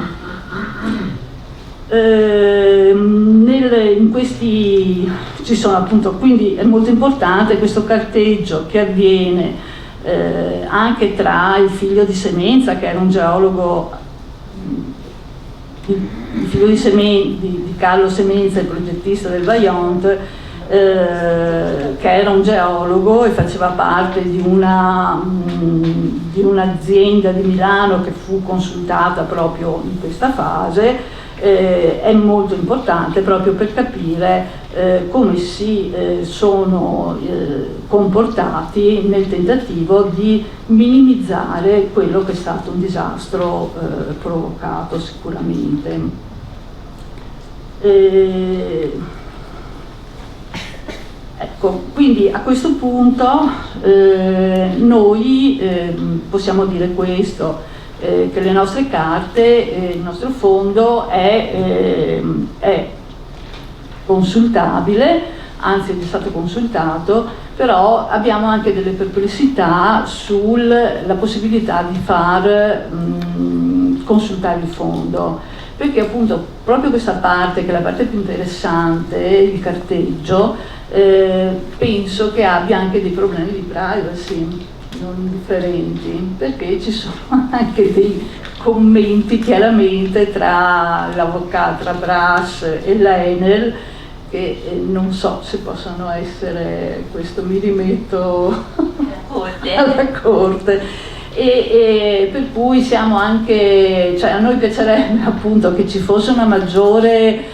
In questi ci sono appunto, quindi è molto importante questo carteggio che avviene anche tra il figlio di Semenza, che era un geologo, il figlio di Carlo Semenza, il progettista del Vajont, che era un geologo e faceva parte di un'azienda di Milano che fu consultata proprio in questa fase. È molto importante proprio per capire come si sono comportati nel tentativo di minimizzare quello che è stato un disastro provocato sicuramente. Ecco, quindi a questo punto noi possiamo dire questo, che le nostre carte, il nostro fondo è consultabile, anzi è stato consultato, però abbiamo anche delle perplessità sulla possibilità di far consultare il fondo, perché appunto proprio questa parte, che è la parte più interessante, il carteggio, penso che abbia anche dei problemi di privacy non indifferenti, perché ci sono anche dei commenti chiaramente tra l'avvocato, tra Brass e la Enel, che non so se possono essere, questo mi rimetto alla Corte. E per cui siamo anche, cioè a noi piacerebbe appunto che ci fosse una maggiore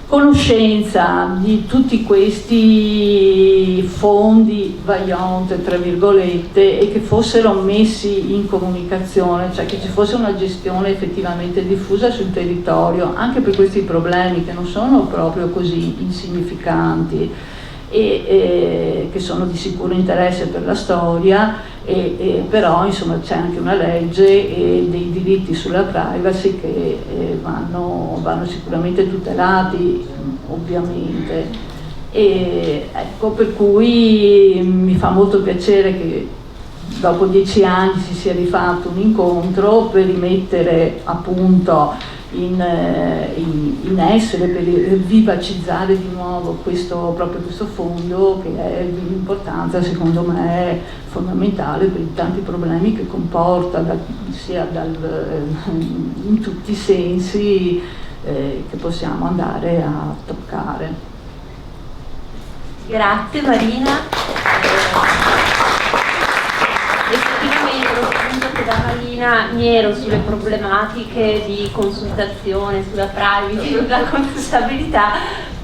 conoscenza di tutti questi fondi Vajont, tra virgolette, e che fossero messi in comunicazione, cioè che ci fosse una gestione effettivamente diffusa sul territorio, anche per questi problemi che non sono proprio così insignificanti e che sono di sicuro interesse per la storia, però insomma c'è anche una legge e dei diritti sulla privacy che vanno sicuramente tutelati, ovviamente. E ecco, per cui mi fa molto piacere che dopo 10 anni si sia rifatto un incontro per rimettere appunto in essere, per vivacizzare di nuovo proprio questo fondo, che è di un'importanza secondo me fondamentale per i tanti problemi che comporta, in tutti i sensi che possiamo andare a toccare. Grazie Marina. Effettivamente lo spunto che da Marina mi ero sulle problematiche di consultazione, sulla privacy, sulla consultabilità,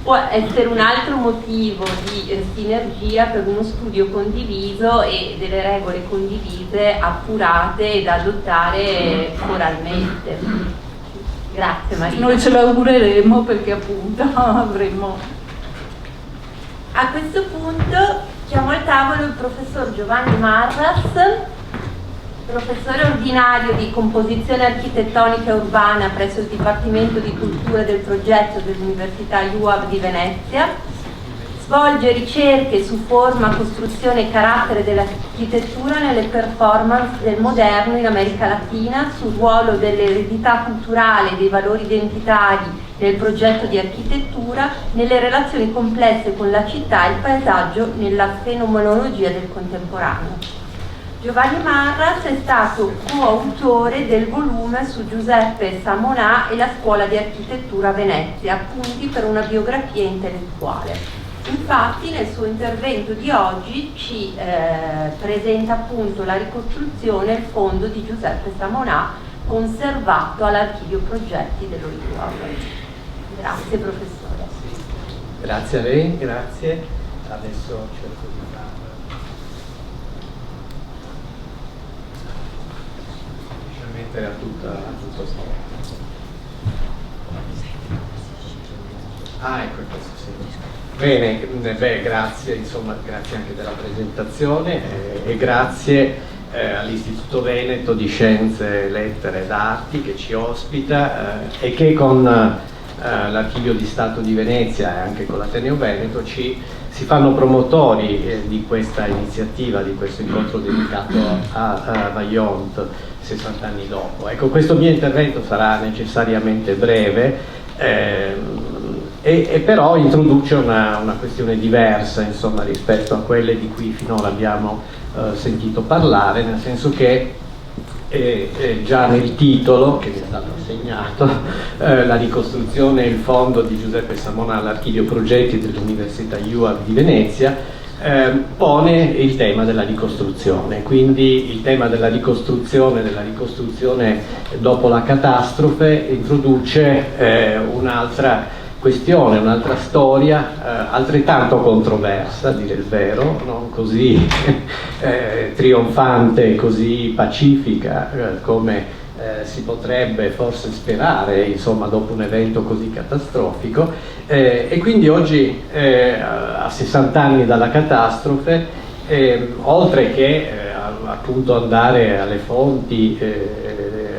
può essere un altro motivo di sinergia per uno studio condiviso e delle regole condivise, appurate e da adottare oralmente. Grazie Marina. Noi ce l'augureremo, perché appunto avremo. A questo punto chiamo al tavolo il professor Giovanni Marras, professore ordinario di composizione architettonica urbana presso il Dipartimento di Cultura del Progetto dell'Università UAB di Venezia. Svolge ricerche su forma, costruzione e carattere dell'architettura nelle performance del moderno in America Latina, sul ruolo dell'eredità culturale e dei valori identitari nel progetto di architettura, nelle relazioni complesse con la città e il paesaggio nella fenomenologia del contemporaneo. Giovanni Marras è stato coautore del volume su Giuseppe Samonà e la Scuola di Architettura a Venezia, appunti per una biografia intellettuale. Infatti nel suo intervento di oggi ci presenta appunto la ricostruzione e il fondo di Giuseppe Samonà conservato all'Archivio Progetti dell'OIUAB. Grazie professore. Grazie a lei, grazie. Adesso cerco di mettere a tutto sto. Ah, ecco questo sì. Bene, grazie, insomma, grazie anche della presentazione e grazie all'Istituto Veneto di Scienze, Lettere ed Arti che ci ospita e che con l'Archivio di Stato di Venezia e anche con l'Ateneo Veneto si fanno promotori di questa iniziativa, di questo incontro dedicato a Vajont 60 anni dopo. Ecco, questo mio intervento sarà necessariamente breve, e però introduce una questione diversa, insomma, rispetto a quelle di cui finora abbiamo sentito parlare, nel senso che già nel titolo che mi è stato assegnato, la ricostruzione e il fondo di Giuseppe Samonà all'Archivio Progetti dell'Università UAV di Venezia pone il tema della ricostruzione, quindi il tema della ricostruzione dopo la catastrofe introduce un'altra questione, un'altra storia altrettanto controversa, a dire il vero, non così trionfante, così pacifica come si potrebbe forse sperare, insomma, dopo un evento così catastrofico, e quindi oggi a 60 anni dalla catastrofe, oltre che appunto andare alle fonti,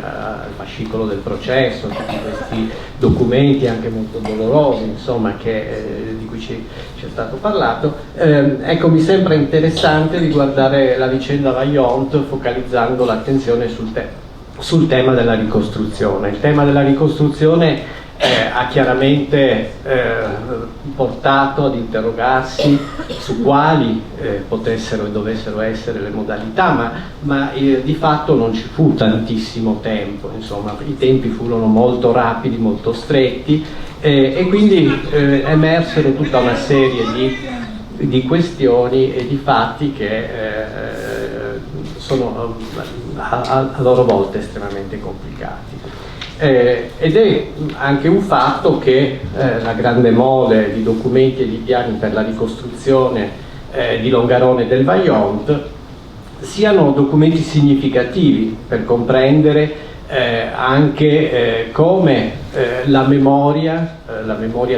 al fascicolo del processo, tutti questi documenti anche molto dolorosi, insomma, di cui ci è stato parlato, ecco, mi sembra interessante riguardare la vicenda Vajont focalizzando l'attenzione sul tema della ricostruzione. Il tema della ricostruzione ha chiaramente portato ad interrogarsi su quali potessero e dovessero essere le modalità, ma di fatto non ci fu tantissimo tempo, insomma, i tempi furono molto rapidi, molto stretti, e quindi emersero tutta una serie di questioni e di fatti che sono a loro volta estremamente complicati. Ed è anche un fatto che la grande mole di documenti e di piani per la ricostruzione di Longarone e del Vajont siano documenti significativi per comprendere anche come la memoria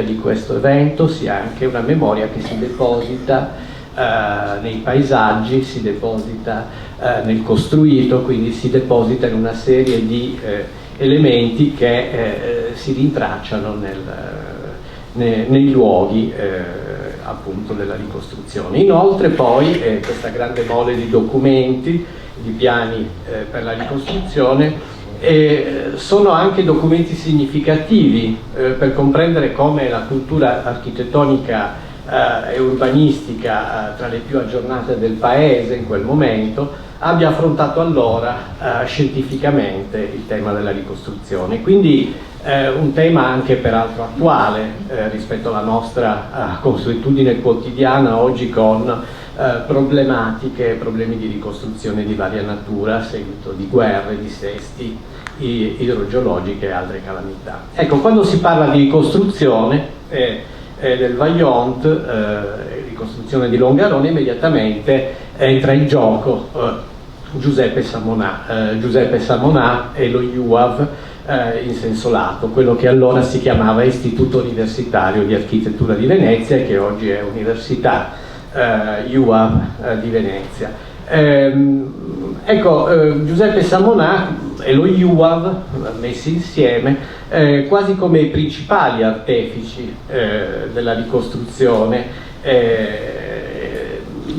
di questo evento sia anche una memoria che si deposita nei paesaggi, si deposita nel costruito, quindi si deposita in una serie di elementi che si rintracciano nei luoghi appunto della ricostruzione. Inoltre poi questa grande mole di documenti, di piani per la ricostruzione, sono anche documenti significativi per comprendere come la cultura architettonica e urbanistica tra le più aggiornate del paese in quel momento abbia affrontato allora scientificamente il tema della ricostruzione. Quindi un tema anche peraltro attuale rispetto alla nostra consuetudine quotidiana oggi, con problemi di ricostruzione di varia natura a seguito di guerre, dissesti idrogeologiche e altre calamità. Ecco, quando si parla di ricostruzione del Vajont, ricostruzione di Longarone, immediatamente entra in gioco Giuseppe Samonà e lo IUAV in senso lato, quello che allora si chiamava Istituto Universitario di Architettura di Venezia e che oggi è Università IUAV di Venezia. Giuseppe Samonà e lo IUAV messi insieme quasi come i principali artefici della ricostruzione,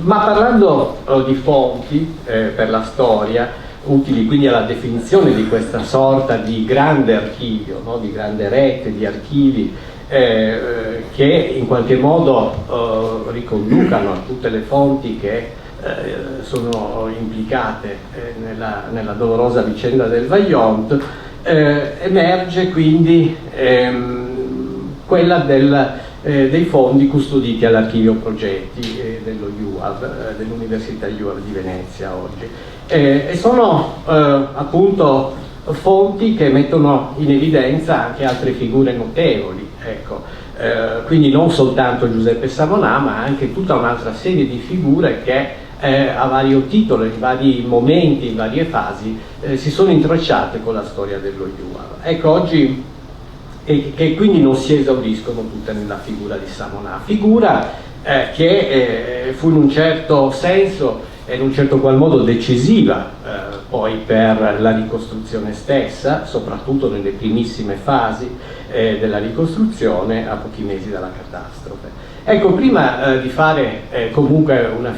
ma parlando di fonti per la storia utili quindi alla definizione di questa sorta di grande archivio, no? Di grande rete di archivi che in qualche modo riconducano a tutte le fonti che sono implicate nella dolorosa vicenda del Vajont, emerge quindi quella dei fondi custoditi all'Archivio Progetti dello IUAV, dell'Università IUAV di Venezia oggi, e sono appunto fonti che mettono in evidenza anche altre figure notevoli, ecco. Quindi non soltanto Giuseppe Samonà, ma anche tutta un'altra serie di figure che a vario titolo, in vari momenti, in varie fasi, si sono intrecciate con la storia dello IUAV. Ecco, oggi, che quindi non si esauriscono tutte nella figura di Samonà, figura che fu in un certo senso e in un certo qual modo decisiva poi per la ricostruzione stessa, soprattutto nelle primissime fasi, della ricostruzione a pochi mesi dalla catastrofe. Ecco, prima di fare comunque una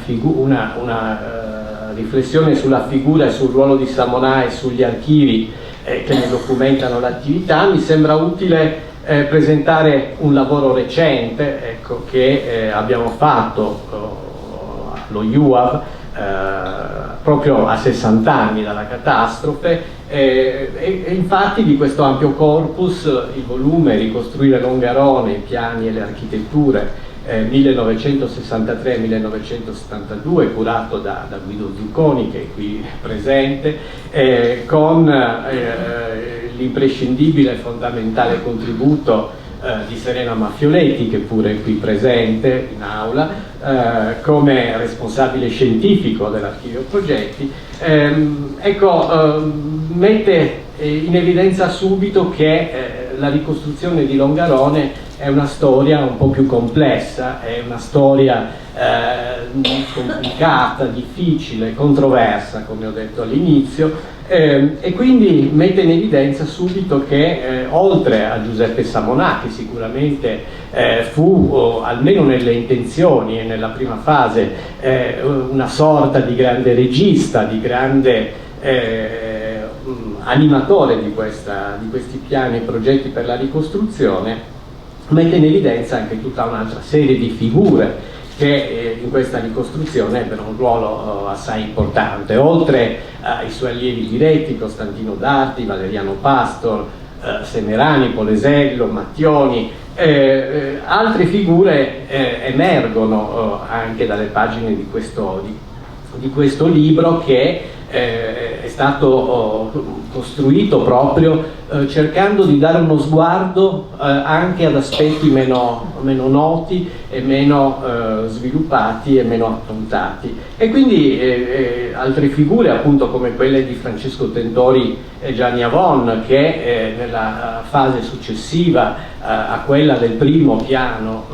riflessione sulla figura e sul ruolo di Samonà e sugli archivi che ne documentano l'attività, mi sembra utile presentare un lavoro recente, ecco, che abbiamo fatto allo IUAV proprio a 60 anni dalla catastrofe, e infatti di questo ampio corpus il volume Ricostruire Longarone, i piani e le architetture 1963-1972, curato da Guido Zucconi, che è qui presente, con l'imprescindibile e fondamentale contributo di Serena Maffioletti, che pure è qui presente in aula, come responsabile scientifico dell'archivio progetti. Mette in evidenza subito che la ricostruzione di Longarone è una storia un po' più complessa, è una storia complicata, difficile, controversa, come ho detto all'inizio, e quindi mette in evidenza subito che oltre a Giuseppe Samonà, che sicuramente fu, almeno nelle intenzioni e nella prima fase, una sorta di grande regista, di grande animatore di questi piani e progetti per la ricostruzione, mette in evidenza anche tutta un'altra serie di figure che in questa ricostruzione ebbero un ruolo assai importante. Oltre ai suoi allievi diretti, Costantino Dardi, Valeriano Pastor, Semerani, Polesello, Mattioni, altre figure emergono anche dalle pagine di questo libro, che è stato costruito proprio cercando di dare uno sguardo anche ad aspetti meno noti e meno sviluppati e meno appuntati. E quindi altre figure, appunto, come quelle di Francesco Tentori e Gianni Avon, che nella fase successiva a quella del primo piano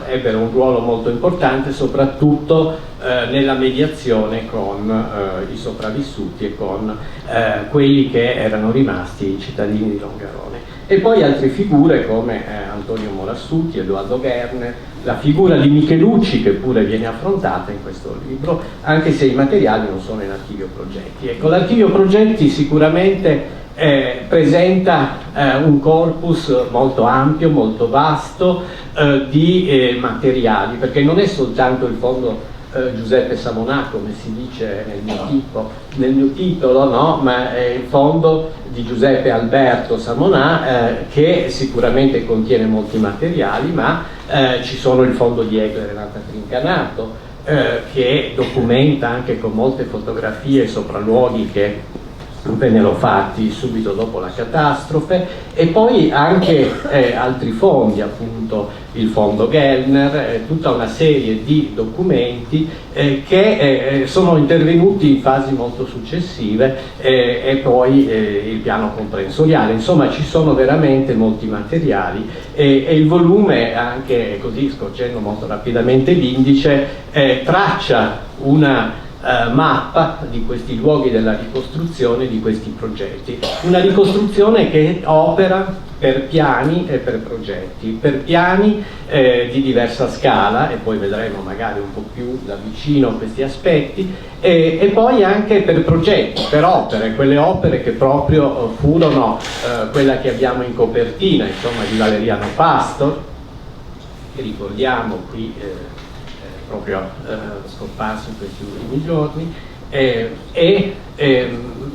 ebbero un ruolo molto importante, soprattutto nella mediazione con i sopravvissuti e con quelli che erano rimasti cittadini di Longarone. E poi altre figure come Antonio Morassutti, Edoardo Gerner, la figura di Michelucci, che pure viene affrontata in questo libro, anche se i materiali non sono in archivio progetti. Ecco, l'archivio progetti sicuramente presenta un corpus molto ampio, molto vasto di materiali, perché non è soltanto il fondo Giuseppe Samonà, come si dice nel mio titolo, no? Ma è il fondo di Giuseppe Alberto Samonà, che sicuramente contiene molti materiali, ma ci sono il fondo di Egler Renata Trincanato, che documenta anche con molte fotografie i sopralluoghi che vennero fatti subito dopo la catastrofe, e poi anche altri fondi, appunto il fondo Gellner, tutta una serie di documenti che sono intervenuti in fasi molto successive, e poi il piano comprensoriale. Insomma, ci sono veramente molti materiali, e il volume, anche così scorgendo molto rapidamente l'indice, traccia una mappa di questi luoghi della ricostruzione, di questi progetti. Una ricostruzione che opera per piani e per progetti, per piani di diversa scala, e poi vedremo magari un po' più da vicino questi aspetti, e poi anche per progetti, per opere, quelle opere che proprio furono quella che abbiamo in copertina, insomma, di Valeriano Pastor, che ricordiamo qui proprio scomparso in questi ultimi giorni,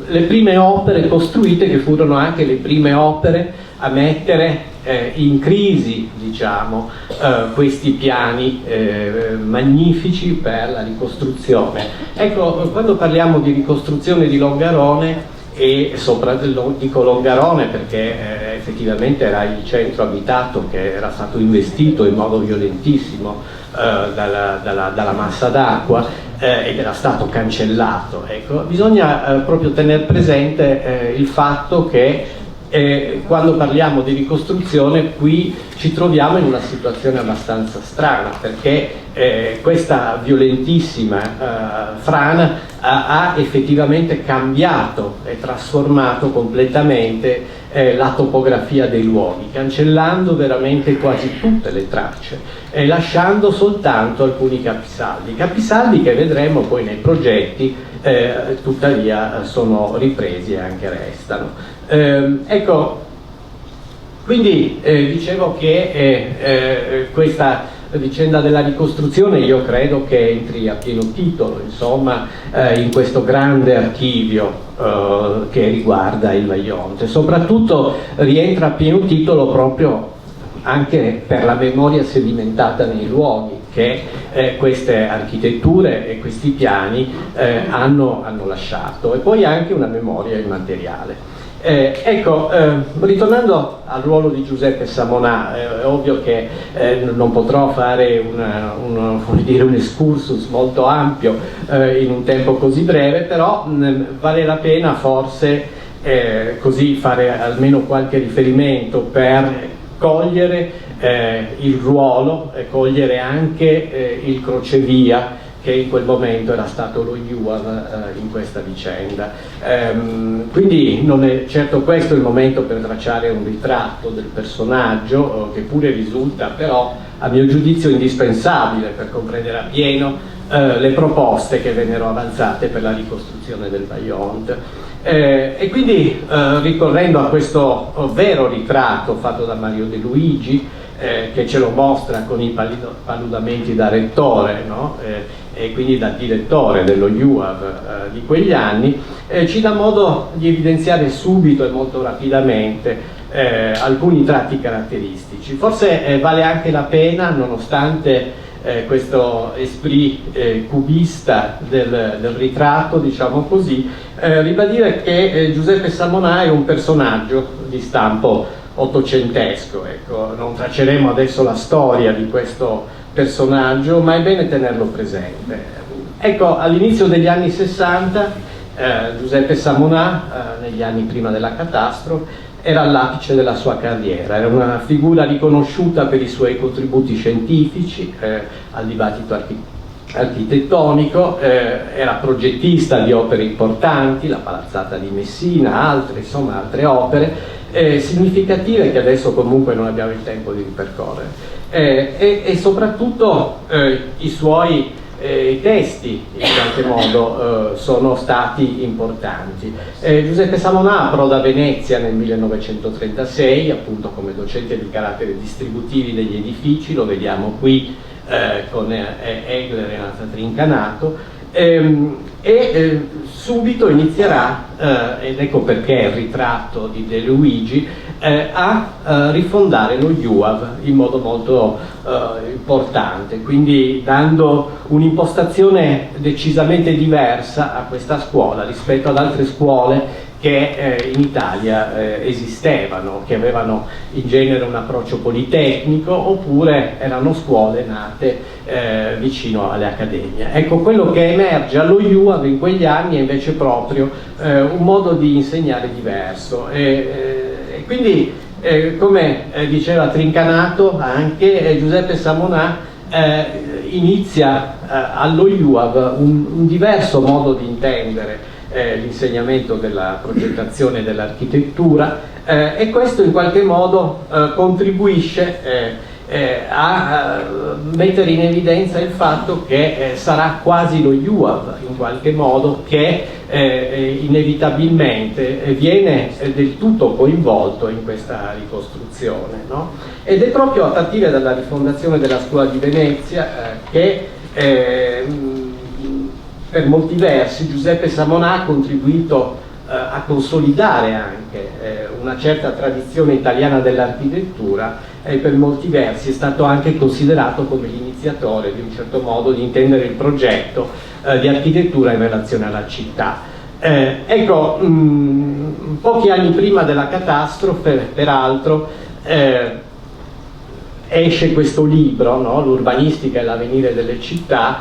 le prime opere costruite, che furono anche le prime opere a mettere in crisi, diciamo, questi piani magnifici per la ricostruzione. Ecco, quando parliamo di ricostruzione di Longarone, e dico Longarone perché effettivamente era il centro abitato che era stato investito in modo violentissimo dalla massa d'acqua ed era stato cancellato. Ecco, bisogna proprio tenere presente il fatto che quando parliamo di ricostruzione qui ci troviamo in una situazione abbastanza strana, perché questa violentissima frana ha effettivamente cambiato e trasformato completamente la topografia dei luoghi, cancellando veramente quasi tutte le tracce e lasciando soltanto alcuni capisaldi che vedremo poi nei progetti, tuttavia sono ripresi e anche restano. Ecco, quindi dicevo che questa vicenda della ricostruzione io credo che entri a pieno titolo, insomma, in questo grande archivio che riguarda il Vajont, e soprattutto rientra a pieno titolo proprio anche per la memoria sedimentata nei luoghi che queste architetture e questi piani hanno lasciato, e poi anche una memoria immateriale. Ecco, ritornando al ruolo di Giuseppe Samonà, è ovvio che non potrò fare un excursus molto ampio in un tempo così breve, però vale la pena forse così fare almeno qualche riferimento per cogliere il ruolo e cogliere anche il crocevia che in quel momento era stato lo UAV in questa vicenda. Quindi non è certo questo il momento per tracciare un ritratto del personaggio, che pure risulta però a mio giudizio indispensabile per comprendere appieno le proposte che vennero avanzate per la ricostruzione del Vajont. E quindi ricorrendo a questo vero ritratto fatto da Mario De Luigi, che ce lo mostra con i paludamenti da rettore, no? E quindi da direttore dello UAV di quegli anni, ci dà modo di evidenziare subito e molto rapidamente alcuni tratti caratteristici. Forse vale anche la pena, nonostante questo esprit cubista del ritratto, diciamo così, ribadire che Giuseppe Samonà è un personaggio di stampo ottocentesco. Ecco, non tracceremo adesso la storia di questo personaggio, ma è bene tenerlo presente. Ecco, all'inizio degli anni 60 Giuseppe Samonà, negli anni prima della catastrofe, era all'apice della sua carriera, era una figura riconosciuta per i suoi contributi scientifici al dibattito architettonico, era progettista di opere importanti, la Palazzata di Messina, altre opere significative che adesso comunque non abbiamo il tempo di ripercorrere, e soprattutto i suoi testi in qualche modo sono stati importanti. Giuseppe Samonà approda a Venezia nel 1936, appunto come docente di carattere distributivi degli edifici, lo vediamo qui con Egler e Renata Trincanato, e subito inizierà, ed ecco perché il ritratto di De Luigi, a rifondare lo UAV in modo molto importante, quindi dando un'impostazione decisamente diversa a questa scuola rispetto ad altre scuole che in Italia esistevano, che avevano in genere un approccio politecnico, oppure erano scuole nate vicino alle accademie. Ecco, quello che emerge allo UAV in quegli anni è invece proprio un modo di insegnare diverso, e quindi come diceva Trincanato anche, Giuseppe Samonà inizia allo UAV un diverso modo di intendere l'insegnamento della progettazione e dell'architettura, e questo in qualche modo contribuisce a mettere in evidenza il fatto che sarà quasi lo UAV in qualche modo che inevitabilmente viene del tutto coinvolto in questa ricostruzione, no? Ed è proprio a partire dalla rifondazione della Scuola di Venezia che per molti versi Giuseppe Samonà ha contribuito a consolidare anche una certa tradizione italiana dell'architettura, e per molti versi è stato anche considerato come l'iniziatore di un certo modo di intendere il progetto di architettura in relazione alla città. Ecco, pochi anni prima della catastrofe, peraltro, esce questo libro, no? L'urbanistica e l'avvenire delle città,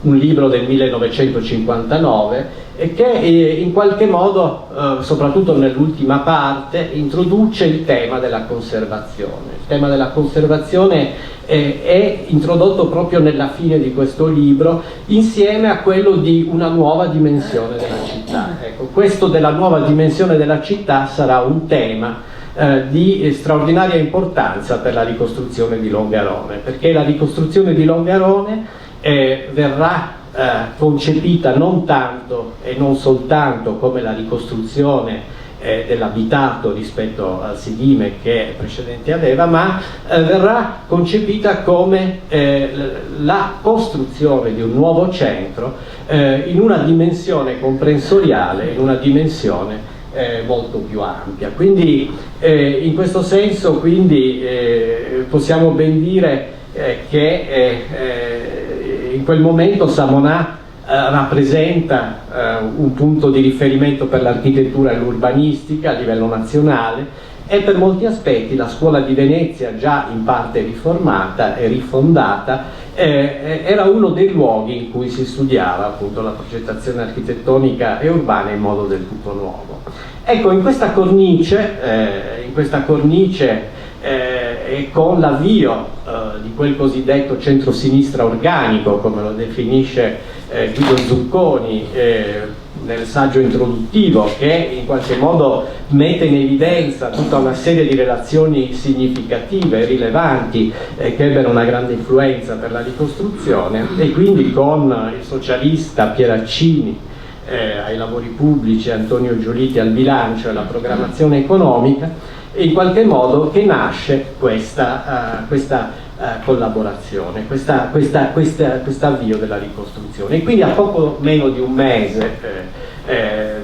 un libro del 1959, e che in qualche modo, soprattutto nell'ultima parte, introduce il tema della conservazione. Il tema della conservazione è introdotto proprio nella fine di questo libro, insieme a quello di una nuova dimensione della città. Ecco, questo della nuova dimensione della città sarà un tema di straordinaria importanza per la ricostruzione di Longarone, perché la ricostruzione di Longarone verrà concepita non tanto e non soltanto come la ricostruzione dell'abitato rispetto al sedime che precedente aveva, ma verrà concepita come la costruzione di un nuovo centro in una dimensione comprensoriale, in una dimensione molto più ampia. Quindi in questo senso possiamo ben dire che in quel momento Samonà rappresenta un punto di riferimento per l'architettura e l'urbanistica a livello nazionale, e per molti aspetti la scuola di Venezia, già in parte riformata e rifondata, era uno dei luoghi in cui si studiava appunto la progettazione architettonica e urbana in modo del tutto nuovo. Ecco, in questa cornice e con l'avvio di quel cosiddetto centro-sinistra organico, come lo definisce Guido Zucconi nel saggio introduttivo, che in qualche modo mette in evidenza tutta una serie di relazioni significative e rilevanti che ebbero una grande influenza per la ricostruzione, e quindi con il socialista Pieraccini ai lavori pubblici, Antonio Giolitti al bilancio e alla programmazione economica, in qualche modo che nasce questa collaborazione, questo avvio della ricostruzione. E quindi a poco meno di un mese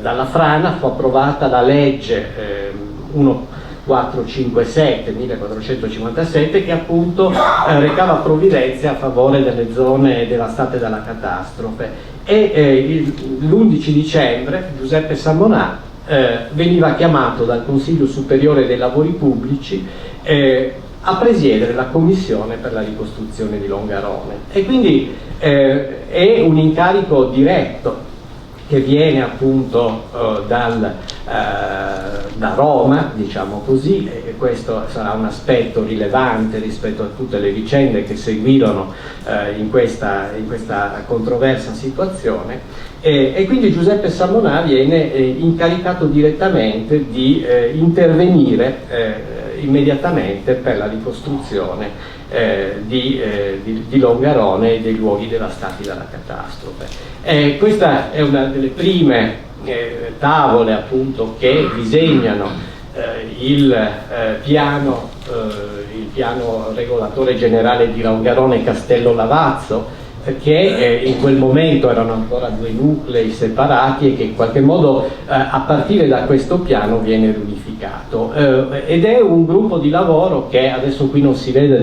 dalla frana fu approvata la legge 1457 1457, che appunto recava provvidenze a favore delle zone devastate dalla catastrofe, e l'11 dicembre Giuseppe Samonà veniva chiamato dal Consiglio Superiore dei Lavori Pubblici a presiedere la commissione per la ricostruzione di Longarone, e quindi è un incarico diretto che viene appunto da Roma, diciamo così, e questo sarà un aspetto rilevante rispetto a tutte le vicende che seguirono in questa controversa situazione. E quindi Giuseppe Samonà viene incaricato direttamente di intervenire immediatamente per la ricostruzione di Longarone e dei luoghi devastati dalla catastrofe. Questa è una delle prime tavole appunto che disegnano il piano regolatore generale di Longarone e Castello Lavazzo, che in quel momento erano ancora due nuclei separati e che in qualche modo a partire da questo piano viene riunificato, ed è un gruppo di lavoro che adesso qui non si vede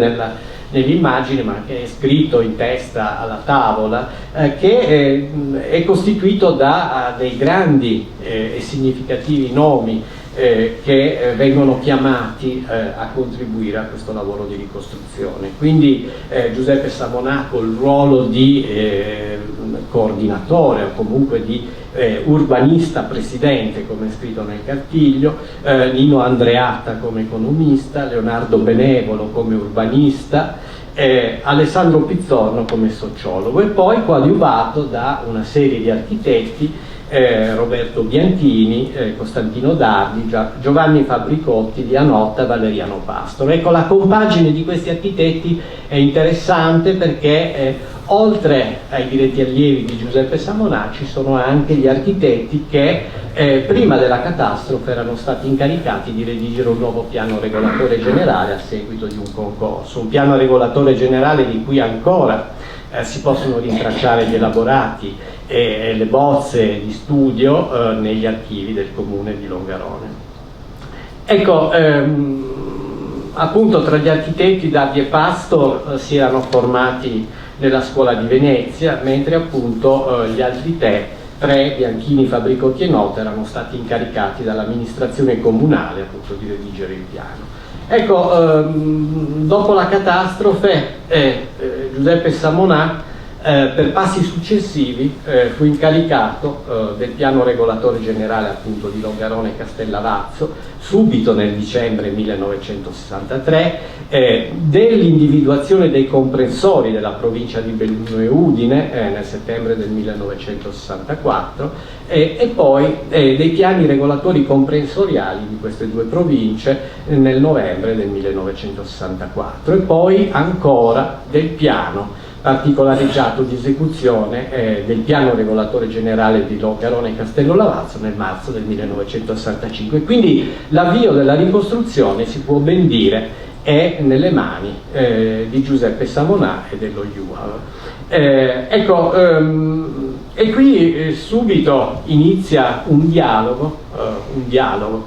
nell'immagine, ma che è scritto in testa alla tavola, che è costituito da dei grandi e significativi nomi che vengono chiamati a contribuire a questo lavoro di ricostruzione. Quindi Giuseppe Samonà col ruolo di coordinatore o comunque di urbanista presidente, come è scritto nel cartiglio, Nino Andreatta come economista, Leonardo Benevolo come urbanista, Alessandro Pizzorno come sociologo, e poi coadiuvato da una serie di architetti, Roberto Bianchini, Costantino Dardi, Giovanni Fabbricotti, Lianotta, Valeriano Pastore. Ecco, la compagine di questi architetti è interessante perché oltre ai diretti allievi di Giuseppe Samonà ci sono anche gli architetti che prima della catastrofe erano stati incaricati di redigere un nuovo piano regolatore generale a seguito di un concorso, un piano regolatore generale di cui ancora si possono rintracciare gli elaborati e le bozze di studio negli archivi del comune di Longarone. Ecco, appunto tra gli architetti Dardi e Pastor si erano formati nella scuola di Venezia, mentre appunto gli altri tre, Bianchini, Fabbricotti e Nota, erano stati incaricati dall'amministrazione comunale appunto di redigere il piano. Ecco, dopo la catastrofe Giuseppe Samonà per passi successivi fu incaricato del piano regolatore generale appunto di Longarone e Castellavazzo, subito nel dicembre 1963, dell'individuazione dei comprensori della provincia di Belluno e Udine nel settembre del 1964 e poi dei piani regolatori comprensoriali di queste due province nel novembre del 1964 e poi ancora del piano particolareggiato di esecuzione del piano regolatore generale di Longarone e Castello Lavazzo nel marzo del 1965. Quindi l'avvio della ricostruzione, si può ben dire, è nelle mani di Giuseppe Samonà e dello IUAV. E qui subito inizia un dialogo,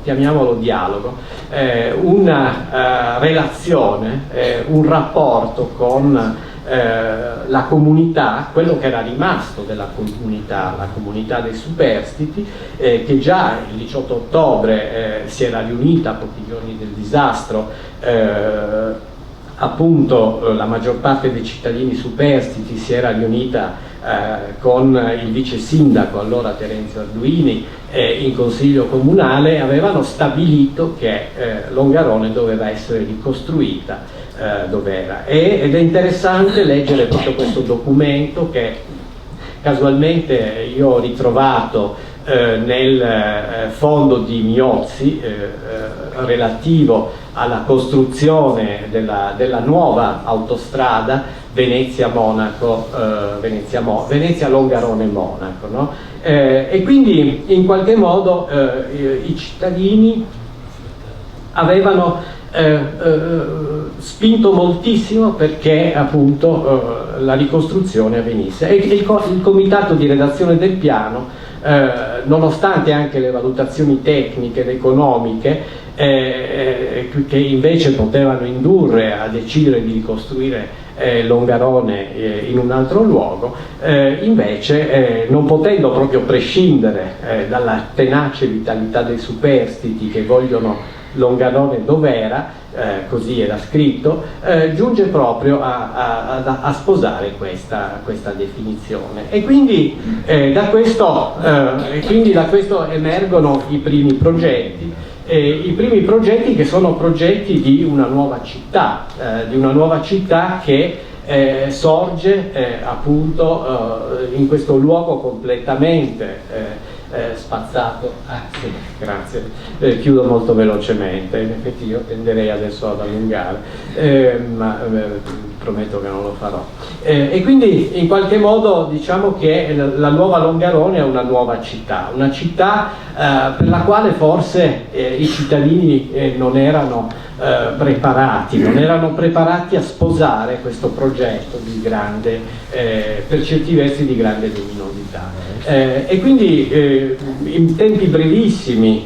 chiamiamolo dialogo, una relazione, un rapporto con la comunità, quello che era rimasto della comunità, la comunità dei superstiti, che già il 18 ottobre si era riunita a pochi giorni del disastro. Appunto la maggior parte dei cittadini superstiti si era riunita con il vice sindaco allora Terenzio Arduini in consiglio comunale, avevano stabilito che Longarone doveva essere ricostruita dov'era, ed è interessante leggere proprio questo documento che casualmente io ho ritrovato nel fondo di Miozzi relativo alla costruzione della nuova autostrada Venezia-Monaco, Venezia-Longarone-Monaco, no? E quindi in qualche modo i cittadini avevano spinto moltissimo perché appunto la ricostruzione avvenisse, e il comitato di redazione del piano, nonostante anche le valutazioni tecniche ed economiche che invece potevano indurre a decidere di ricostruire Longarone in un altro luogo, invece non potendo proprio prescindere dalla tenace vitalità dei superstiti che vogliono Longarone dov'era, così era scritto, giunge proprio a sposare questa definizione, e quindi da questo emergono i primi progetti che sono progetti di una nuova città che sorge appunto in questo luogo completamente spazzato. Sì, grazie, chiudo molto velocemente, in effetti io tenderei adesso ad allungare, ma prometto che non lo farò, e quindi in qualche modo diciamo che la nuova Longarone è una nuova città, una città per la quale forse i cittadini non erano preparati a sposare questo progetto di grande, per certi versi di grande luminosità, e quindi in tempi brevissimi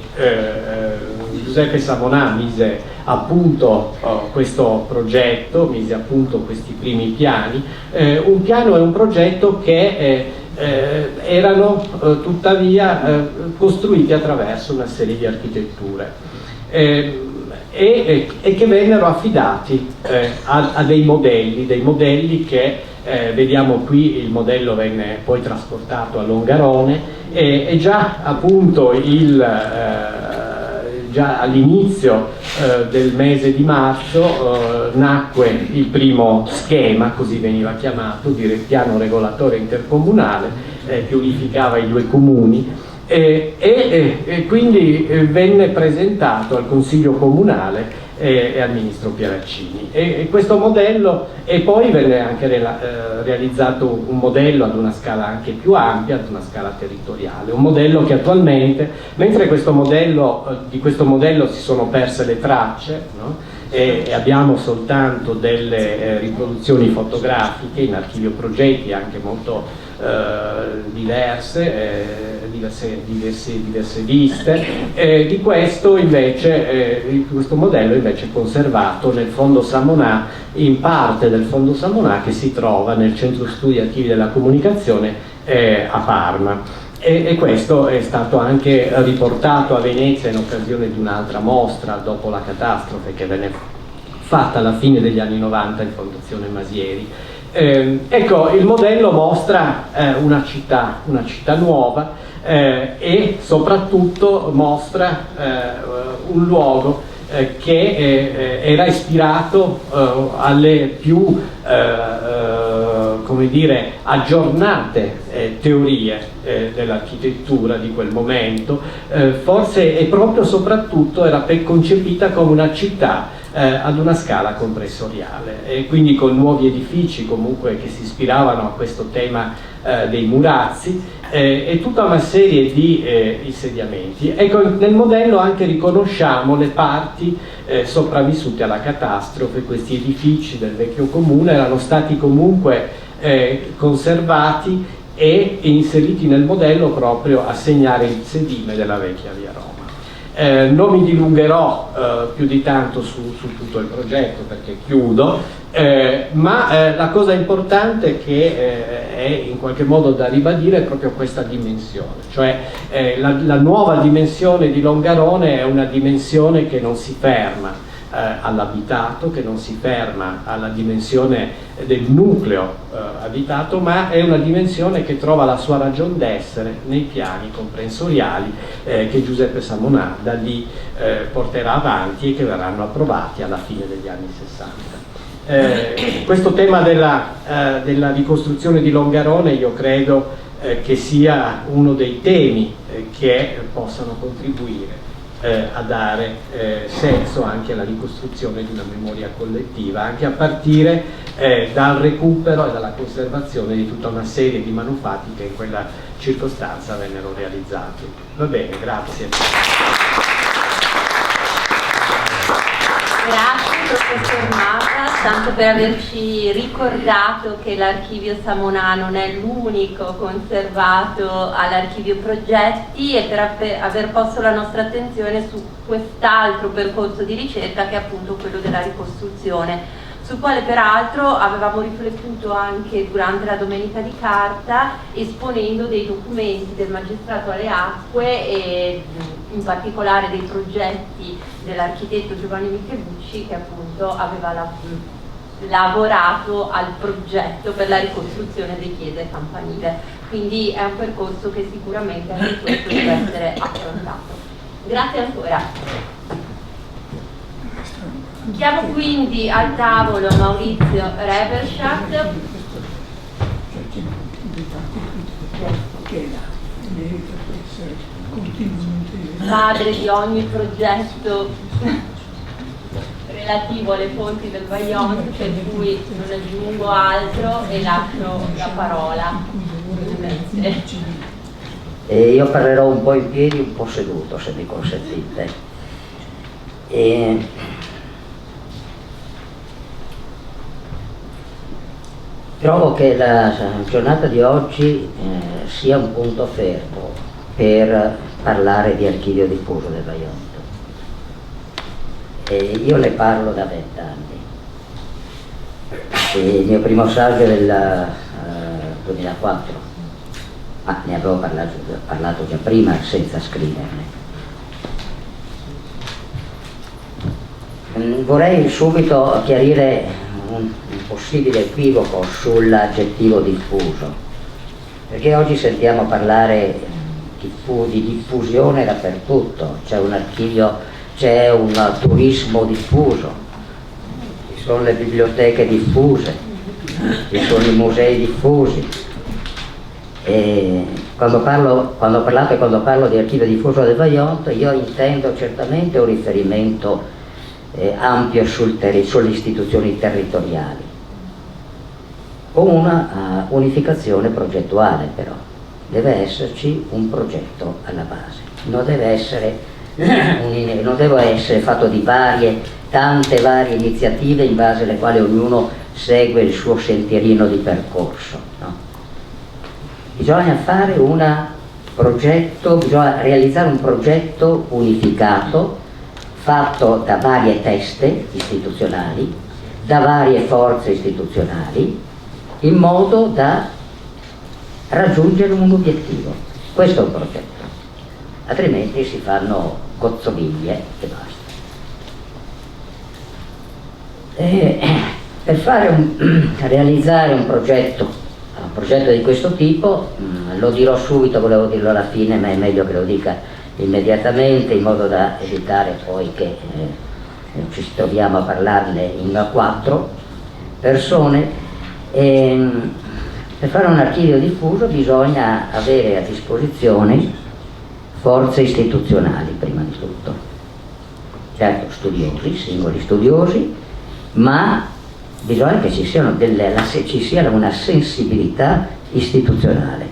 Giuseppe Samonà mise appunto questo progetto, mise appunto questi primi piani, un piano e un progetto che erano tuttavia costruiti attraverso una serie di architetture e che vennero affidati a dei modelli che vediamo qui. Il modello venne poi trasportato a Longarone e già appunto già all'inizio del mese di marzo nacque il primo schema, così veniva chiamato, di piano regolatore intercomunale che unificava i due comuni, e quindi venne presentato al Consiglio Comunale e al Ministro Pieraccini, e questo modello, e poi venne anche realizzato un modello ad una scala anche più ampia, ad una scala territoriale, un modello che attualmente, mentre di questo modello si sono perse le tracce, no? E abbiamo soltanto delle riproduzioni fotografiche in archivio progetti anche molto diverse viste, di questo invece questo modello invece è conservato nel fondo Samonà, in parte del fondo Samonà che si trova nel Centro Studi Archivi della Comunicazione a Parma, e questo è stato anche riportato a Venezia in occasione di un'altra mostra dopo la catastrofe che venne fatta alla fine degli anni 90 in Fondazione Masieri. Ecco, il modello mostra una città nuova e soprattutto mostra un luogo che era ispirato alle più come dire, aggiornate teorie dell'architettura di quel momento, forse e proprio soprattutto era concepita come una città ad una scala comprensoriale, e quindi con nuovi edifici comunque che si ispiravano a questo tema dei murazzi e tutta una serie di insediamenti. Ecco, nel modello anche riconosciamo le parti sopravvissute alla catastrofe. Questi edifici del vecchio comune erano stati comunque conservati e inseriti nel modello proprio a segnare il sedime della vecchia via Roma. Non mi dilungherò più di tanto su tutto il progetto perché chiudo, ma la cosa importante che è in qualche modo da ribadire è proprio questa dimensione, cioè la nuova dimensione di Longarone è una dimensione che non si ferma all'abitato, che non si ferma alla dimensione del nucleo abitato, ma è una dimensione che trova la sua ragion d'essere nei piani comprensoriali che Giuseppe Samonà da lì porterà avanti e che verranno approvati alla fine degli anni 60. Questo tema della ricostruzione di Longarone io credo che sia uno dei temi che possano contribuire a dare senso anche alla ricostruzione di una memoria collettiva, anche a partire dal recupero e dalla conservazione di tutta una serie di manufatti che in quella circostanza vennero realizzati. Va bene, grazie. Grazie professor Mata, tanto per averci ricordato che l'archivio Samonà non è l'unico conservato all'archivio progetti e per aver posto la nostra attenzione su quest'altro percorso di ricerca che è appunto quello della ricostruzione, sul quale peraltro avevamo riflettuto anche durante la Domenica di Carta esponendo dei documenti del Magistrato alle Acque e in particolare dei progetti dell'architetto Giovanni Michelucci che appunto aveva lavorato al progetto per la ricostruzione di chiese e campanile, quindi è un percorso che sicuramente anche questo deve essere affrontato. Grazie ancora. Chiamo quindi al tavolo Maurizio Reberschat, padre di ogni progetto relativo alle fonti del Vajont, per cui non aggiungo altro e lascio la parola. Io parlerò un po' in piedi, un po' seduto, se mi consentite. Trovo che la giornata di oggi sia un punto fermo per parlare di archivio diffuso del Vajont. Io ne parlo da 20 anni. Il mio primo saggio è del 2004, ma ne avevo parlato già prima senza scriverne. Vorrei subito chiarire un possibile equivoco sull'aggettivo diffuso, perché oggi sentiamo parlare di diffusione dappertutto, c'è un archivio, c'è un turismo diffuso, ci sono le biblioteche diffuse, ci sono i musei diffusi. E quando parlo di archivio diffuso del Vajont io intendo certamente un riferimento ampio sulle istituzioni territoriali, con una unificazione progettuale. Però deve esserci un progetto alla base, non deve essere fatto di tante varie iniziative in base alle quali ognuno segue il suo sentierino di percorso, no? Bisogna realizzare un progetto unificato fatto da varie teste istituzionali, da varie forze istituzionali, in modo da raggiungere un obiettivo. Questo è un progetto, altrimenti si fanno gozzoviglie e basta. Per realizzare un progetto di questo tipo, lo dirò subito, volevo dirlo alla fine, ma è meglio che lo dica immediatamente, in modo da evitare poi che ci troviamo a parlarne in 4 persone. Per fare un archivio diffuso bisogna avere a disposizione forze istituzionali, prima di tutto. Certo, studiosi, singoli studiosi, ma bisogna che ci sia una sensibilità istituzionale,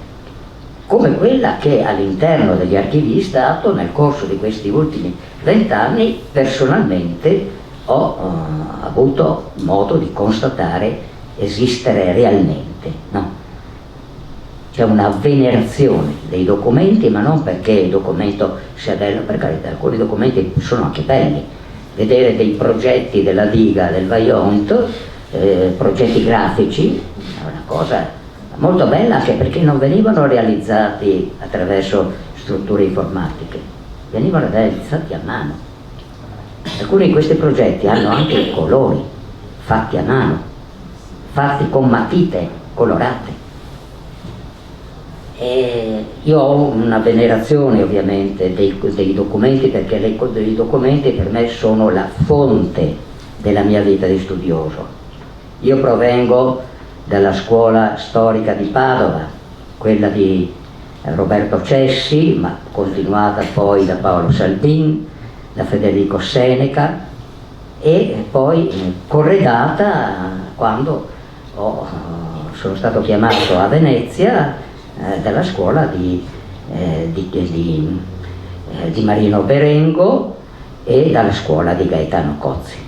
come quella che all'interno degli archivi di Stato nel corso di questi ultimi 20 anni personalmente ho avuto modo di constatare esistere realmente, no? C'è una venerazione dei documenti, ma non perché il documento sia bello, per carità, alcuni documenti sono anche belli. Vedere dei progetti della diga del Vajont, progetti grafici, è una cosa molto bella, anche perché non venivano realizzati attraverso strutture informatiche, venivano realizzati a mano. Alcuni di questi progetti hanno anche i colori fatti a mano, fatti con matite colorate. E io ho una venerazione ovviamente dei documenti, perché i documenti per me sono la fonte della mia vita di studioso. Io provengo dalla scuola storica di Padova, quella di Roberto Cessi, ma continuata poi da Paolo Salvin, da Federico Seneca, e poi corredata quando sono stato chiamato a Venezia dalla scuola di Marino Berengo e dalla scuola di Gaetano Cozzi.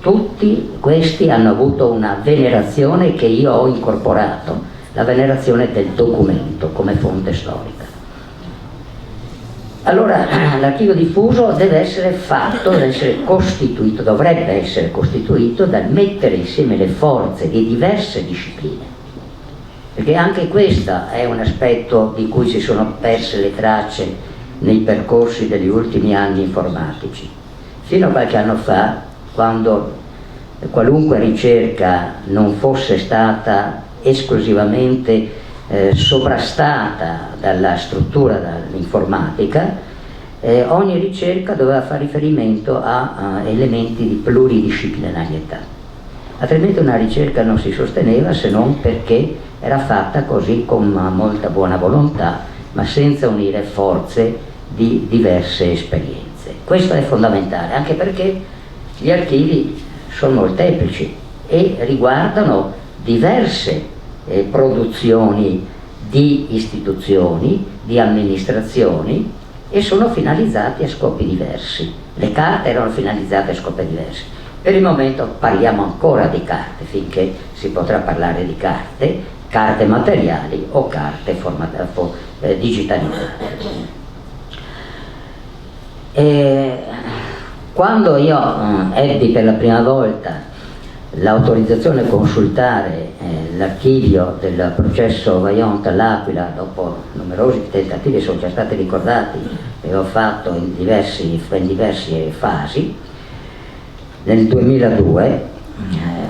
Tutti questi hanno avuto una venerazione che io ho incorporato, la venerazione del documento come fonte storica. Allora l'archivio diffuso deve essere costituito, dovrebbe essere costituito dal mettere insieme le forze di diverse discipline, perché anche questo è un aspetto di cui si sono perse le tracce nei percorsi degli ultimi anni informatici. Fino a qualche anno fa, quando qualunque ricerca non fosse stata esclusivamente sovrastata dalla struttura dell'informatica, ogni ricerca doveva fare riferimento a elementi di pluridisciplinarietà. Altrimenti una ricerca non si sosteneva, se non perché era fatta così con molta buona volontà, ma senza unire forze di diverse esperienze. Questo è fondamentale, anche perché gli archivi sono molteplici e riguardano diverse produzioni di istituzioni, di amministrazioni, e sono finalizzati a scopi diversi. Le carte erano finalizzate a scopi diversi. Per il momento parliamo ancora di carte, finché si potrà parlare di carte materiali o carte digitalizzate. Quando io ebbi per la prima volta l'autorizzazione a consultare l'archivio del processo Vajont all'Aquila, dopo numerosi tentativi, sono già stati ricordati, e ho fatto in diverse fasi, nel 2002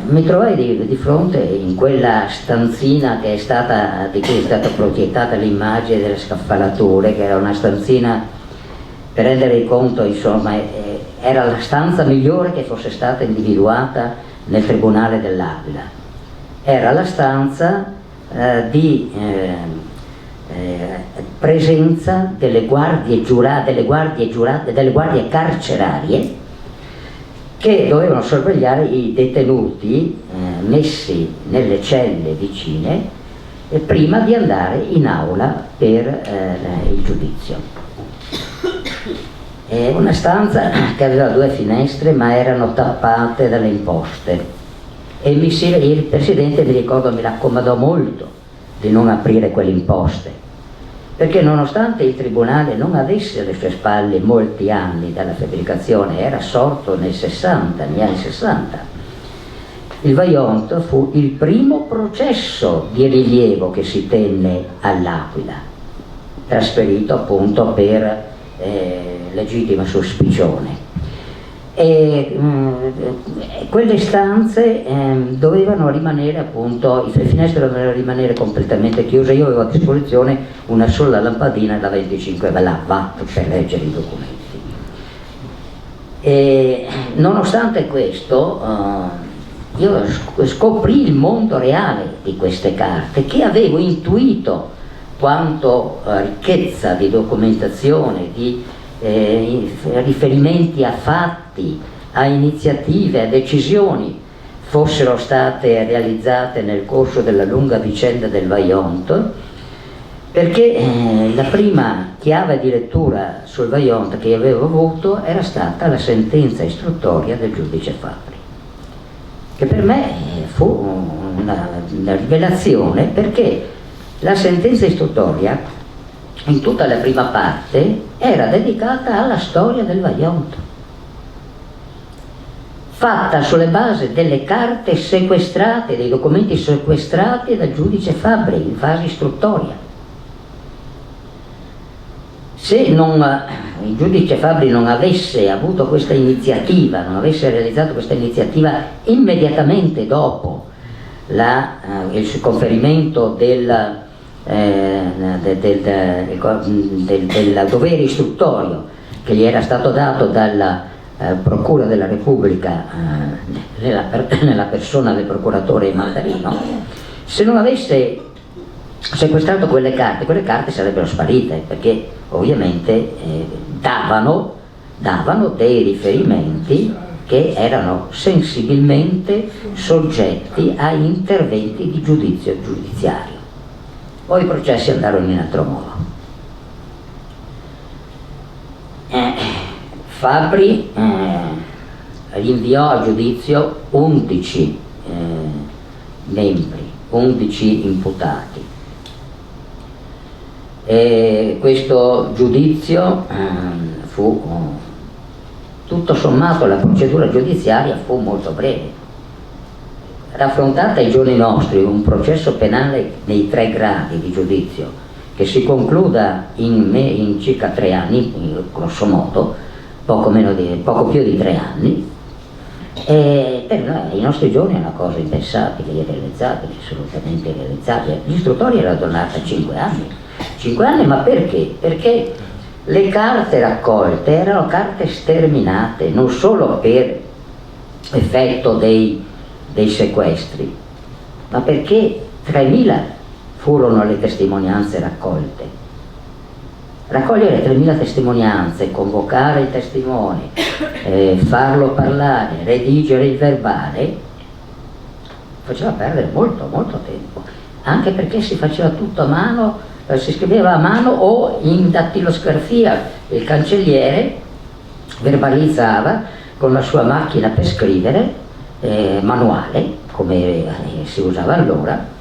mi trovai di fronte in quella stanzina di cui è stata proiettata l'immagine delle scaffalature, che era una stanzina, per rendere conto, insomma, era la stanza migliore che fosse stata individuata nel Tribunale dell'Aquila. Era la stanza di presenza delle guardie carcerarie che dovevano sorvegliare i detenuti messi nelle celle vicine prima di andare in aula per il giudizio. È una stanza che aveva 2 finestre, ma erano tappate dalle imposte, e il presidente, mi ricordo, mi raccomandò molto di non aprire quelle imposte, perché nonostante il tribunale non avesse alle sue spalle molti anni dalla fabbricazione, era sorto negli anni 60, il Vajont fu il primo processo di rilievo che si tenne all'Aquila, trasferito appunto per legittima sospicione. e quelle stanze dovevano rimanere, appunto, le finestre dovevano rimanere completamente chiuse. Io avevo a disposizione una sola lampadina da 25 watt per leggere i documenti. E nonostante questo io scoprì il mondo reale di queste carte, che avevo intuito quanto ricchezza di documentazione, di riferimenti a fatti, a iniziative, a decisioni fossero state realizzate nel corso della lunga vicenda del Vajont, perché la prima chiave di lettura sul Vajont che avevo avuto era stata la sentenza istruttoria del giudice Fabbri, che per me fu una rivelazione, perché la sentenza istruttoria in tutta la prima parte era dedicata alla storia del Vajont, fatta sulle basi delle carte sequestrate, dei documenti sequestrati dal giudice Fabbri in fase istruttoria. Se il giudice Fabbri non avesse avuto questa iniziativa, non avesse realizzato questa iniziativa immediatamente dopo il conferimento del dovere istruttorio che gli era stato dato dalla Procura della Repubblica nella persona del procuratore Mandarino, se non avesse sequestrato quelle carte sarebbero sparite, perché ovviamente davano dei riferimenti che erano sensibilmente soggetti a interventi di giudizio giudiziario. Poi i processi andarono in altro modo. Fabbri rinviò a giudizio 11 membri, 11 imputati. E questo giudizio fu, tutto sommato, la procedura giudiziaria fu molto breve. Raffrontata ai giorni nostri un processo penale nei 3 gradi di giudizio che si concluda in circa 3 anni, grosso modo, poco più di 3 anni, e per noi, ai nostri giorni, è una cosa impensabile, irrealizzabile, assolutamente irrealizzabile. L'istruttoria era donata 5 anni. 5 anni, ma perché? Perché le carte raccolte erano carte sterminate, non solo per effetto dei sequestri, ma perché 3.000 furono le testimonianze raccolte. Raccogliere 3.000 testimonianze, convocare il testimone, farlo parlare, redigere il verbale, faceva perdere molto tempo, anche perché si faceva tutto a mano, si scriveva a mano o in dattilosgrafia. Il cancelliere verbalizzava con la sua macchina per scrivere, manuale, come si usava allora.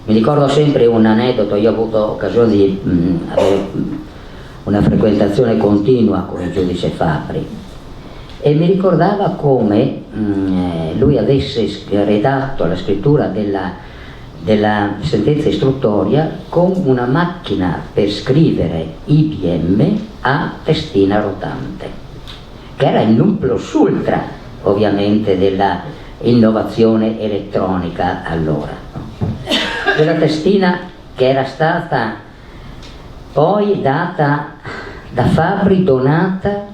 Mi ricordo sempre un aneddoto. Io ho avuto occasione di avere una frequentazione continua con il giudice Fabbri, e mi ricordava come lui avesse redatto la scrittura della sentenza istruttoria con una macchina per scrivere IBM a testina rotante, che era il non plus ultra ovviamente della innovazione elettronica allora. Quella testina che era stata poi data da Fabbri, donata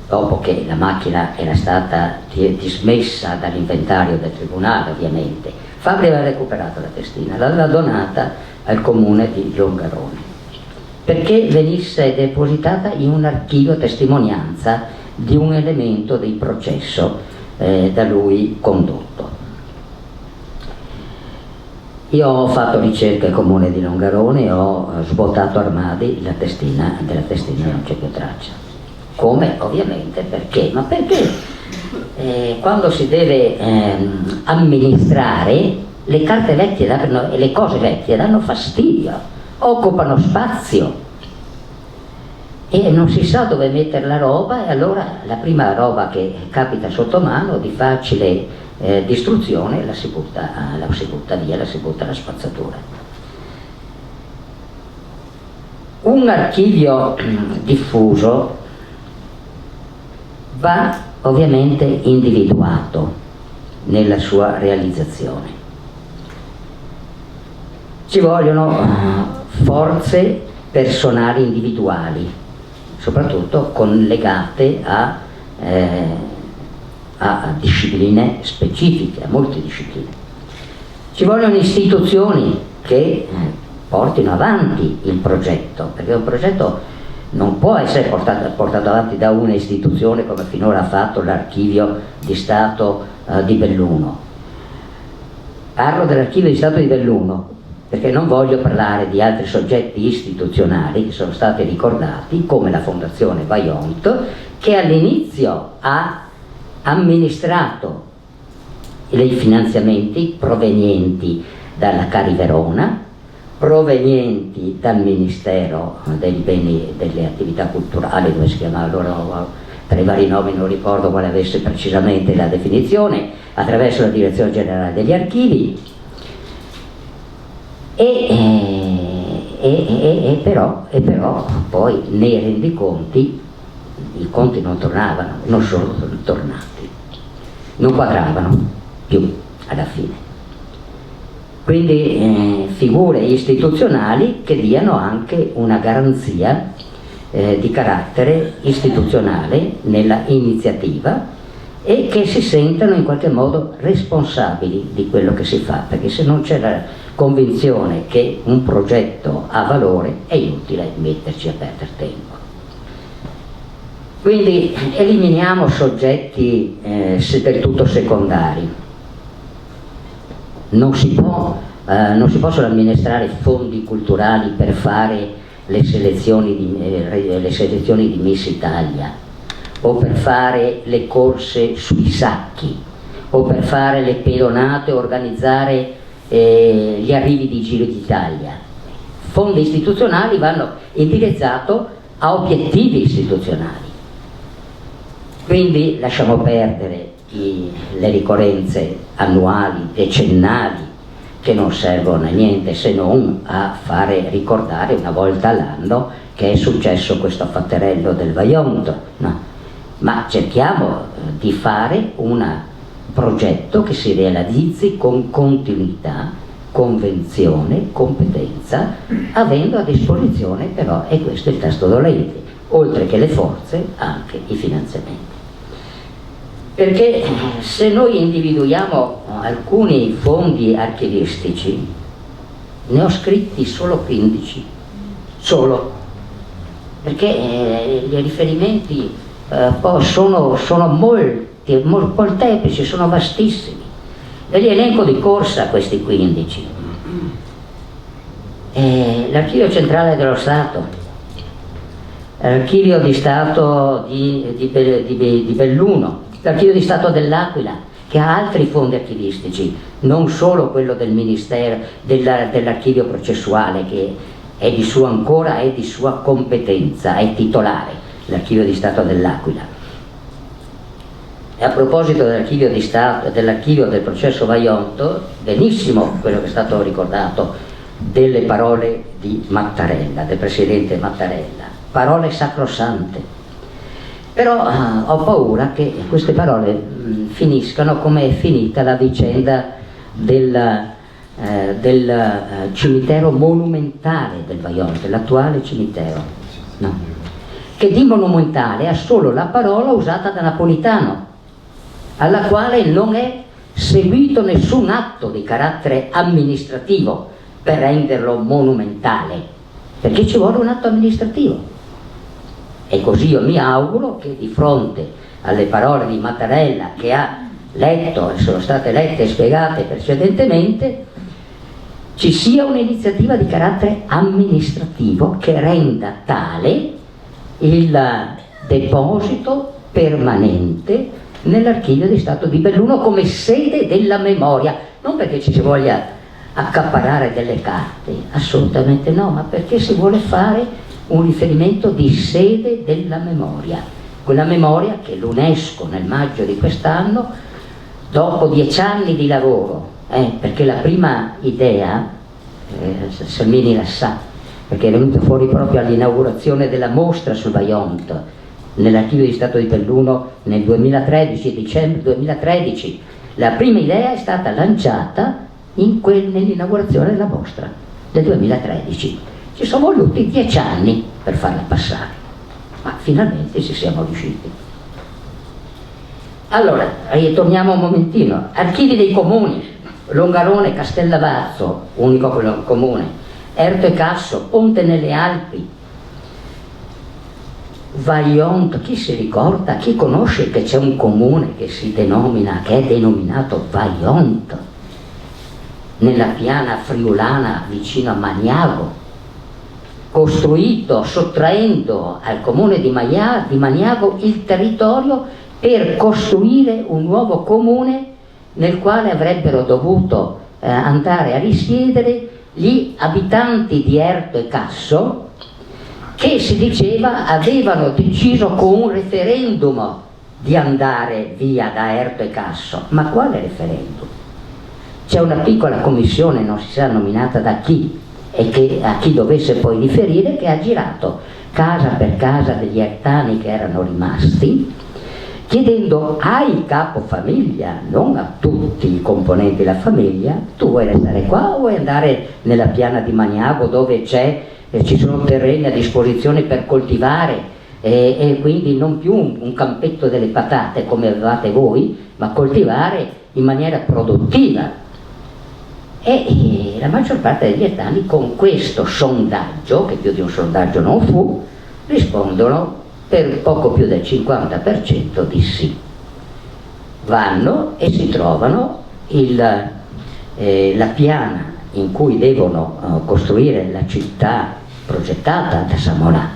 dopo che la macchina era stata dismessa dall'inventario del tribunale, ovviamente. Fabbri aveva recuperato la testina, l'aveva donata al comune di Longarone perché venisse depositata in un archivio testimonianza di un elemento del processo da lui condotto. Io ho fatto ricerca al comune di Longarone e ho svuotato armadi, della testina non c'è più traccia. Come? Ovviamente perché? Ma perché quando si deve amministrare, le carte vecchie e le cose vecchie danno fastidio, occupano spazio e non si sa dove mettere la roba, e allora la prima roba che capita sotto mano di facile distruzione la si butta via, la si butta alla spazzatura. Un archivio diffuso va ovviamente individuato nella sua realizzazione. Ci vogliono forze personali individuali, soprattutto legate a discipline specifiche, a molte discipline. Ci vogliono istituzioni che portino avanti il progetto, perché un progetto non può essere portato avanti da una istituzione come finora ha fatto l'Archivio di Stato di Belluno. Parlo dell'Archivio di Stato di Belluno perché non voglio parlare di altri soggetti istituzionali che sono stati ricordati, come la Fondazione Vaillant, che all'inizio ha amministrato i finanziamenti provenienti dalla Cari Verona, provenienti dal Ministero dei Beni e delle Attività Culturali, come si chiamava allora, tra i vari nomi non ricordo quale avesse precisamente la definizione, attraverso la Direzione Generale degli Archivi, però poi nei rendiconti i conti non tornavano, non sono tornati, non quadravano più alla fine. Quindi figure istituzionali che diano anche una garanzia di carattere istituzionale nella iniziativa e che si sentano in qualche modo responsabili di quello che si fa, perché se non c'è la convinzione che un progetto ha valore è inutile metterci a perdere tempo. Quindi eliminiamo soggetti del tutto secondari. Non si possono amministrare fondi culturali per fare le selezioni di Miss Italia, o per fare le corse sui sacchi, o per fare le pedonate, organizzare gli arrivi di Giro d'Italia. Fondi istituzionali vanno indirizzati a obiettivi istituzionali. Quindi lasciamo perdere le ricorrenze annuali, decennali, che non servono a niente se non a fare ricordare una volta all'anno che è successo questo fatterello del Vaillant, no? Ma cerchiamo di fare un progetto che si realizzi con continuità, convenzione, competenza, avendo a disposizione però, e questo è il tasto dolente, oltre che le forze, anche i finanziamenti. Perché se noi individuiamo alcuni fondi archivistici, ne ho scritti solo 15, solo, perché i riferimenti sono molteplici, sono vastissimi, e li elenco di corsa questi 15. L'Archivio Centrale dello Stato, l'Archivio di Stato di Belluno, l'Archivio di Stato dell'Aquila, che ha altri fondi archivistici, non solo quello del Ministero dell'Archivio Processuale, che è di sua competenza, è titolare, l'Archivio di Stato dell'Aquila. E a proposito dell'Archivio di Stato, dell'Archivio del Processo Vaillant, benissimo quello che è stato ricordato delle parole di Mattarella, del Presidente Mattarella, parole sacrosante. Però ho paura che queste parole finiscano come è finita la vicenda del cimitero monumentale del Vaillant, l'attuale cimitero, no? Che di monumentale ha solo la parola usata da Napolitano, alla quale non è seguito nessun atto di carattere amministrativo per renderlo monumentale, perché ci vuole un atto amministrativo. E così io mi auguro che di fronte alle parole di Mattarella, che ha letto e sono state lette e spiegate precedentemente, ci sia un'iniziativa di carattere amministrativo che renda tale il deposito permanente nell'Archivio di Stato di Belluno come sede della memoria, non perché ci si voglia accaparrare delle carte, assolutamente no, ma perché si vuole fare un riferimento di sede della memoria, quella memoria che l'UNESCO nel maggio di quest'anno, dopo 10 anni di lavoro, perché la prima idea, Salmini la sa, perché è venuta fuori proprio all'inaugurazione della mostra sul Vaillant, nell'archivio di Stato di Belluno nel 2013, dicembre 2013. La prima idea è stata lanciata nell'inaugurazione della mostra del 2013. Ci sono voluti 10 anni per farla passare, ma finalmente ci siamo riusciti. Allora, ritorniamo un momentino. Archivi dei comuni: Longarone, Castellavazzo, unico comune, Erto e Casso, Ponte nelle Alpi, Vaillant. Chi si ricorda, chi conosce che c'è un comune che è denominato Vaillant, nella piana friulana vicino a Maniago, costruito sottraendo al comune di Maniago il territorio per costruire un nuovo comune nel quale avrebbero dovuto andare a risiedere gli abitanti di Erto e Casso, che si diceva avevano deciso con un referendum di andare via da Erto e Casso. Ma quale referendum? C'è una piccola commissione, non si sa nominata da chi e a chi dovesse poi riferire, che ha girato casa per casa degli ertani che erano rimasti, chiedendo ai capofamiglia, non a tutti i componenti della famiglia: tu vuoi restare qua o vuoi andare nella piana di Maniago, dove ci sono terreni a disposizione per coltivare e quindi non più un campetto delle patate come avevate voi, ma coltivare in maniera produttiva. E la maggior parte degli ertani, con questo sondaggio, che più di un sondaggio non fu, rispondono per poco più del 50% di sì. Vanno e si trovano la piana in cui devono costruire la città progettata da Samonà,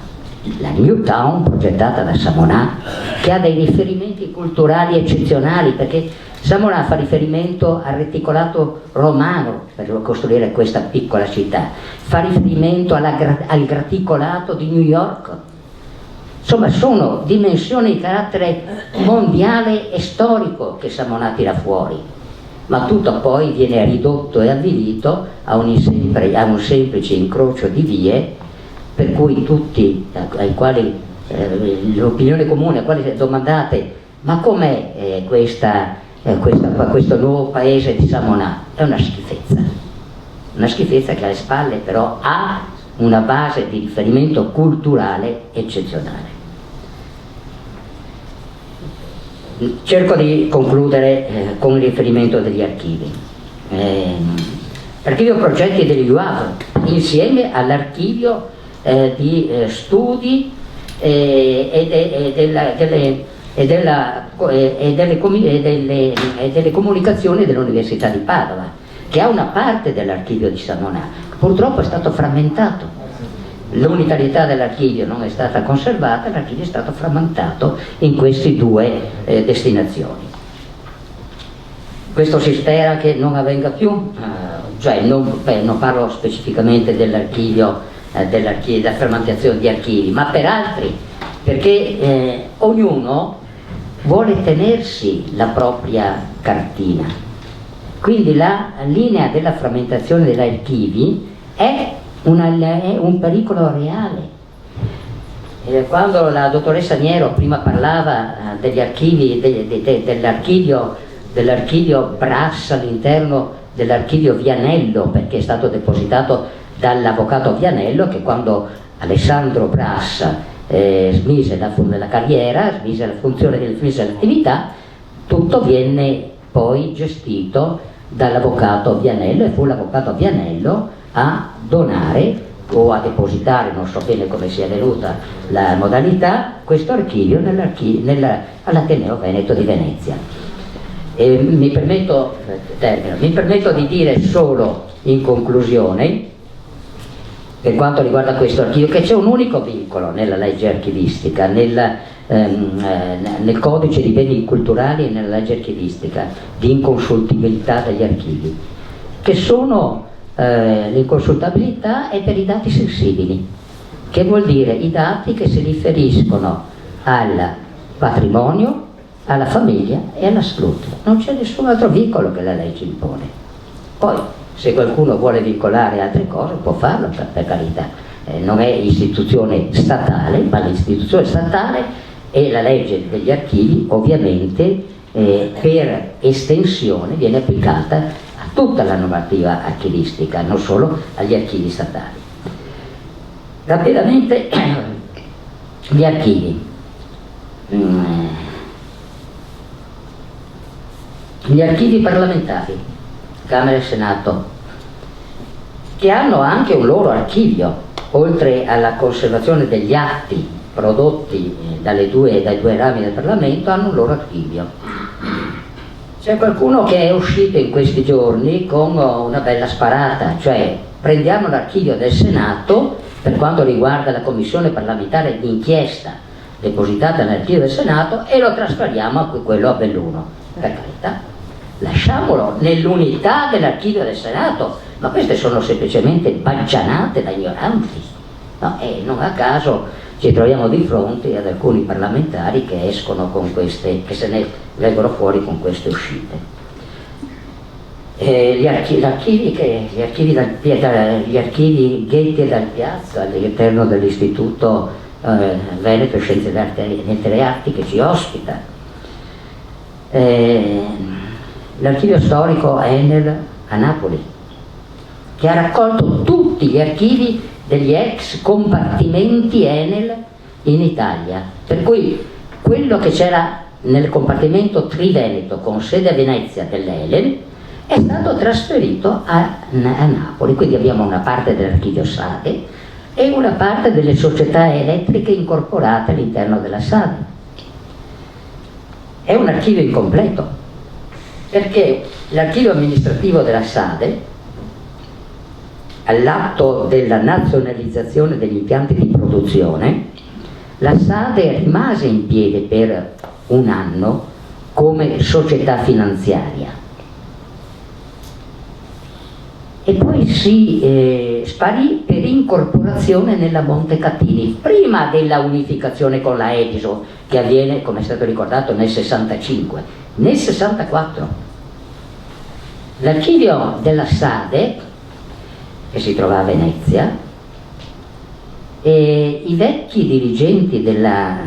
la New Town progettata da Samonà, che ha dei riferimenti culturali eccezionali, perché Samonà fa riferimento al reticolato romano per costruire questa piccola città, fa riferimento al graticolato di New York. Insomma, sono dimensioni di carattere mondiale e storico che Samonà tira fuori, ma tutto poi viene ridotto e avvilito a un semplice incrocio di vie, per cui tutti ai quali l'opinione comune, a quali domandate: ma com'è questo nuovo paese di Samonà? È una schifezza che alle spalle però ha una base di riferimento culturale eccezionale. Cerco di concludere con il riferimento degli archivi. L'archivio progetti dell'UAV, insieme all'archivio di studi e delle comunicazioni dell'Università di Padova, che ha una parte dell'archivio di Samonà, che purtroppo è stato frammentato. L'unitarietà dell'archivio non è stata conservata, l'archivio è stato frammentato in queste due destinazioni. Questo si spera che non avvenga più, non parlo specificamente dell'archivio, della frammentazione di archivi, ma per altri, perché ognuno vuole tenersi la propria cartina. Quindi la linea della frammentazione degli archivi è un pericolo reale. Quando la dottoressa Niero prima parlava degli archivi, dell'archivio Brass all'interno dell'archivio Vianello, perché è stato depositato dall'avvocato Vianello, che quando Alessandro Brass smise la carriera, smise la funzione, smise l'attività, tutto venne poi gestito dall'avvocato Vianello, e fu l'avvocato Vianello a donare o a depositare, non so bene come sia venuta la modalità, questo archivio all'Ateneo Veneto di Venezia. Mi permetto di dire solo in conclusione, per quanto riguarda questo archivio, che c'è un unico vincolo nella legge archivistica, nel codice di beni culturali e nella legge archivistica, di inconsultibilità degli archivi, che sono l'inconsultabilità è per i dati sensibili, che vuol dire i dati che si riferiscono al patrimonio, alla famiglia e alla salute. Non c'è nessun altro vincolo che la legge impone. Poi, se qualcuno vuole vincolare altre cose, può farlo, per carità. Non è istituzione statale, ma l'istituzione statale e la legge degli archivi ovviamente per estensione viene applicata a tutta la normativa archivistica, non solo agli archivi statali. Rapidamente gli archivi. Gli archivi parlamentari, Camera e Senato, che hanno anche un loro archivio, oltre alla conservazione degli atti prodotti dai due rami del Parlamento, hanno un loro archivio. C'è qualcuno che è uscito in questi giorni con una bella sparata, cioè prendiamo l'archivio del Senato per quanto riguarda la commissione parlamentare d'inchiesta depositata nell'archivio del Senato e lo trasferiamo a quello a Belluno. Per carità, lasciamolo nell'unità dell'archivio del Senato, ma queste sono semplicemente baggianate da ignoranti. No? E non a caso ci troviamo di fronte ad alcuni parlamentari che escono con queste, che se ne vengono fuori con queste uscite. Gli archivi Ghetti e Dal Piazza all'interno dell'Istituto Veneto Scienze delle Arti che ci ospita, l'archivio storico Enel a Napoli, che ha raccolto tutti gli archivi degli ex compartimenti Enel in Italia, per cui quello che c'era nel compartimento Triveneto con sede a Venezia dell'Enel è stato trasferito a Napoli, quindi abbiamo una parte dell'archivio SADE e una parte delle società elettriche incorporate all'interno della SADE. È un archivio incompleto, perché l'archivio amministrativo della SADE, all'atto della nazionalizzazione degli impianti di produzione, la SADE rimase in piedi per un anno come società finanziaria e poi si sparì per incorporazione nella Montecatini, prima della unificazione con la Edison, che avviene, come è stato ricordato, nel 65. Nel 64 l'archivio della SADE, che si trova a Venezia, e i vecchi dirigenti della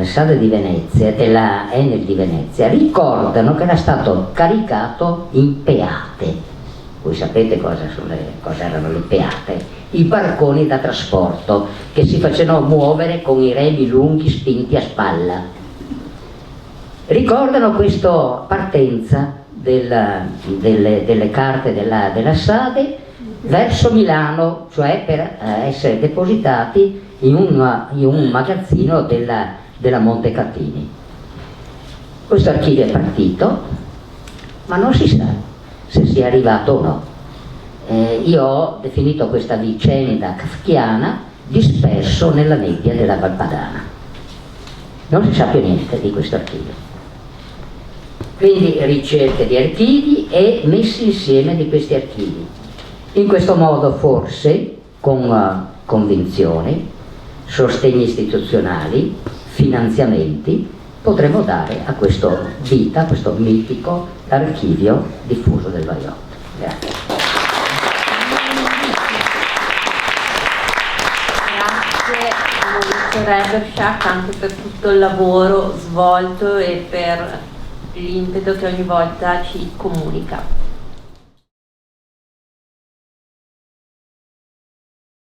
SADE di Venezia, della Enel di Venezia, ricordano che era stato caricato in peate. Voi sapete cosa erano le peate? I barconi da trasporto che si facevano muovere con i remi lunghi spinti a spalla. Ricordano questa partenza delle carte della SADE verso Milano, cioè per essere depositati in un magazzino della Montecatini. Questo archivio è partito, ma non si sa se sia arrivato o no. Io ho definito questa vicenda kafkiana disperso nella nebbia della Valpadana. Non si sa più niente di questo archivio. Quindi ricerche di archivi e messi insieme di questi archivi. In questo modo forse, con convinzione, sostegni istituzionali, finanziamenti, potremo dare a questo vita, a questo mitico archivio diffuso del Vajont. Grazie. Grazie Maurizio Reberschak anche per tutto il lavoro svolto e per l'impeto che ogni volta ci comunica.